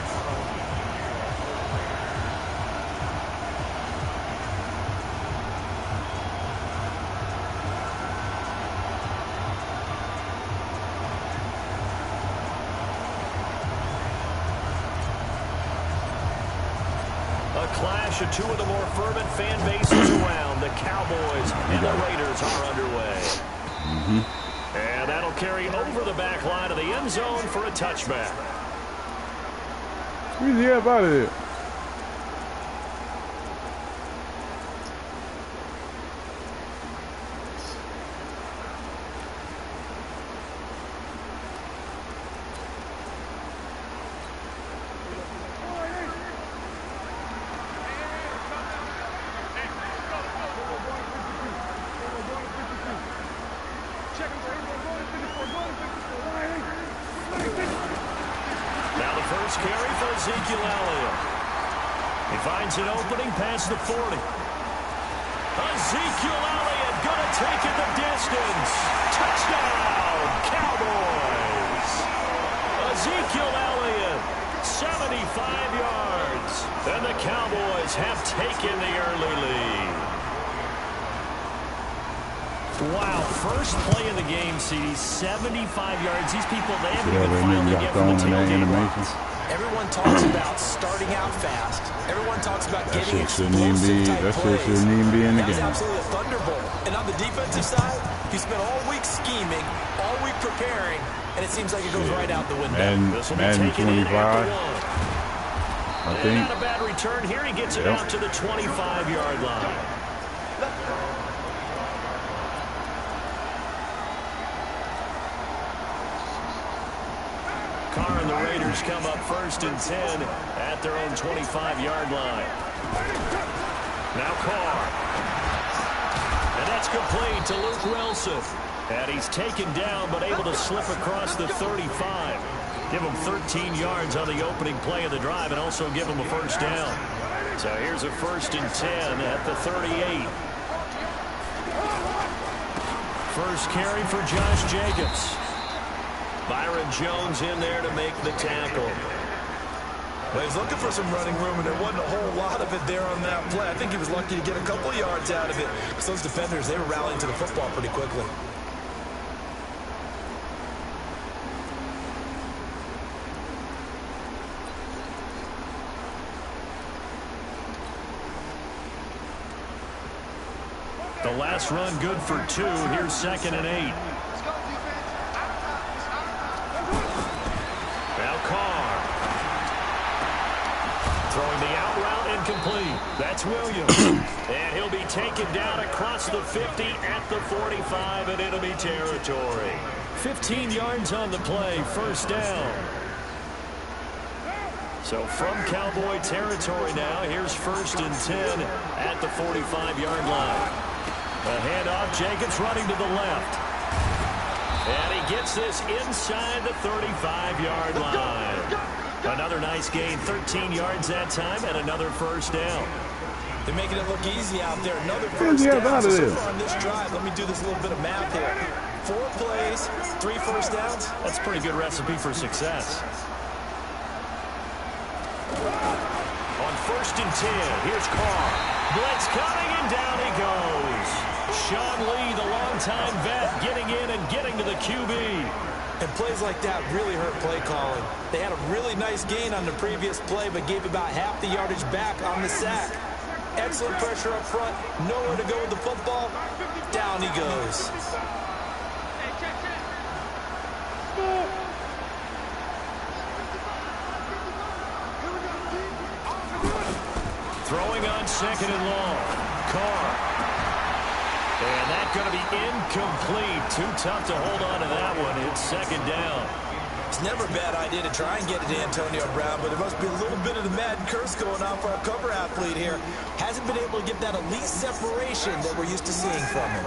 Clash of two of the more fervent fan bases around. The Cowboys and the Raiders are underway. And that'll carry over the back line of the end zone for a touchback. Where's the F out of here? He finds an opening past the 40. Ezekiel Elliott gonna take it the distance. Touchdown, Cowboys. Ezekiel Elliott, 75 yards. And the Cowboys have taken the early lead. Wow, first play of the game, CD, 75 yards. These people, they haven't even finally get from the tailgate. Everyone talks about starting out fast. Everyone talks about getting explosive type plays. That shit shouldn't even be in the game. That's absolutely a thunderbolt. And on the defensive side, he spent all week scheming, all week preparing, and it seems like it goes right out the window. Madden 25, I think. Not a bad return here. He gets it out to the 25-yard line. Carr and the Raiders come up 1st and 10 at their own 25-yard line. Now Carr. And that's complete to Luke Wilson. And he's taken down but able to slip across the 35. Give him 13 yards on the opening play of the drive and also give him a first down. So here's a 1st and 10 at the 38. First carry for Josh Jacobs. Byron Jones in there to make the tackle. Well, he's looking for some running room, and there wasn't a whole lot of it there on that play. I think he was lucky to get a couple yards out of it. Because those defenders, they were rallying to the football pretty quickly. The last run good for 2. Here's 2nd and 8. Throwing the out route incomplete. That's Williams. And he'll be taken down across the 50 at the 45 and enemy territory. 15 yards on the play. First down. So from Cowboy territory now, here's 1st and 10 at the 45-yard line. A handoff. Jacobs running to the left. And he gets this inside the 35-yard line. Another nice gain, 13 yards that time, and another first down. They're making it look easy out there. Another first down. So far on this drive, let me do this little bit of math here. 4 plays, 3 first downs. That's a pretty good recipe for success. On 1st and 10, here's Carr. Blitz coming, and down he goes. Sean Lee, the longtime vet, getting in and getting to the QB. And plays like that really hurt play calling. They had a really nice gain on the previous play, but gave about half the yardage back on the sack. Excellent pressure up front. Nowhere to go with the football. Down he goes. Throwing on 2nd and long. Carr. And that's going to be incomplete. Too tough to hold on to that one. It's 2nd down. It's never a bad idea to try and get it to Antonio Brown, but there must be a little bit of the Madden curse going on for our cover athlete here. Hasn't been able to get that elite separation that we're used to seeing from him.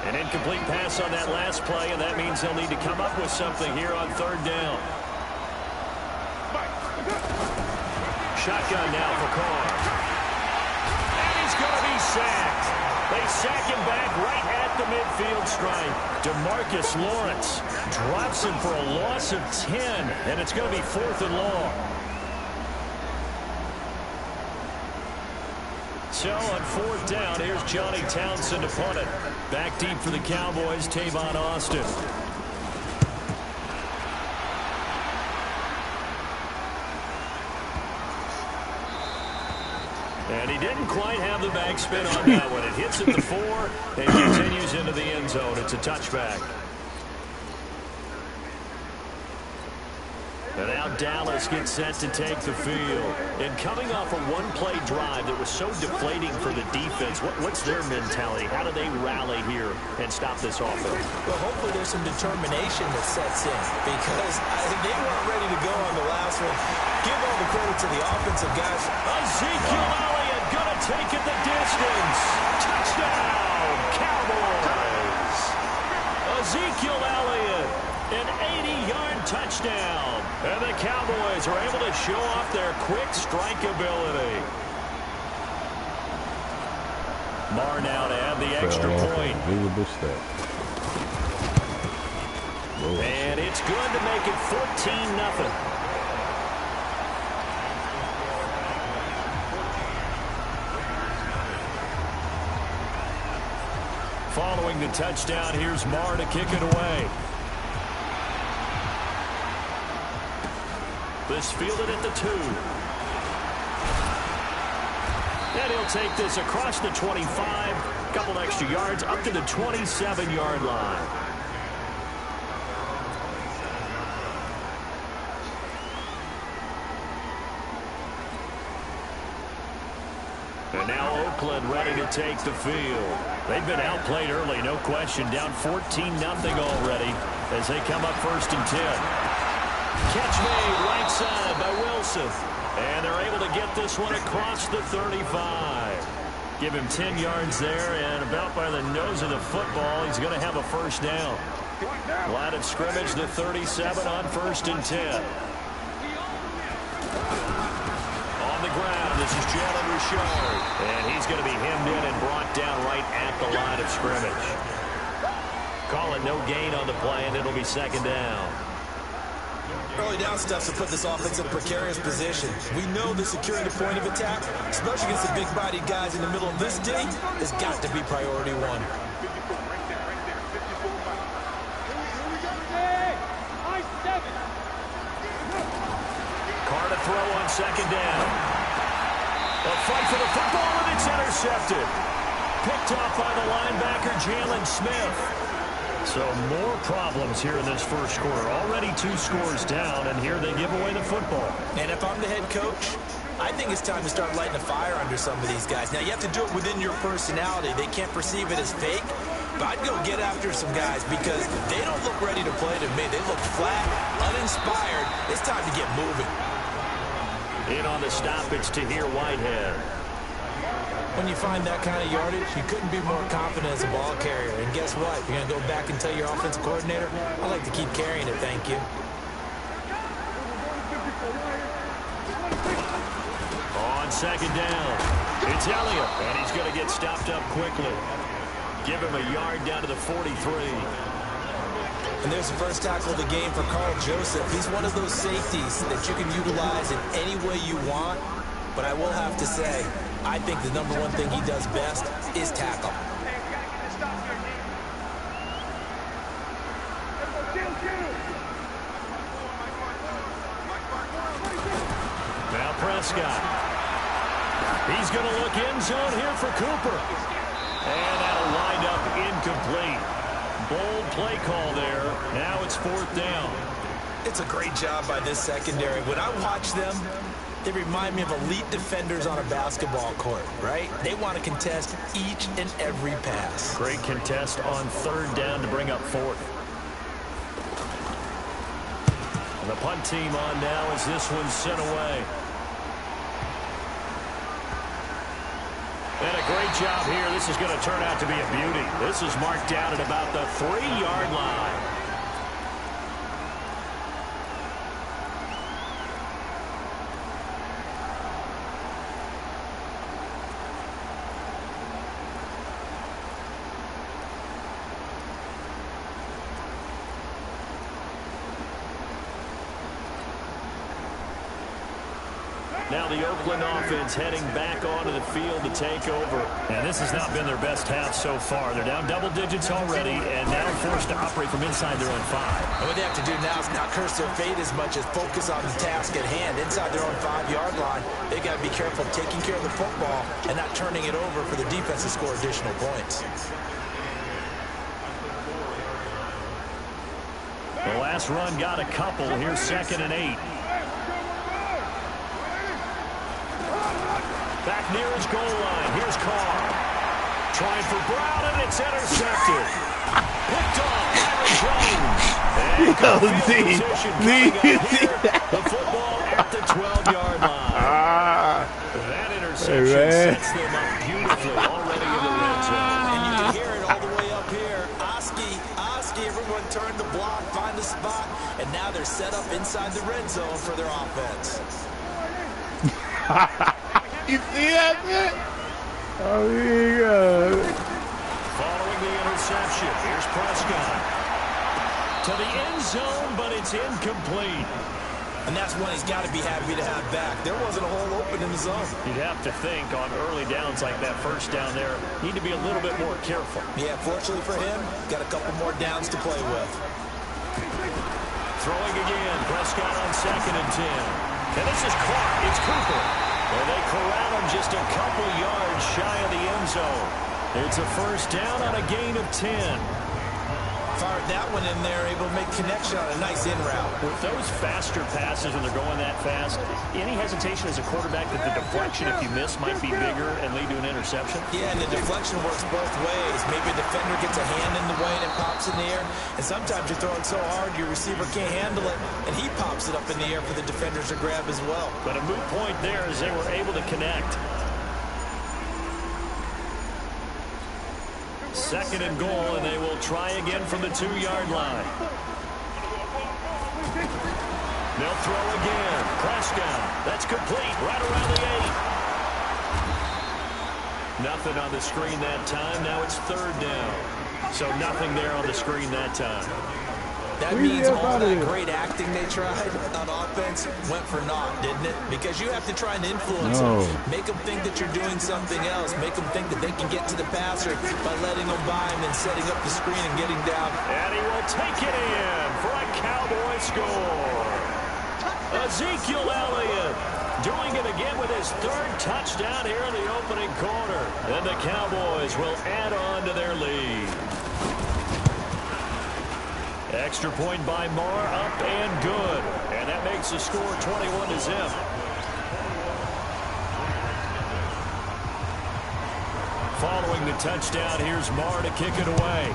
An incomplete pass on that last play, and that means he'll need to come up with something here on 3rd down. Shotgun now for Carr. And he's going to be sacked. They sack him back right at the midfield stripe. DeMarcus Lawrence drops him for a loss of 10, and it's going to be 4th and long. So on 4th down, here's Johnny Townsend to punt it. Back deep for the Cowboys, Tavon Austin. And he didn't quite have the backspin on that one. It hits at the 4 and continues into the end zone. It's a touchback. And now Dallas gets set to take the field. And coming off a one-play drive that was so deflating for the defense, what's their mentality? How do they rally here and stop this offense? Well, hopefully there's some determination that sets in, because I think they weren't ready to go on the last one. Give all the credit to the offensive guys. Ezekiel Elliott going to take it the distance. Touchdown, Cowboys. Ezekiel Elliott, an 80-yard touchdown. And the Cowboys are able to show off their quick strike ability. Marr now to add the extra point. Visible step. And it's good to make it 14-0. Following the touchdown, here's Marr to kick it away. This fielded at the 2. And he'll take this across the 25. Couple extra yards up to the 27-yard line. And now Oakland ready to take the field. They've been outplayed early, no question. Down 14-0 already as they come up 1st and 10. Catch made right side by Wilson. And they're able to get this one across the 35. Give him 10 yards there, and about by the nose of the football, he's going to have a 1st down. Line of scrimmage, the 37 on 1st and 10. On the ground, this is Jalen Richard. And he's going to be hemmed in and brought down right at the line of scrimmage. Call it no gain on the play, and it'll be 2nd down. Early down steps to put this offense in a precarious position. We know that securing the point of attack, especially against the big-bodied guys in the middle of this D, has got to be priority 1. Carr to throw on 2nd down. A fight for the football, and it's intercepted. Picked off by the linebacker, Jalen Smith. So more problems here in this first quarter. Already 2 scores down, and here they give away the football. And if I'm the head coach, I think it's time to start lighting a fire under some of these guys. Now, you have to do it within your personality. They can't perceive it as fake, but I'd go get after some guys because they don't look ready to play to me. They look flat, uninspired. It's time to get moving. In on the stop, it's Tahir Whitehead. When you find that kind of yardage, you couldn't be more confident as a ball carrier. And guess what? You're going to go back and tell your offensive coordinator, I like to keep carrying it, thank you. On 2nd down, it's Elliott, and he's going to get stopped up quickly. Give him a yard down to the 43. And there's the first tackle of the game for Carl Joseph. He's one of those safeties that you can utilize in any way you want. But I will have to say, I think the #1 thing he does best is tackle. Now Prescott. He's going to look end zone here for Cooper. And that'll wind up incomplete. Bold play call there. Now it's 4th down. It's a great job by this secondary. When I watch them, They remind me of elite defenders on a basketball court, right? They want to contest each and every pass. Great contest on third down to bring up fourth. And the punt team on now as this one's sent away. And a great job here. This is going to turn out to be a beauty. This is marked down at about the 3-yard line. Now the Oakland offense heading back onto the field to take over. And this has not been their best half so far. They're down double digits already and now forced to operate from inside their own 5. And what they have to do now is not curse their fate as much as focus on the task at hand. Inside their own 5-yard line, they got to be careful taking care of the football and not turning it over for the defense to score additional points. The last run got a couple. Here's 2nd and 8. Back near his goal line. Here's Carr. Trying for Brown, and it's intercepted. Picked off Byron Jones. The football at the 12-yard line. That interception sets them up beautifully already in the red zone. And you can hear it all the way up here. Oski, everyone turned the block, find the spot, and now they're set up inside the red zone for their offense. You see that, man? Oh, yeah. Following the interception, here's Prescott. To the end zone, but it's incomplete. And that's one he's got to be happy to have back. There wasn't a hole open in the zone. You'd have to think on early downs like that first down there, need to be a little bit more careful. Yeah, fortunately for him, got a couple more downs to play with. Throwing again, Prescott on 2nd and 10. And this is Clark. It's Cooper. And they corral him just a couple yards shy of the end zone. It's a first down on a gain of 10. Fired that one in there, able to make connection on a nice in route. With those faster passes when they're going that fast, any hesitation as a quarterback that the deflection, if you miss, might be bigger and lead to an interception? Yeah, and the deflection works both ways. Maybe a defender gets a hand in the way and it pops in the air. And sometimes you're throwing so hard your receiver can't handle it, and he pops it up in the air for the defenders to grab as well. But a moot point there as they were able to connect. 2nd and goal, and they will try again from the 2-yard line. They'll throw again. Prescott. That's complete. Right around the 8. Nothing on the screen that time. Now it's 3rd down. So nothing there on the screen that time. That means all that great acting they tried on offense went for naught, didn't it? Because you have to try and influence them. Make them think that you're doing something else. Make them think that they can get to the passer by letting them by him and setting up the screen and getting down. And he will take it in for a Cowboy score. Ezekiel Elliott doing it again with his 3rd touchdown here in the opening quarter. And the Cowboys will add on to their lead. Extra point by Marr, up and good. And that makes the score 21-0. Following the touchdown, here's Marr to kick it away.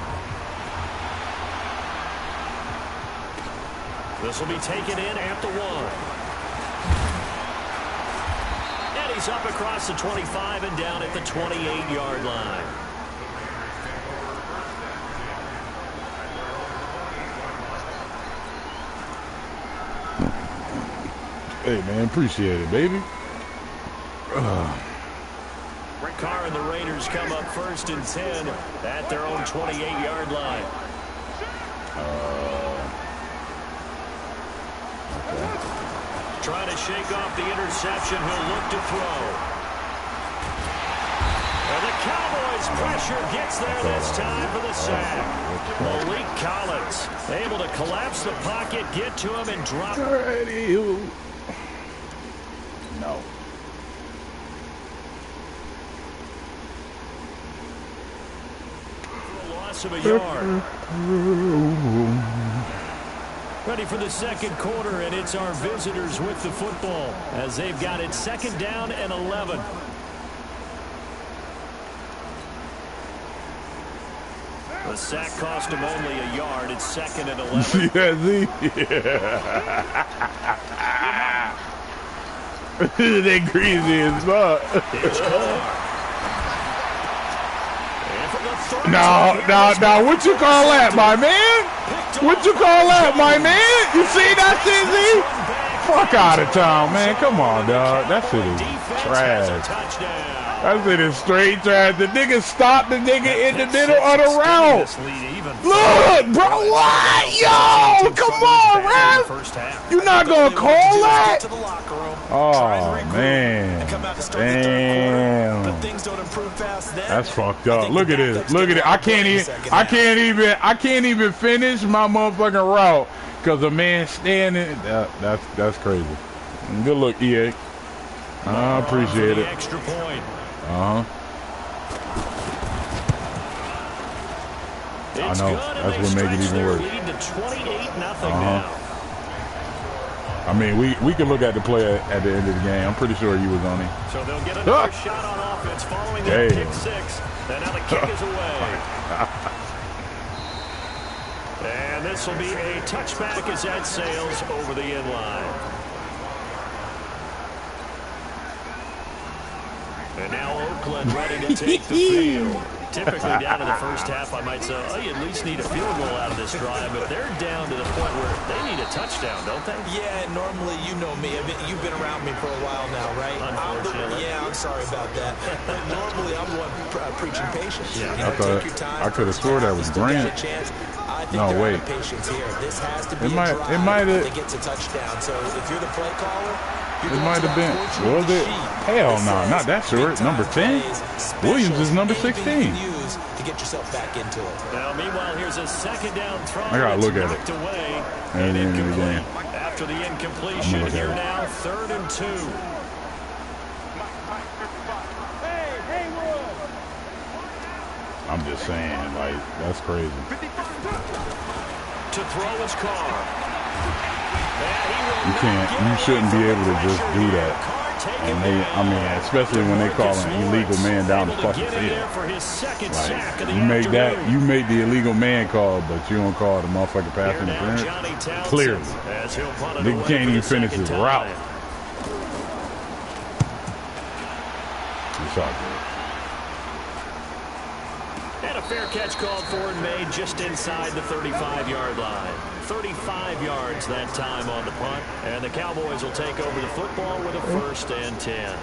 This will be taken in at the 1. And he's up across the 25 and down at the 28-yard line. Hey, man, appreciate it, baby. Carr and the Raiders come up 1st and 10 at their own 28-yard line. Okay. Trying to shake off the interception. He'll look to throw. And the Cowboys pressure gets there this time for the sack. Malik Collins able to collapse the pocket, get to him, and drop. Alrighty. No. For a loss of a yard. Ready for the second quarter, and it's our visitors with the football as they've got it 2nd down and 11. The sack cost him only a yard. It's 2nd and 11. See that, Z? Yeah. They greasy as fuck. No, what you call that, my man? What you call that, my man? You see that shit, Z? Fuck out of town, man. Come on, dog. That shit is trash. That shit is straight trash. The nigga stopped the nigga in the middle of the route. Look, bro, what? Yo, come on, man. You not gonna call that? Oh, man. Damn. That's fucked up. Look at this. Look at it. I can't even finish my motherfucking route because a man standing. That's crazy. Good look, EA. I appreciate it. Extra point. I know. That's what makes it even worse. I mean, we can look at the play at the end of the game. I'm pretty sure you was on him. So they'll get another shot on offense following that pick six. And now the kick is away. And this will be a touchback as that sails over the end line. And now Oakland ready to take the field. Typically down in the first half, I might say, oh, you at least need a field goal out of this drive. But they're down to the point where they need a touchdown, don't they? Yeah, normally, you know me. You've been around me for a while now, right? Unfortunately. I'm sorry about that. But normally, I'm the one preaching patience. Yeah. You know, take your time. I could have swore that was Grant. No, wait. Patience here. This has to be it might have. It gets a touchdown. So if you're the play caller, it might have been. Was it? Hell no, not that short. Number 10. Williams is number 16. To get yourself back into it. Now, meanwhile, here's a 2nd down throw. I gotta look at it. Away and incomplete. After the incompletion, here now, 3rd and 2. I'm just saying, like, that's crazy. To throw his car. You shouldn't be able to just do that. And I mean, especially when they call an illegal man down the fucking field. Like, you make the illegal man call, but you don't call the motherfucking pass interference. Clearly. Nigga can't even finish his route. It's all good. And a fair catch called for and made just inside the 35-yard line. 35 yards that time on the punt. And the Cowboys will take over the football with a 1st and 10.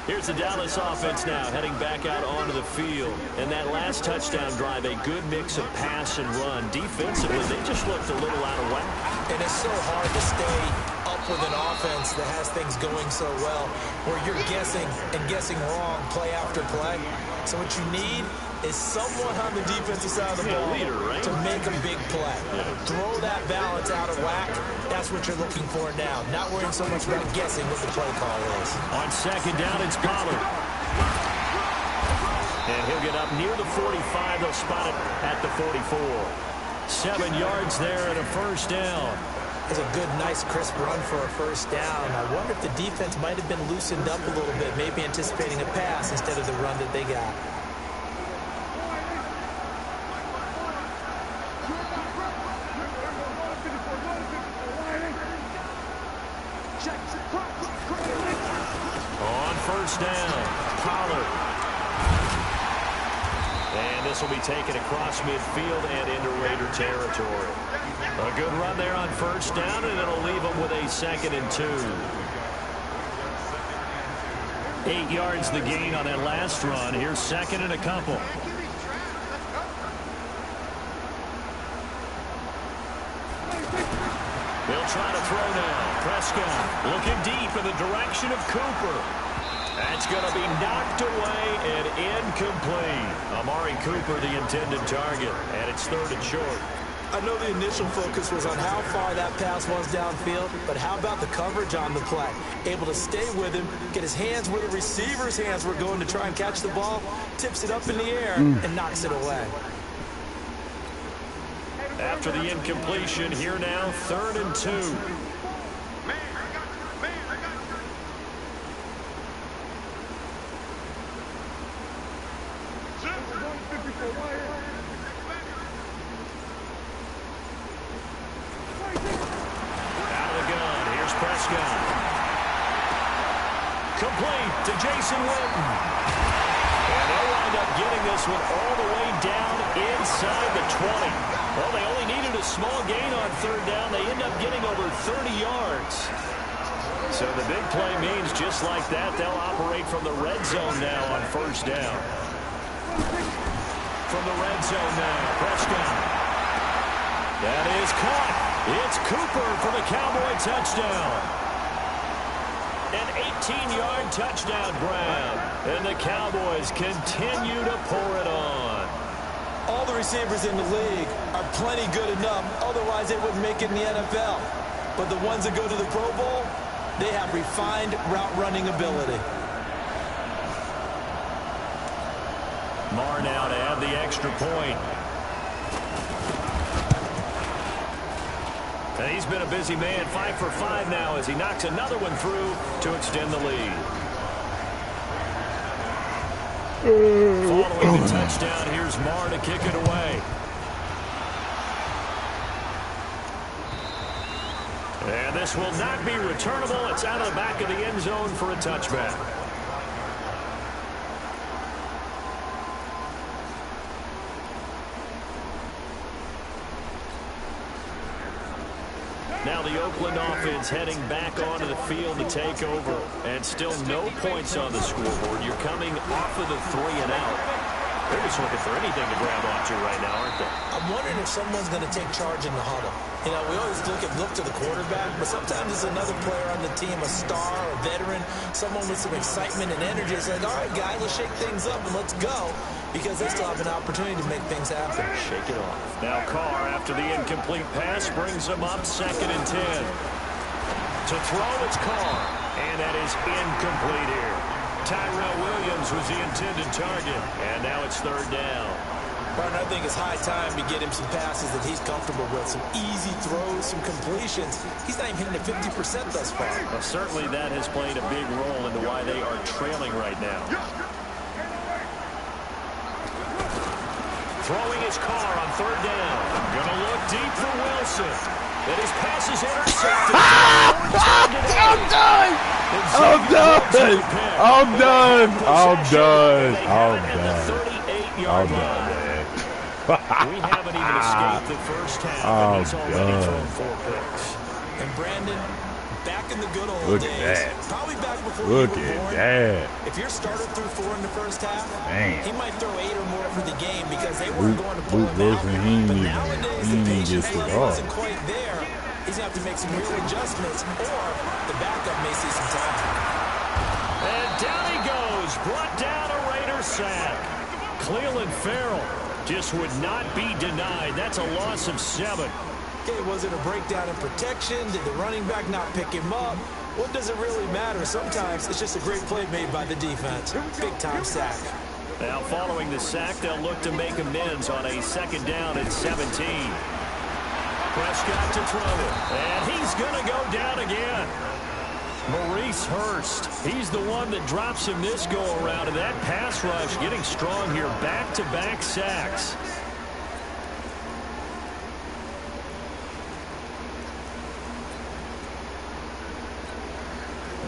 Here's the Dallas offense now heading back out onto the field. And that last touchdown drive, a good mix of pass and run. Defensively, they just looked a little out of whack. And it's so hard to stay up with an offense that has things going so well, where you're guessing and guessing wrong play after play. So what you need is someone on the defensive side of the ball to make a big play. Throw that balance out of whack. That's what you're looking for now. Not worrying so much about guessing what the play call is. On 2nd down, it's Pollard. And he'll get up near the 45. They'll spot it at the 44. 7 yards there and a 1st down. It's a good, nice, crisp run for a 1st down. I wonder if the defense might have been loosened up a little bit, maybe anticipating a pass instead of the run that they got. On 1st down, Pollard. And this will be taken across midfield and into Raider territory. A good run there on 1st down, and it'll leave them with a 2nd and 2. 8 yards the gain on that last run. Here's 2nd and a couple. They'll try to throw now. Prescott looking deep in the direction of Cooper. That's going to be knocked away and incomplete. Amari Cooper, the intended target, and it's 3rd and short. I know the initial focus was on how far that pass was downfield, but how about the coverage on the play? Able to stay with him, get his hands where the receiver's hands were going to try and catch the ball, tips it up in the air, and knocks it away. After the incompletion, here now, 3rd and 2. Complete to Jason Witten. And they'll wind up getting this one all the way down inside the 20. Well, they only needed a small gain on 3rd down. They end up getting over 30 yards. So the big play means just like that, they'll operate from the red zone now on 1st down. From the red zone now, Prescott. That is caught. It's Cooper for the Cowboy touchdown. An 18-yard touchdown grab. And the Cowboys continue to pour it on. All the receivers in the league are plenty good enough. Otherwise, they wouldn't make it in the NFL. But the ones that go to the Pro Bowl, they have refined route running ability. Marr now to add the extra point. And he's been a busy man, 5 for 5 now as he knocks another one through to extend the lead. Following the touchdown, here's Marr to kick it away. And this will not be returnable. It's out of the back of the end zone for a touchback. Now the Oakland offense heading back onto the field to take over. And still no points on the scoreboard. You're coming off of the 3 and out. They're just looking for anything to grab onto right now, aren't they? I'm wondering if someone's going to take charge in the huddle. You know, we always look to the quarterback, but sometimes it's another player on the team, a star, a veteran, someone with some excitement and energy. It's like, all right, guys, let's shake things up and let's go, because they still have an opportunity to make things happen. Shake it off. Now Carr, after the incomplete pass, brings them up 2nd and 10. To throw, it's Carr, and that is incomplete here. Tyrell Williams was the intended target, and now it's 3rd down. Martin, I think it's high time to get him some passes that he's comfortable with, some easy throws, some completions. He's not even hitting at 50% thus far. Well, certainly that has played a big role into why they are trailing right now. Throwing his Carr on 3rd down. Gonna look deep for Wilson. And his pass is intercepted. I'm done! I'm done! I'm done! I'm done! I'm done! I'm done, man. We haven't even escaped the first half, and he's already thrown 4 picks. And Brandon, back in the good old Look days, at that. probably back before Look you were born, at that. if your starter threw 4 in the first half, Man. he might throw 8 or more for the game because they weren't going to pull him Wilson, out. he But ain't nowadays, even the patience get level off. isn't quite there. He's going to have to make some real adjustments, or the backup may see some time. And down he goes, brought down a Raider sack. Cleveland Farrell just would not be denied. That's a loss of 7. Okay, was it a breakdown in protection? Did the running back not pick him up? What does it really matter? Sometimes it's just a great play made by the defense. Big-time sack. Now, following the sack, they'll look to make amends on a 2nd down and 17. Prescott to throw it, and he's going to go down again. Maurice Hurst, he's the one that drops him this go-around, and that pass rush getting strong here, back-to-back sacks.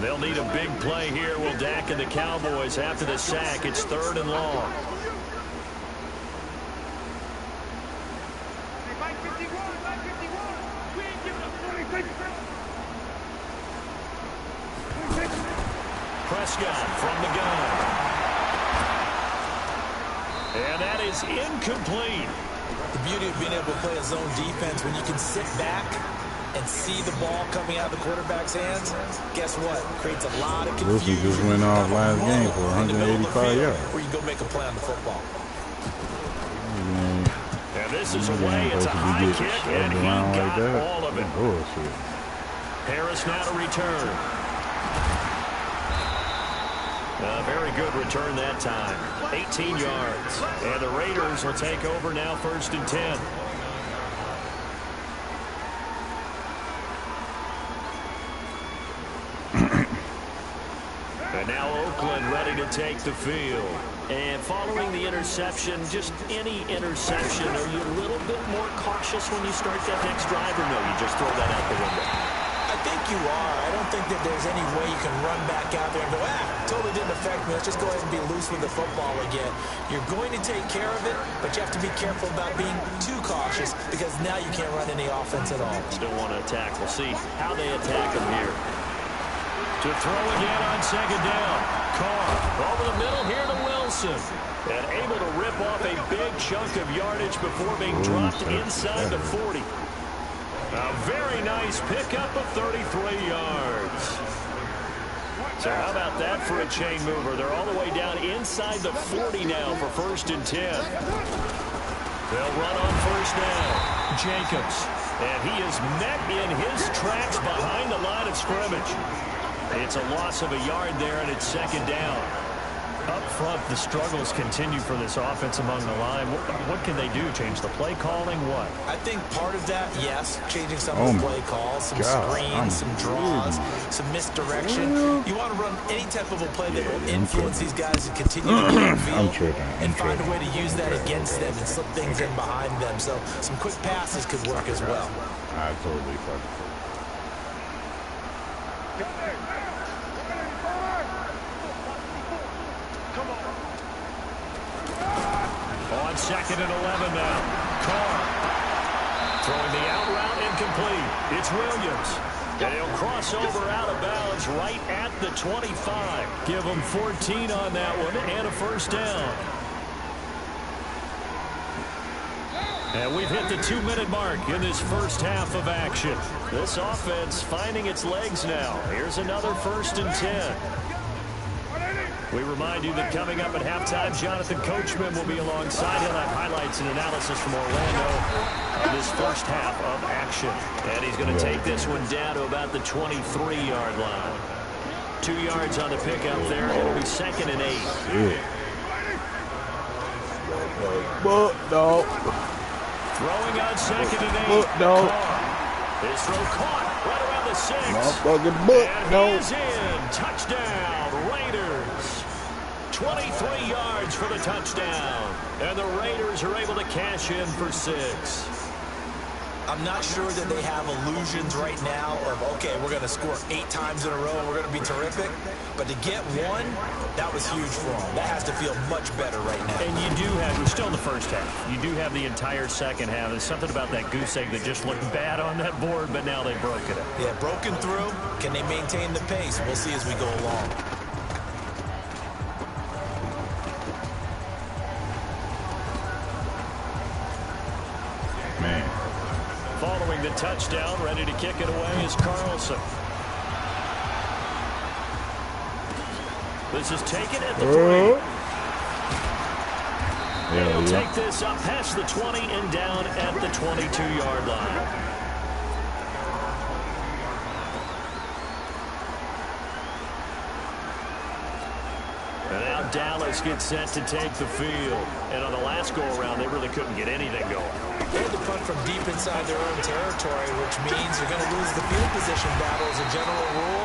They'll need a big play here, will Dak and the Cowboys after the sack. It's 3rd and long. Prescott from the gun. And that is incomplete. The beauty of being able to play a zone defense when you can sit back and see the ball coming out of the quarterback's hands, guess what? Creates a lot of confusion. Wilson just went off last game for 185 yards. Where you go make a play on the football. And this is away. It's a high kick, and he got all of it. Bullshit. Harris now to return. A very good return that time. 18 yards. And the Raiders will take over now 1st and 10. Now Oakland ready to take the field. And following the interception, just any interception, are you a little bit more cautious when you start that next drive, or no, you just throw that out the window? I think you are. I don't think that there's any way you can run back out there and go, totally didn't affect me. Let's just go ahead and be loose with the football again. You're going to take care of it, but you have to be careful about being too cautious because now you can't run any offense at all. Still want to attack. We'll see how they attack them here. To throw again on second down. Carr over the middle here to Wilson. And able to rip off a big chunk of yardage before being dropped inside the 40. A very nice pickup of 33 yards. So how about that for a chain mover? They're all the way down inside the 40 now for 1st and 10. They'll run on first down. Jacobs. And he is met in his tracks behind the line of scrimmage. It's a loss of a yard there, and it's 2nd down. Up front, the struggles continue for this offense among the line. What can they do? Change the play calling? What? I think part of that, yes, changing some of the play calls, some screens, some draws, some misdirection. You want to run any type of a play that will influence these guys and continue to get in field and find a way to use that against them and slip things in behind them. So some quick passes could work as well. I totally fucking. On 2nd and 11 now. Carr throwing the out route incomplete. It's Williams. And he'll cross over out of bounds right at the 25. Give him 14 on that one and a 1st down. And we've hit the 2-minute mark in this first half of action. This offense finding its legs now. Here's another 1st and 10. We remind you that coming up at halftime, Jonathan Coachman will be alongside. He'll have highlights and analysis from Orlando on this first half of action. And he's going to take this one down to about the 23-yard line. 2 yards on the pickup there. It'll be 2nd and 8. No. Throwing on 2nd and 8. No. His throw caught right around the 6. Motherfucking no. He is in. Touchdown, Raiders. 23 yards for the touchdown. And the Raiders are able to cash in for 6. I'm not sure that they have illusions right now of, okay, we're going to score 8 times in a row and we're going to be terrific. But to get 1, that was huge for them. That has to feel much better right now. And you do have, we're still in the first half. You do have the entire second half. There's something about that goose egg that just looked bad on that board, but now they've broken it. Yeah, broken through. Can they maintain the pace? We'll see as we go along. Following the touchdown, ready to kick it away is Carlson. This is taken at the 3. He'll take this up past the 20 and down at the 22-yard line. And now Dallas gets set to take the field. And on the last go-around, they really couldn't get anything going. They had to punt from deep inside their own territory, which means you're going to lose the field position battle as a general rule.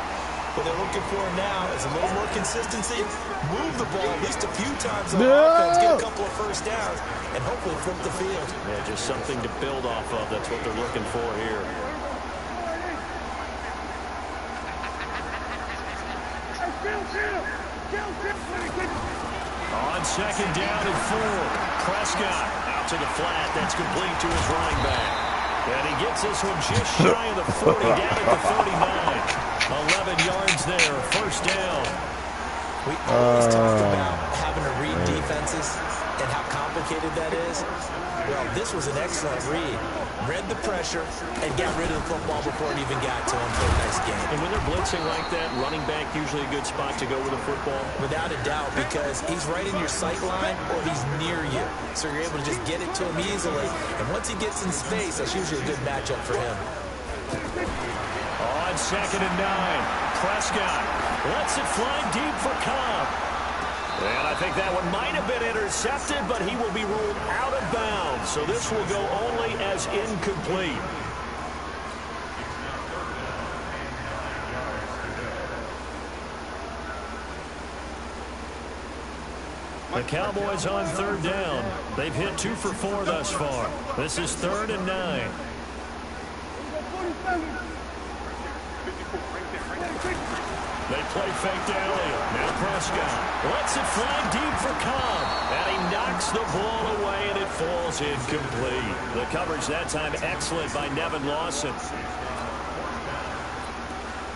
What they're looking for now is a little more consistency, move the ball at least a few times on offense, get a couple of 1st downs, and hopefully flip the field. Yeah, just something to build off of. That's what they're looking for here. On 2nd down and 4, Prescott out to the flat. That's complete to his running back. And he gets this one just shy of the 40, down at the 39. 11 yards there, 1st down. We always talk about having to read defenses and how complicated that is. Well, this was an excellent read. Read the pressure and got rid of the football before it even got to him for a nice game. And when they're blitzing like that, running back usually a good spot to go with a football? Without a doubt, because he's right in your sight line or he's near you. So you're able to just get it to him easily. And once he gets in space, that's usually a good matchup for him. On 2nd and 9, Prescott lets it fly deep for Cobb. And I think that one might have been intercepted, but he will be ruled out of bounds. So this will go only as incomplete. The Cowboys on 3rd down. They've hit 2 for 4 thus far. This is 3rd and 9. They play fake to Elliott. Now Prescott lets it fly deep for Cobb. And he knocks the ball away, and it falls incomplete. The coverage that time excellent by Nevin Lawson.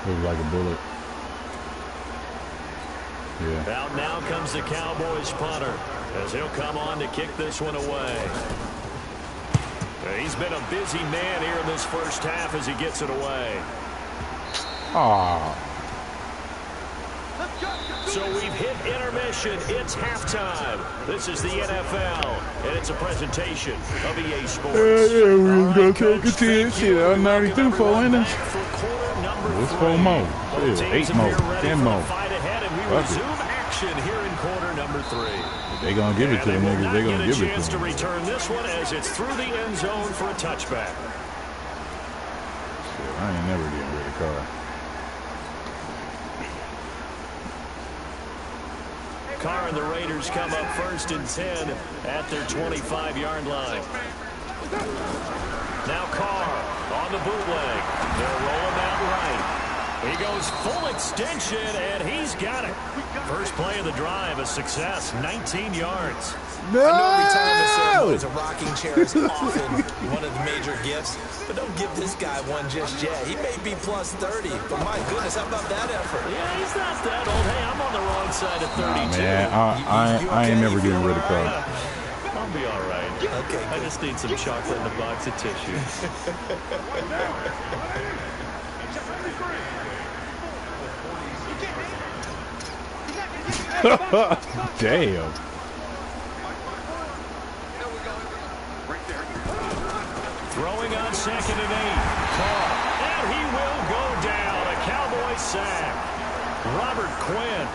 Looks like a bullet. Yeah. Out now comes the Cowboys punter, as he'll come on to kick this one away. He's been a busy man here in this first half as he gets it away. Ah. So we've hit intermission. It's halftime. This is the NFL, and it's a presentation of EA Sports. Yeah, we was gonna take a 10. Shit, I was 92 for innings. What's 4 more? Shit, 8 more, 10 more. Resume action here in quarter number 3. They gonna give it to the niggas. They gonna give it to them. Chance to return this one as it's through the end zone for a touchback. Shit, I ain't never getting rid of Carr. Carr and the Raiders come up 1st and 10 at their 25-yard line. Now Carr on the bootleg. They'll roll him out right. He goes full extension, and he's got it. First play of the drive, a success, 19 yards. No! I know retirement ceremonies, a rocking chair is often one of the major gifts, but don't give this guy one just yet. He may be plus 30, but my goodness, how about that effort? Yeah, he's not that old. Hey, I'm on the wrong side of 32. Nah, man, I ain't never getting rid of Carr. I'll be all right. Okay, I just need some chocolate in a box of tissues. Damn. Throwing on 2nd and 8. Carr. And he will go down. A Cowboy sack. Robert Quinn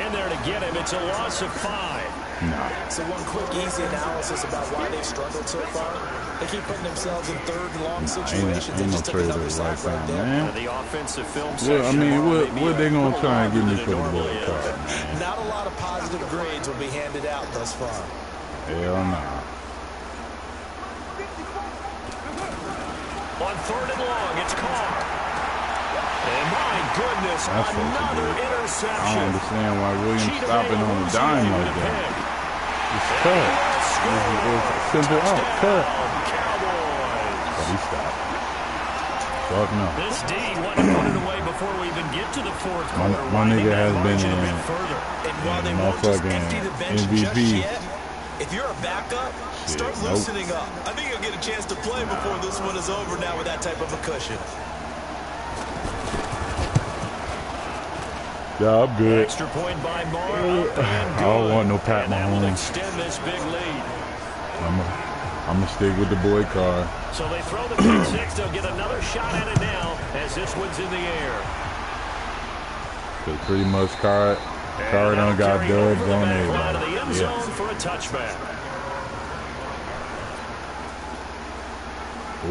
in there to get him. It's a loss of 5. Nah. So one quick, easy analysis about why they've struggled so far. They keep putting themselves in 3rd and long situations. Ain't no just took trade another at the sack right right time, there. man. The offensive film Well, I mean, what they gonna try and give me for the normally boy Carr, man? Not a lot of positive grades will be handed out thus far. Hell nah. On 3rd and long, it's Carr. And my goodness, That's another I interception. don't understand why Williams Cheetah stopping man on a losing dime it like with a that. pick. It's cut. It's simple out. Cut. Cowboys. But he stopped. Fuck no. This D wanted to put it away before we even get to the 4th quarter. My nigga has been a bit further. And while they won't just empty the bench just MVP. yet, if you're a backup, start loosening up. I think you'll get a chance to play before this one is over now with that type of a cushion. Yeah, I'm good. Extra point by Moore. I don't want no Pat Mahomes. Extend this big lead. I'm gonna stick with the boy Carr. So they throw the pick 6. They'll get another shot at it now as this one's in the air. Cause pretty much Carr done got dubs on Out of everybody. the end zone for a touchback.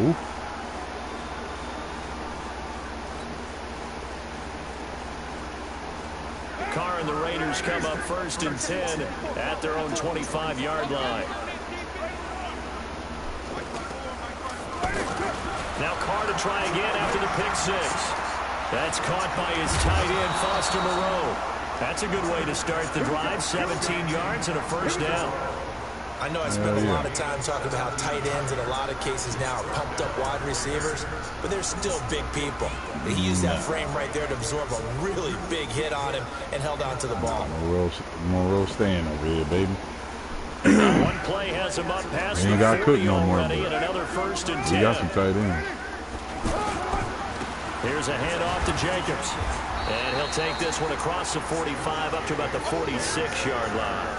Ooh. Carr and the Raiders come up 1st and 10 at their own 25-yard line. Now Carr to try again after the pick 6. That's caught by his tight end, Foster Moreau. That's a good way to start the drive. 17 yards and a 1st down. I know I spent a lot of time talking about how tight ends in a lot of cases now are pumped up wide receivers, but they're still big people. He used that frame right there to absorb a really big hit on him and held on to the ball. Moreau staying over here, baby. One play has him up past He ain't the got 40 cooked no more, already, but and another 1st and 10. he got some tight ends. Here's a handoff to Jacobs. And he'll take this one across the 45 up to about the 46-yard line.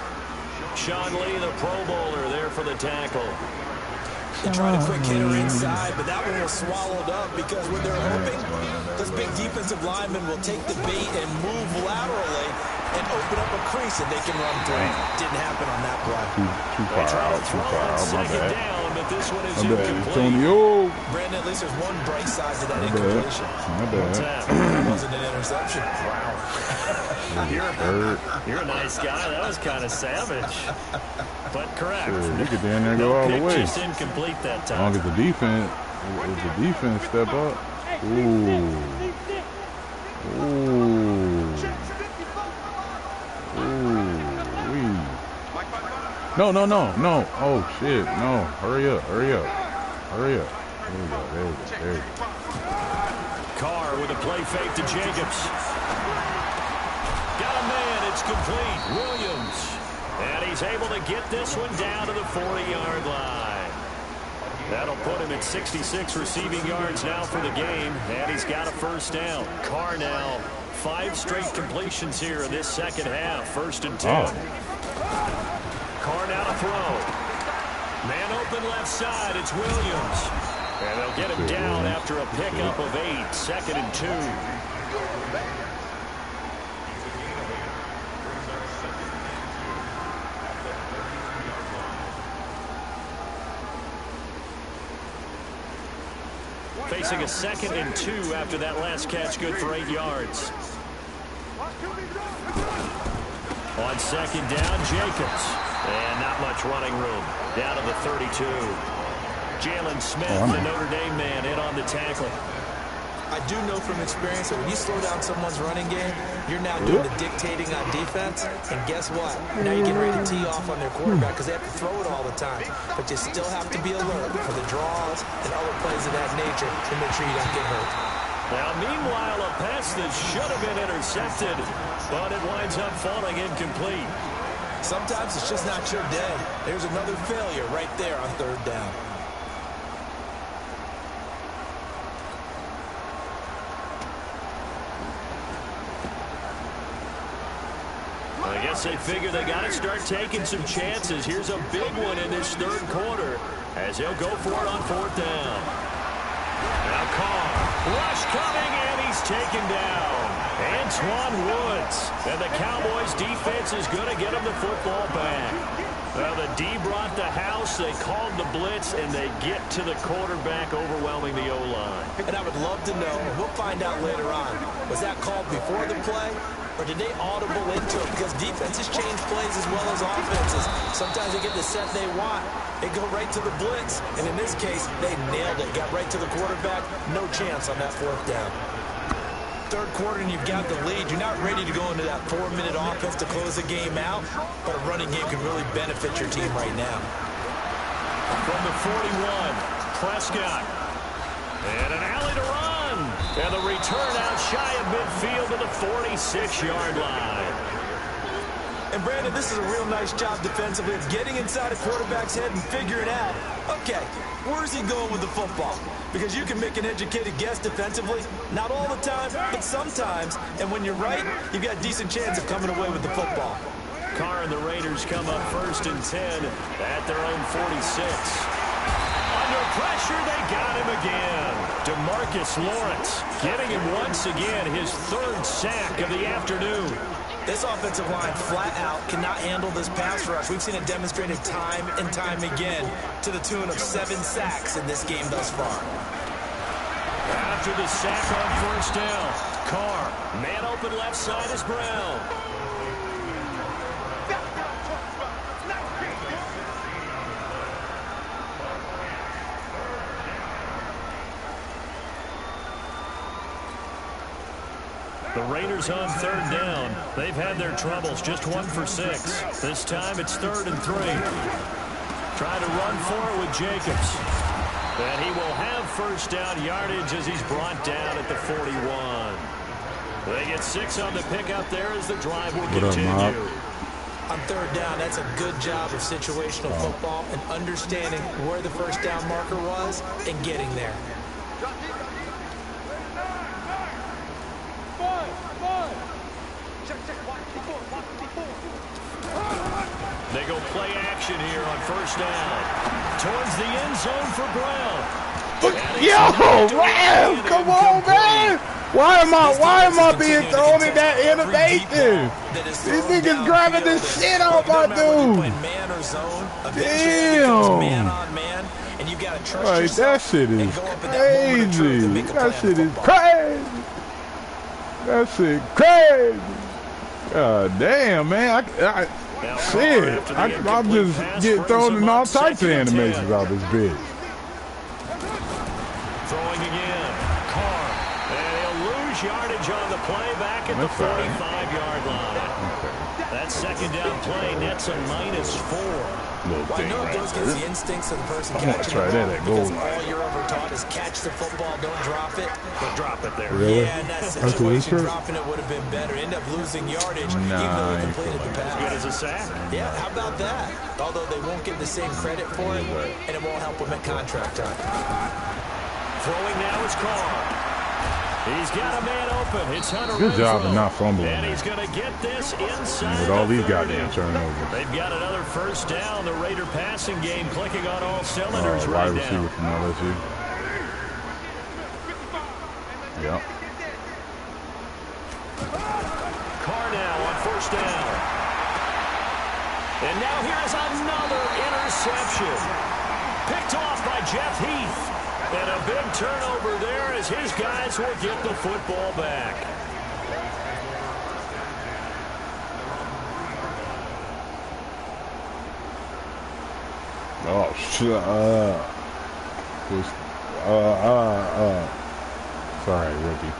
Sean Lee, the Pro Bowler, there for the tackle. They tried a quick hitter inside, but that one was swallowed up because when they're hoping, those big defensive linemen will take the bait and move laterally. and open up a crease that they can run through. Didn't happen on that play. Too far out. My bad. Down, but this one is My bad, incomplete. Antonio. Brandon, at least there's one bright side to that incompletion. My bad. It wasn't an interception. You're a nice guy. That was kind of savage. But correct. Sure, you could down there go all the way. Just incomplete that As long time. as the defense, step up. Ooh. No. Oh shit, no. Hurry up. There we go. Carr with a play fake to Jacobs. Got a man, it's complete. Williams. And he's able to get this one down to the 40-yard line. That'll put him at 66 receiving yards now for the game, and he's got a first down. Carr now 5 straight completions here in this second half. 1st and 10. Carr now to throw. Man open left side, it's Williams. And they'll get him down after a pickup of 8. 2nd and 2. Facing a 2nd and 2 after that last catch, good for 8 yards. On 2nd down, Jacobs. And not much running room. Down to the 32. Jalen Smith, the Notre Dame man, in on the tackle. I do know from experience that when you slow down someone's running game, you're now doing the dictating on defense. And guess what? Now you're getting ready to tee off on their quarterback because they have to throw it all the time. But you still have to be alert for the draws and other plays of that nature to make sure you don't get hurt. Now, meanwhile, a pass that should have been intercepted, but it winds up falling incomplete. Sometimes it's just not your day. There's another failure right there on 3rd down. I guess they figure they got to start taking some chances. Here's a big one in this 3rd quarter as he'll go for it on 4th down. Now Carr, rush coming, and he's taken down. Antoine Woods. And the Cowboys defense is going to get him the football back. Well, the D brought the house. They called the blitz, and they get to the quarterback, overwhelming the O-line. And I would love to know, and we'll find out later on, was that called before the play? Or did they audible into it? Because defenses change plays as well as offenses. Sometimes they get the set they want. They go right to the blitz. And in this case, they nailed it. Got right to the quarterback. No chance on that 4th down. 3rd quarter and you've got the lead. You're not ready to go into that 4-minute offense to close the game out. But a running game can really benefit your team right now. From the 41, Prescott. And an alley to run. And the return out shy of midfield to the 46-yard line. And Brandon, this is a real nice job defensively of getting inside a quarterback's head and figuring out, okay, where's he going with the football? Because you can make an educated guess defensively. Not all the time, but sometimes. And when you're right, you've got a decent chance of coming away with the football. Carr and the Raiders come up 1st and 10 at their own 46. Under pressure, they got him again. DeMarcus Lawrence getting him once again, his 3rd sack of the afternoon. This offensive line flat out cannot handle this pass rush. We've seen it demonstrated time and time again to the tune of 7 sacks in this game thus far. After the sack on 1st down, Carr, man open left side is Brown. The Raiders on 3rd down. They've had their troubles, just 1 for 6. This time it's 3rd and 3. Trying to run for it with Jacobs. And he will have 1st down yardage as he's brought down at the 41. They get 6 on the pickup there as the drive will continue. On 3rd down, that's a good job of situational football and understanding where the 1st down marker was and getting there. They go play action here on 1st down. Towards the end zone for Brown. Yo, man, come on, man. Why am I being thrown in that innovation? These niggas grabbing the shit out my dude. Damn. Right, that shit is crazy. That shit is crazy. That shit crazy. God damn, man. I'm just getting thrown in all types of animations out this bitch. Throwing again. Carr. And he'll lose yardage on the play back at the 45-yard line. That second down play nets a -4. Well, I know it goes against the instincts of the person I'm gonna catching try the that ball, at goal because line. all you're ever taught is catch the football, don't drop it. But drop it there. Really? Yeah, in that situation, dropping it would have been better. End up losing yardage, even though he completed the pass. Good as a sack. Yeah, how about that? Although they won't get the same credit for it, and it won't help them at contract time. Throwing now is Carr. He's got a man open. It's Hunter. Good job of not fumbling. And he's going to get this inside. With all these 30. goddamn turnovers. They've got another first down. The Raider passing game clicking on all cylinders right wide receiver now. from LSU. Yep. Carr now on first down. And now here's another interception. Picked off by Jeff Heath. And a big turnover there as his guys will get the football back. Oh shit. Sorry, rookie.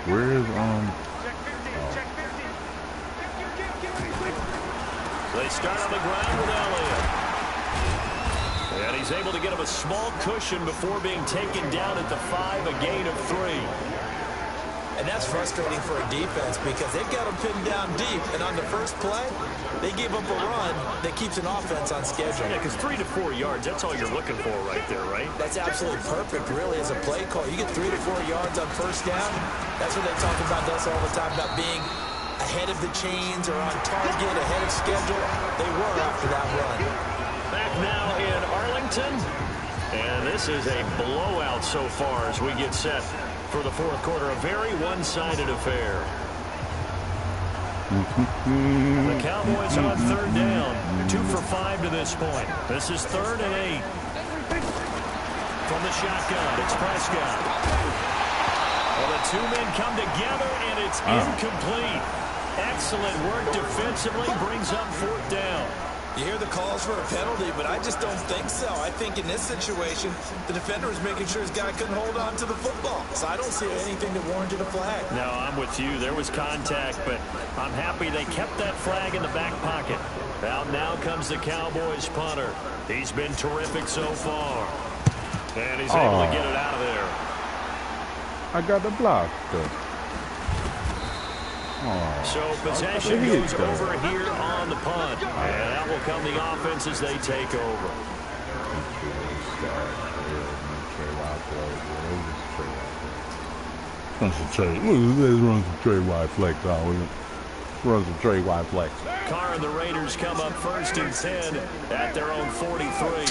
Where is They start on the ground with Elliott. And he's able to get him a small cushion before being taken down at the 5, a gain of 3. And that's frustrating for a defense because they've got them pinned down deep. And on the first play, they give up a run that keeps an offense on schedule. Yeah, because 3 to 4 yards, that's all you're looking for right there, right? That's absolutely perfect, really, as a play call. You get 3 to 4 yards on first down. That's what they talk about us all the time, about being ahead of the chains or on target, ahead of schedule. They were after that run. Back now in Arlington. And this is a blowout so far as we get set for the fourth quarter. A very one-sided affair. The Cowboys on third down. 2 for 5 to this point. This is 3rd and 8. From the shotgun, it's Prescott. Well, the two men come together, and it's incomplete. Excellent work defensively, brings up 4th down. You hear the calls for a penalty, but I just don't think so. I think in this situation, the defender was making sure his guy couldn't hold on to the football. So I don't see anything that warranted a flag. No, I'm with you. There was contact, but I'm happy they kept that flag in the back pocket. Out now comes the Cowboys punter. He's been terrific so far. And he's able to get it out of there. I got the block, though. So possession goes over here on the punt. And that will come the offense as they take over. Let's run some trade wide flex on. Run some trade wide flex. Carr and the Raiders come up 1st and 10 at their own 43.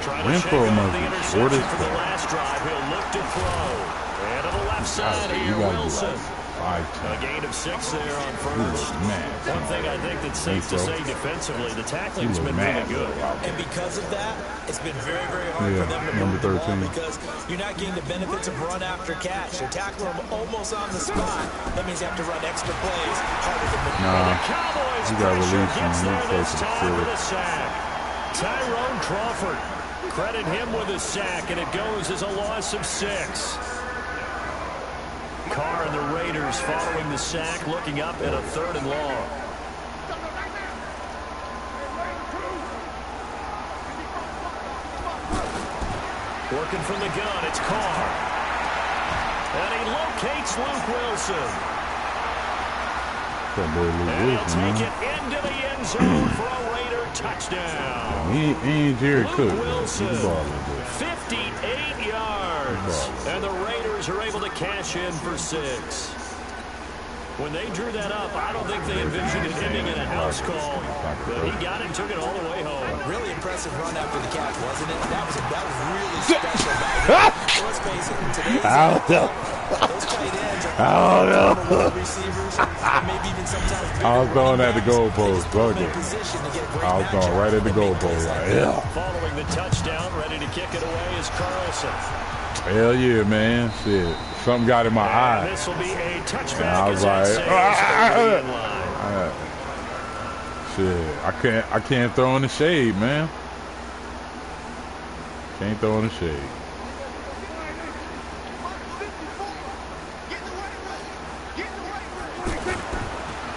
Trying to shake off the interception for the last drive. He'll look to throw. And to the left side here, Wilson. A gain of 6 there on first. One thing I think that's safe to say defensively, the tackling's been really good. And because of that, it's been very, very hard for them to move the ball because you're not getting the benefits of run after catch. You're tackling them almost on the spot. That means you have to run extra plays harder to move. The Cowboys pressure gets there this time with a sack. Tyrone Crawford. Credit him with a sack, and it goes as a loss of 6. Carr and the Raiders following the sack, looking up at a 3rd and long. Working from the gun, it's Carr. And he locates Luke Wilson. And he'll take it into the end zone for a Raider touchdown. He ain't Jerry Cook. Wilson, 58 yards. And the Raiders are able to cash in for 6. When they drew that up, I don't think they envisioned it ending in a house call. But he got it and took it all the way home. Really impressive run after the catch, wasn't it? That was really special by him. Let's face it, today's those tight ends are receivers, and maybe even sometimes I was throwing at the goalpost. I was throwing right at the goalpost. Yeah. Following the touchdown, ready to kick it away is Carlson. Hell yeah, man. Shit. Something got in my eye. This will be a touchback. And I was like, shit. I can't throw in the shade, man. Can't throw in the shade.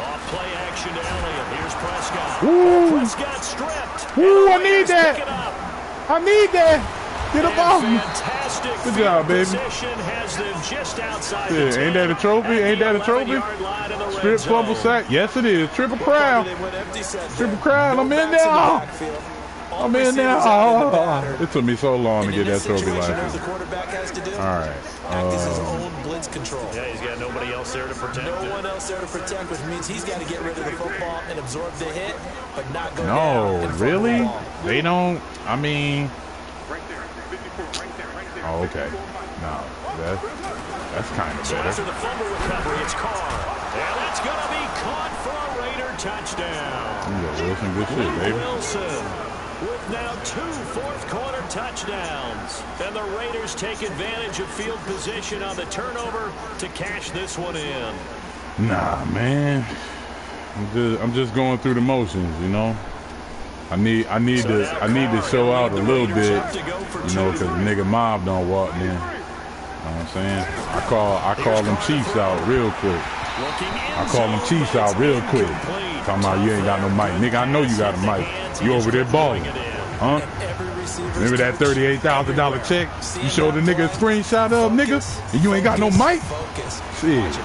Off play action to Elliott. Here's Prescott. Ooh. Prescott stripped. Ooh, I need that. I need that. Get a ball. Fantastic. Good job, baby. Has them just outside yeah, the ain't that a trophy? Ain't that a trophy? Strip, fumble, sack. Yes, it is. Triple crown. Triple crown. I'm in there. I'm in there. Oh, it took me so long to get that trophy last year. All right. His own blitz control. Yeah, he's got nobody else there to protect. No one else there to protect, which means he's got to get rid of the football and absorb the hit, but not go down. No, really? They don't. I mean. Oh, okay. No, that's kind of better. After the fumble recovery, it's Carr. And that's going to be caught for a Raider touchdown. Wilson, good shit, baby. Wilson with now 2 fourth-quarter touchdowns. And the Raiders take advantage of field position on the turnover to cash this one in. Nah, man. I'm just going through the motions, you know. I need to show out a little bit, you know, because the nigga mob don't walk in. You know what I'm saying? I call them Chiefs out real quick. I call them Chiefs out real quick. Talking about you ain't got no mic. Nigga, I know you got a mic. You over there balling. Huh? Remember that $38,000 check? You showed the nigga a screenshot of, nigga, and you ain't got no mic? Shit.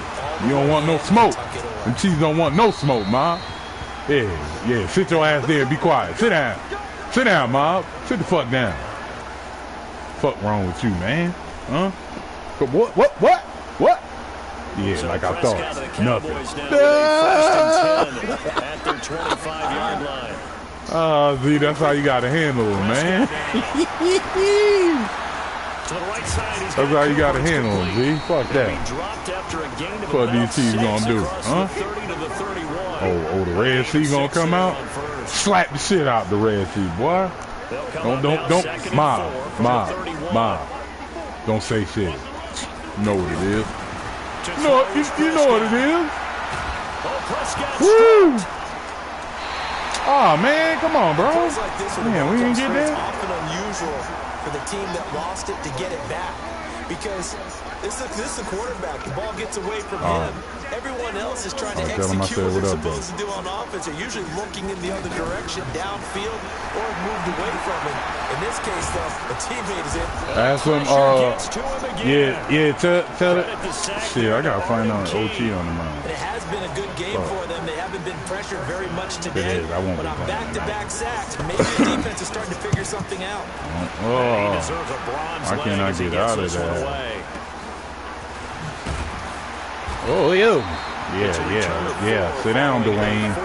You don't want no smoke. Them Chiefs don't want no smoke, man. Yeah, sit your ass there and be quiet. Sit down. Sit down, mob. Sit the fuck down. Fuck wrong with you, man? Huh? What? Yeah, like I thought. Nothing. At their 25-yard line. See, that's how you gotta handle them, man. To the right side, that's how you gotta handle them, Z. Fuck that. What these teams gonna do, huh? Oh, the Red Sea gonna come out? Slap the shit out the Red Sea, boy. Don't, mob. Don't say shit. You know what it is. You know what it is. Woo! Oh man, come on, bro. Man, we didn't get that. Often unusual for the team that lost it to get it back, because this is the quarterback. The ball gets away from him. Everyone else is trying to execute what they're supposed to do on offense. They're usually looking in the other direction, downfield, or moved away from him. In this case, though, a teammate is in. Ask him, tell it. Shit, I gotta find out OT on the mind. It has been a good game for them. They haven't been pressured very much today. But on back-to-back sacks, maybe the defense is starting to figure something out. I cannot get out of that. Oh, yeah. Sit down, Dwayne.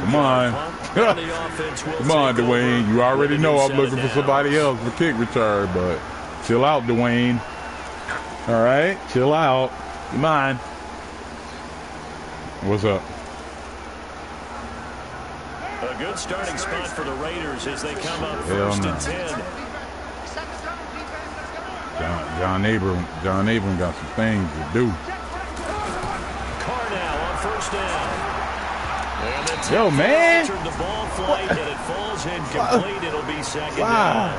Come on. Come on, Dwayne. You already know I'm looking for somebody else for kick return, but chill out, Dwayne. All right? Chill out. Come on. What's up? A good starting spot for the Raiders as they come up first and 10. John Abram got some things to do. First down. Yo, man. The ball flight and it falls incomplete. It'll be second down.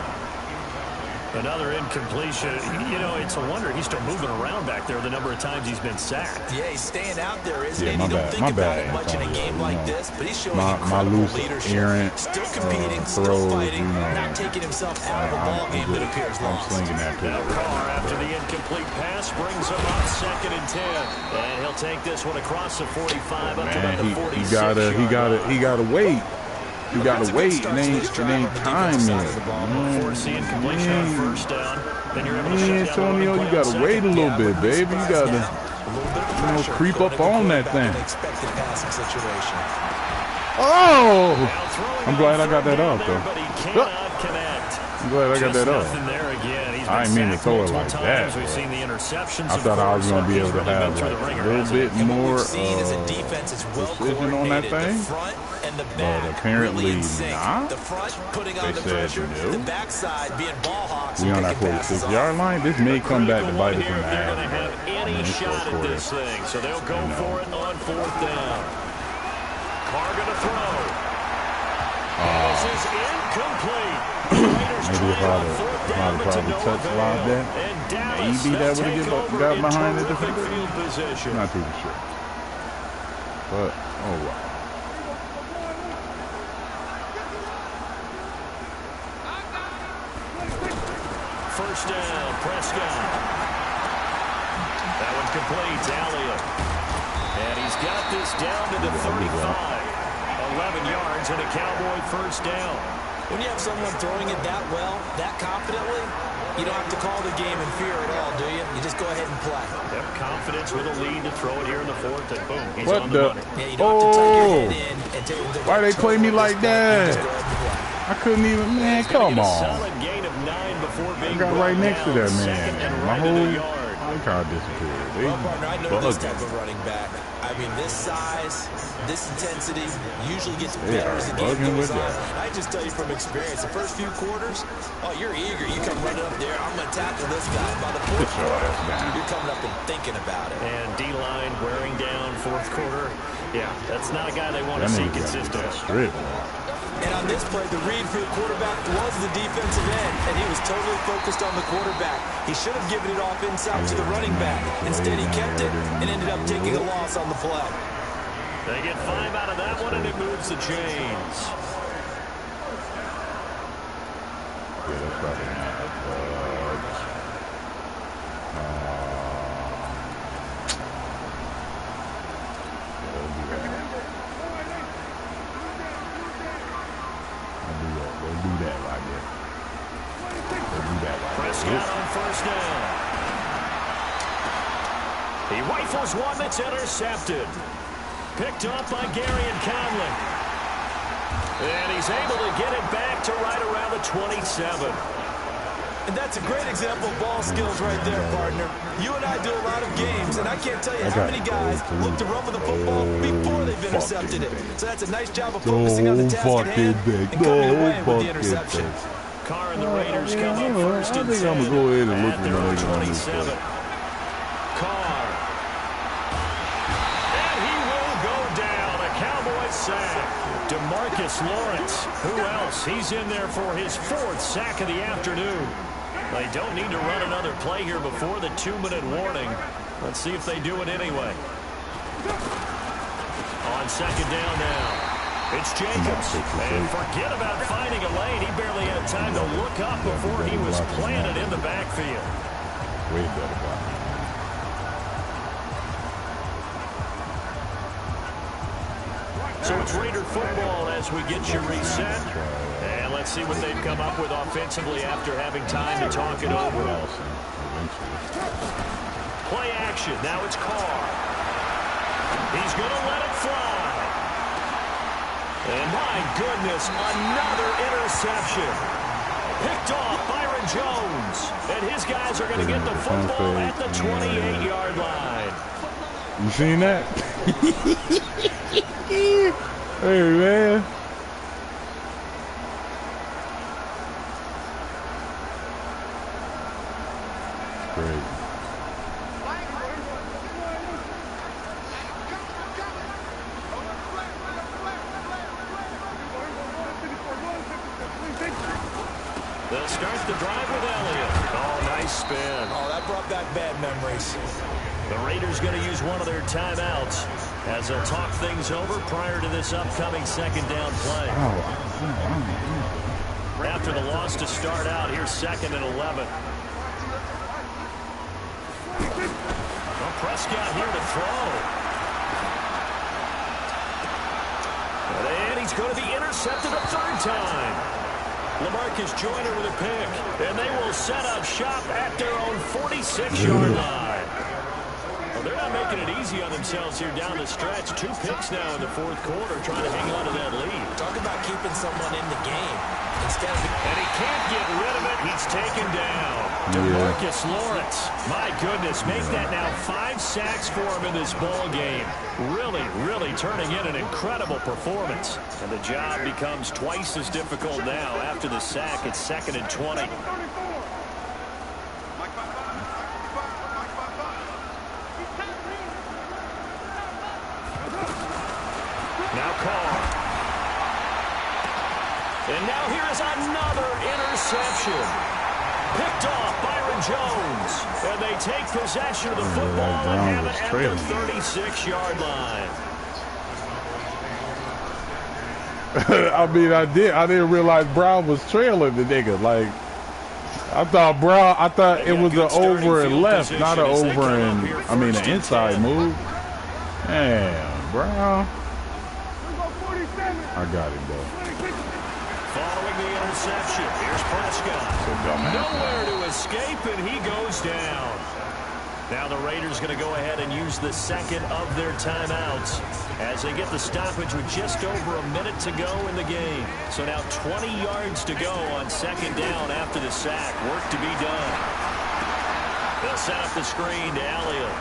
Another incompletion. You know, it's a wonder he's still moving around back there the number of times he's been sacked. Yeah, he's staying out there, isn't he? You don't think about it much in a game like this, but he's showing my loose errant still competing, still fighting, not taking himself out of the ball game that appears lost. I'm slinging that now Carr, after the incomplete pass, brings him up second and 10. And he'll take this one across the 45 up to about the 46. He gotta wait. You gotta wait. It ain't time yet. First down. Then you're able to shut down Antonio, you gotta wait a little bit, baby. You gotta. pressure. creep up on that thing. Expected passing situation. Oh! I'm glad I got that off, though. But he cannot connect. I'm glad I got that off. Nothing there again. He's I been didn't mean to sacked throw it multiple like that, times. We've bro. seen the interceptions. I thought I was going to be able to have like a little bit more precision on that thing, but apparently not. They said no. We on our 46-yard line. This may come back to bite us in the They're going to ass. have any shot at this thing, so they'll go for it on 4th down. Carr going to throw. This is incomplete. Maybe if I'd have probably touched live that, maybe that would have got behind the defender. Not too sure. But, oh wow. First down, Prescott. That one's complete. Elliott. And he's got this down to the 35. 11 yards and a Cowboy first down. When you have someone throwing it that well, that confidently, you don't have to call the game in fear at all, do you? You just go ahead and play. Have confidence with a lead to throw it here in the 4th, and boom, he's What on the money. Yeah, you don't have to tuck your head in and take Why they play me like that? Just go ahead and play. I couldn't even, man, come on. Solid gain of 9 before being I got right next to that man. My whole yard. icon disappeared. They Well, partner, I know this type bugging. of running back. I mean, this size, this intensity usually gets They better are as the game bugging goes with on. that. I just tell you from experience, the first few quarters, oh, you're eager. You come running up there. I'm going to tackle this guy. By the Get 4th your quarter, ass down. you're coming up and thinking about it. And D-line wearing down 4th quarter. Yeah, that's not a guy they want to That see nigga got consistently. that strip. And on this play, the read for the quarterback was the defensive end, and he was totally focused on the quarterback. He should have given it off inside to the running back. Instead, he kept it and ended up taking a loss on the play. They get 5 out of that one, and it moves the chains. Yeah, that's probably not bugs. They'll do that right there. They'll do that right Prescott there. on first down. He rifles one that's intercepted. Picked up by Gary and Conley. And he's able to get it back to right around the 27. And that's a great example of ball skills right there, partner. You and I do a lot of games, and I can't tell you how many guys look to run with the football before they've intercepted it. So that's a nice job of focusing on the task at hand and coming away with the interception. Carr and the Raiders come up first and 10 I'm going to go ahead and look at at their own the 27. Carr. And he will go down. A Cowboy sack. DeMarcus Lawrence. Who else? He's in there for his 4th sack of the afternoon. They don't need to run another play here before the 2-minute warning. Let's see if they do it anyway. On second down now. It's Jacobs. And forget about finding a lane. He barely had time to look up before he was planted in the backfield. Way better block. So it's Raider football as we get you reset. And let's see what they've come up with offensively after having time to talk it over. Play action. Now it's Carr. He's going to let it fly. And my goodness, another interception. Picked off Byron Jones. And his guys are going to get the football at the 28-yard line. You seen that? Hey, man. Great. They'll start the drive with Elliott. Oh, nice spin. Oh, that brought back bad memories. The Raiders going to use one of their timeouts as they'll talk things over prior to this upcoming second down play. After the loss to start out, here's 2nd and 11. Well, Prescott here to throw. And he's going to be intercepted a 3rd time. LaMarcus Joyner with a pick. And they will set up shop at their own 46-yard line. Well, they're not making it easy easy on themselves here down the stretch. 2 picks now in the fourth quarter, trying to hang on to that lead. Talk about keeping someone in the game. And he can't get rid of it. He's taken down. DeMarcus Lawrence. My goodness, make that now 5 sacks for him in this ball game. Really, really turning in an incredible performance. And the job becomes twice as difficult now after the sack. It's 2nd and 20. Now Carr. And now here is another interception. Picked off Byron Jones. And they take possession of the football and have it at the 36-yard line. I mean, I didn't realize Brown was trailing the nigga. Like, I thought it was an over and left, not an over and, I mean, an inside move. Damn, Brown. I got it, though. Following the interception, here's Prescott. Nowhere to escape, and he goes down. Now the Raiders going to go ahead and use the second of their timeouts as they get the stoppage with just over a minute to go in the game. So now 20 yards to go on 2nd down after the sack. Work to be done. They'll set up the screen to Elliott.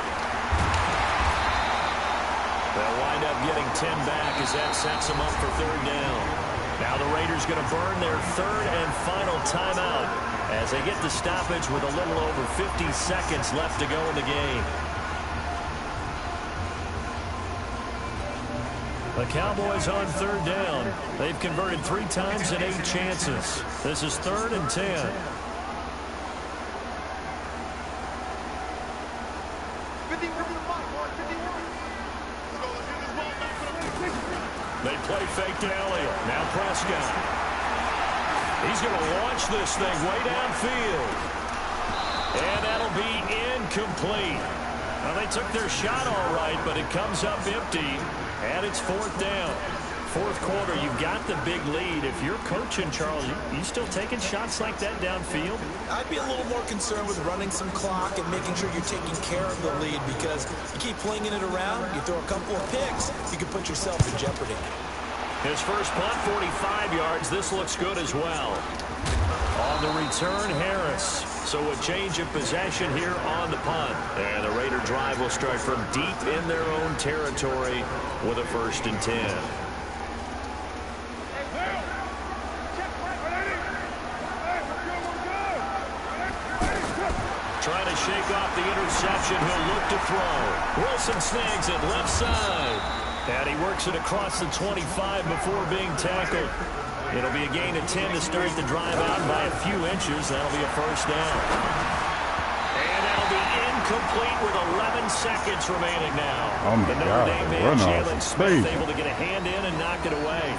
They'll wind up getting 10 back as that sets them up for 3rd down. Now the Raiders going to burn their 3rd and final timeout as they get the stoppage with a little over 50 seconds left to go in the game. The Cowboys on 3rd down. They've converted 3 times in 8 chances. This is 3rd and 10. They play fake to Elliott. Now Prescott. He's going to launch this thing way downfield. And that'll be incomplete. Now, they took their shot all right, but it comes up empty. And it's 4th down. 4th quarter, you've got the big lead. If you're coaching, Charles, you still taking shots like that downfield? I'd be a little more concerned with running some clock and making sure you're taking care of the lead, because you keep flinging it around, you throw a couple of picks, you can put yourself in jeopardy. His first punt, 45 yards. This looks good as well. On the return, Harris. So a change of possession here on the punt. And the Raider drive will start from deep in their own territory with a 1st and 10. Trying to shake off the interception. He'll look to throw. Wilson snags it left side. And he works it across the 25 before being tackled. It'll be a gain of 10 to start the drive out by a few inches. That'll be a 1st down. And that'll be incomplete with 11 seconds remaining now. Oh my God, Notre Dame man, runoff. Jalen Smith, able to get a hand in and knock it away.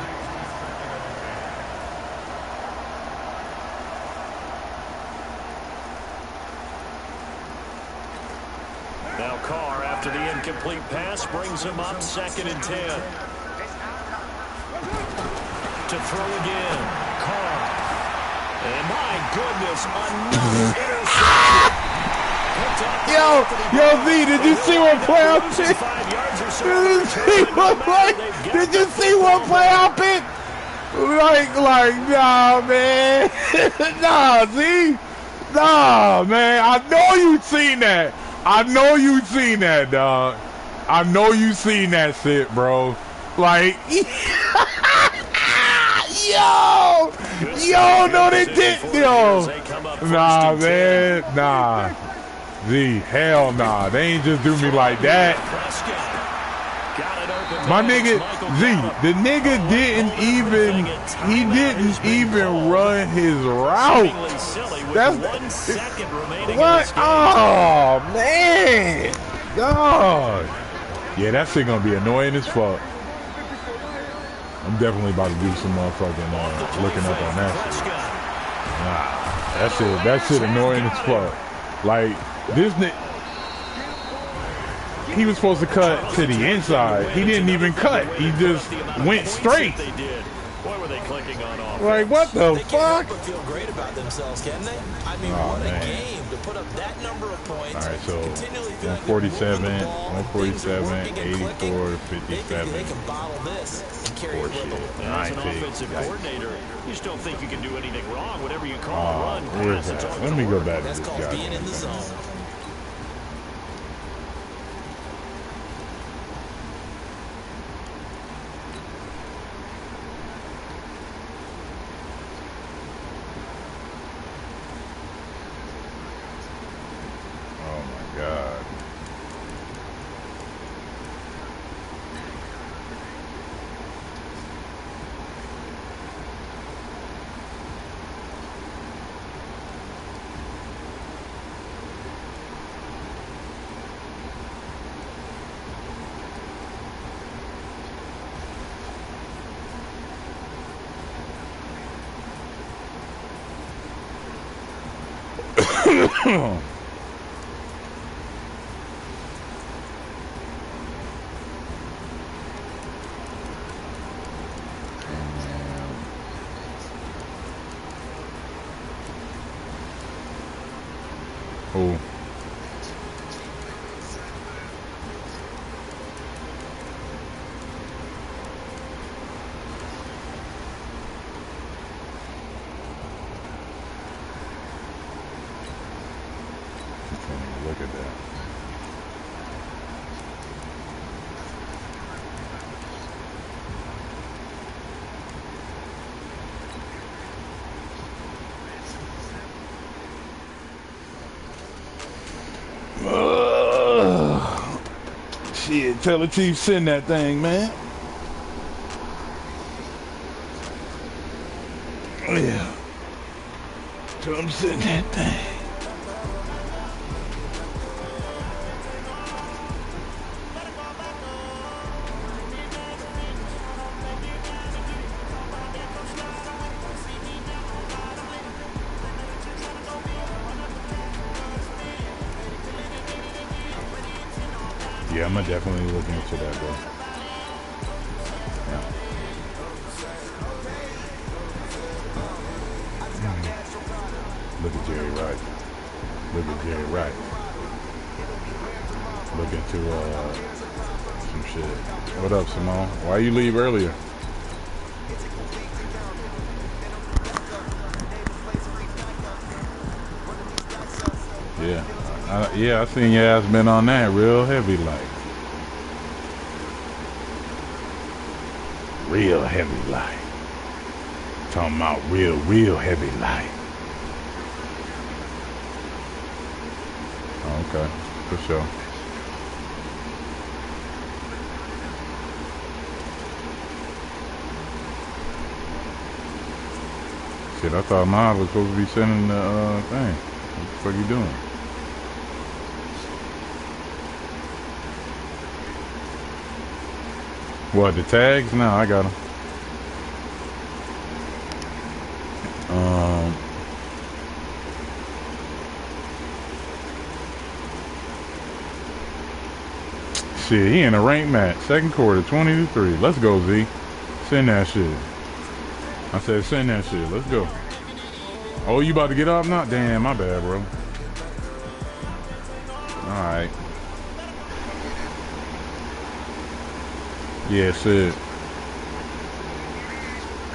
Now Carr, after the incomplete pass, brings him up 2nd and 10. To throw again. Carr. And my goodness, another interception. Yo, V, did you see what play I picked? Did you see what play I picked? Like, nah, man. Nah, Z. Nah, man. I know you seen that. I know you seen that, dog. I know you seen that shit, bro. Like, yo, no, they didn't, yo. Nah, man, nah. Z, hell nah. They ain't just do me like that. My nigga, Z, the nigga didn't even run his route. That's what? Oh man, God. Yeah, that shit gonna be annoying as fuck. I'm definitely about to do some motherfucking looking up on that shit. Nah, that shit annoying as fuck. Like this nigga. He was supposed to cut to the inside. He didn't even cut. He just went straight. Boy, were they clicking on offense. Like, what the fuck? Feel great about themselves, can they? I mean, what a game to put up that number of points. All right, so Continually feel like 147, they're moving the ball, 147, things are working and 84, clicking. 57. They can bottle this and carry it with them. As an offensive coordinator, you just don't think you can do anything wrong. Whatever you call run, pass, it's all Let me go back to That's this called guy. being in the zone. Oh my God. Oh. Look at that. Shit, tell the chief send that thing, man. Yeah. Tell him send that thing. Yeah, I'm gonna definitely look into that, bro. Yeah. Look at Jerry Wright. Look at Jerry Wright. Look into some shit. What up, Simone? Why you leave earlier? Yeah. Yeah, I seen your ass been on that real heavy like. Real heavy like. Talking about real heavy like. Okay, for sure. Shit, I thought Mom was supposed to be sending the thing. What the fuck you doing? What, the tags? No, I got them. Shit, he in a ranked match. Second quarter, 20-3. Let's go, Z. Send that shit. I said send that shit. Let's go. Oh, you about to get up now? Damn, my bad, bro. Alright. Yeah, shit.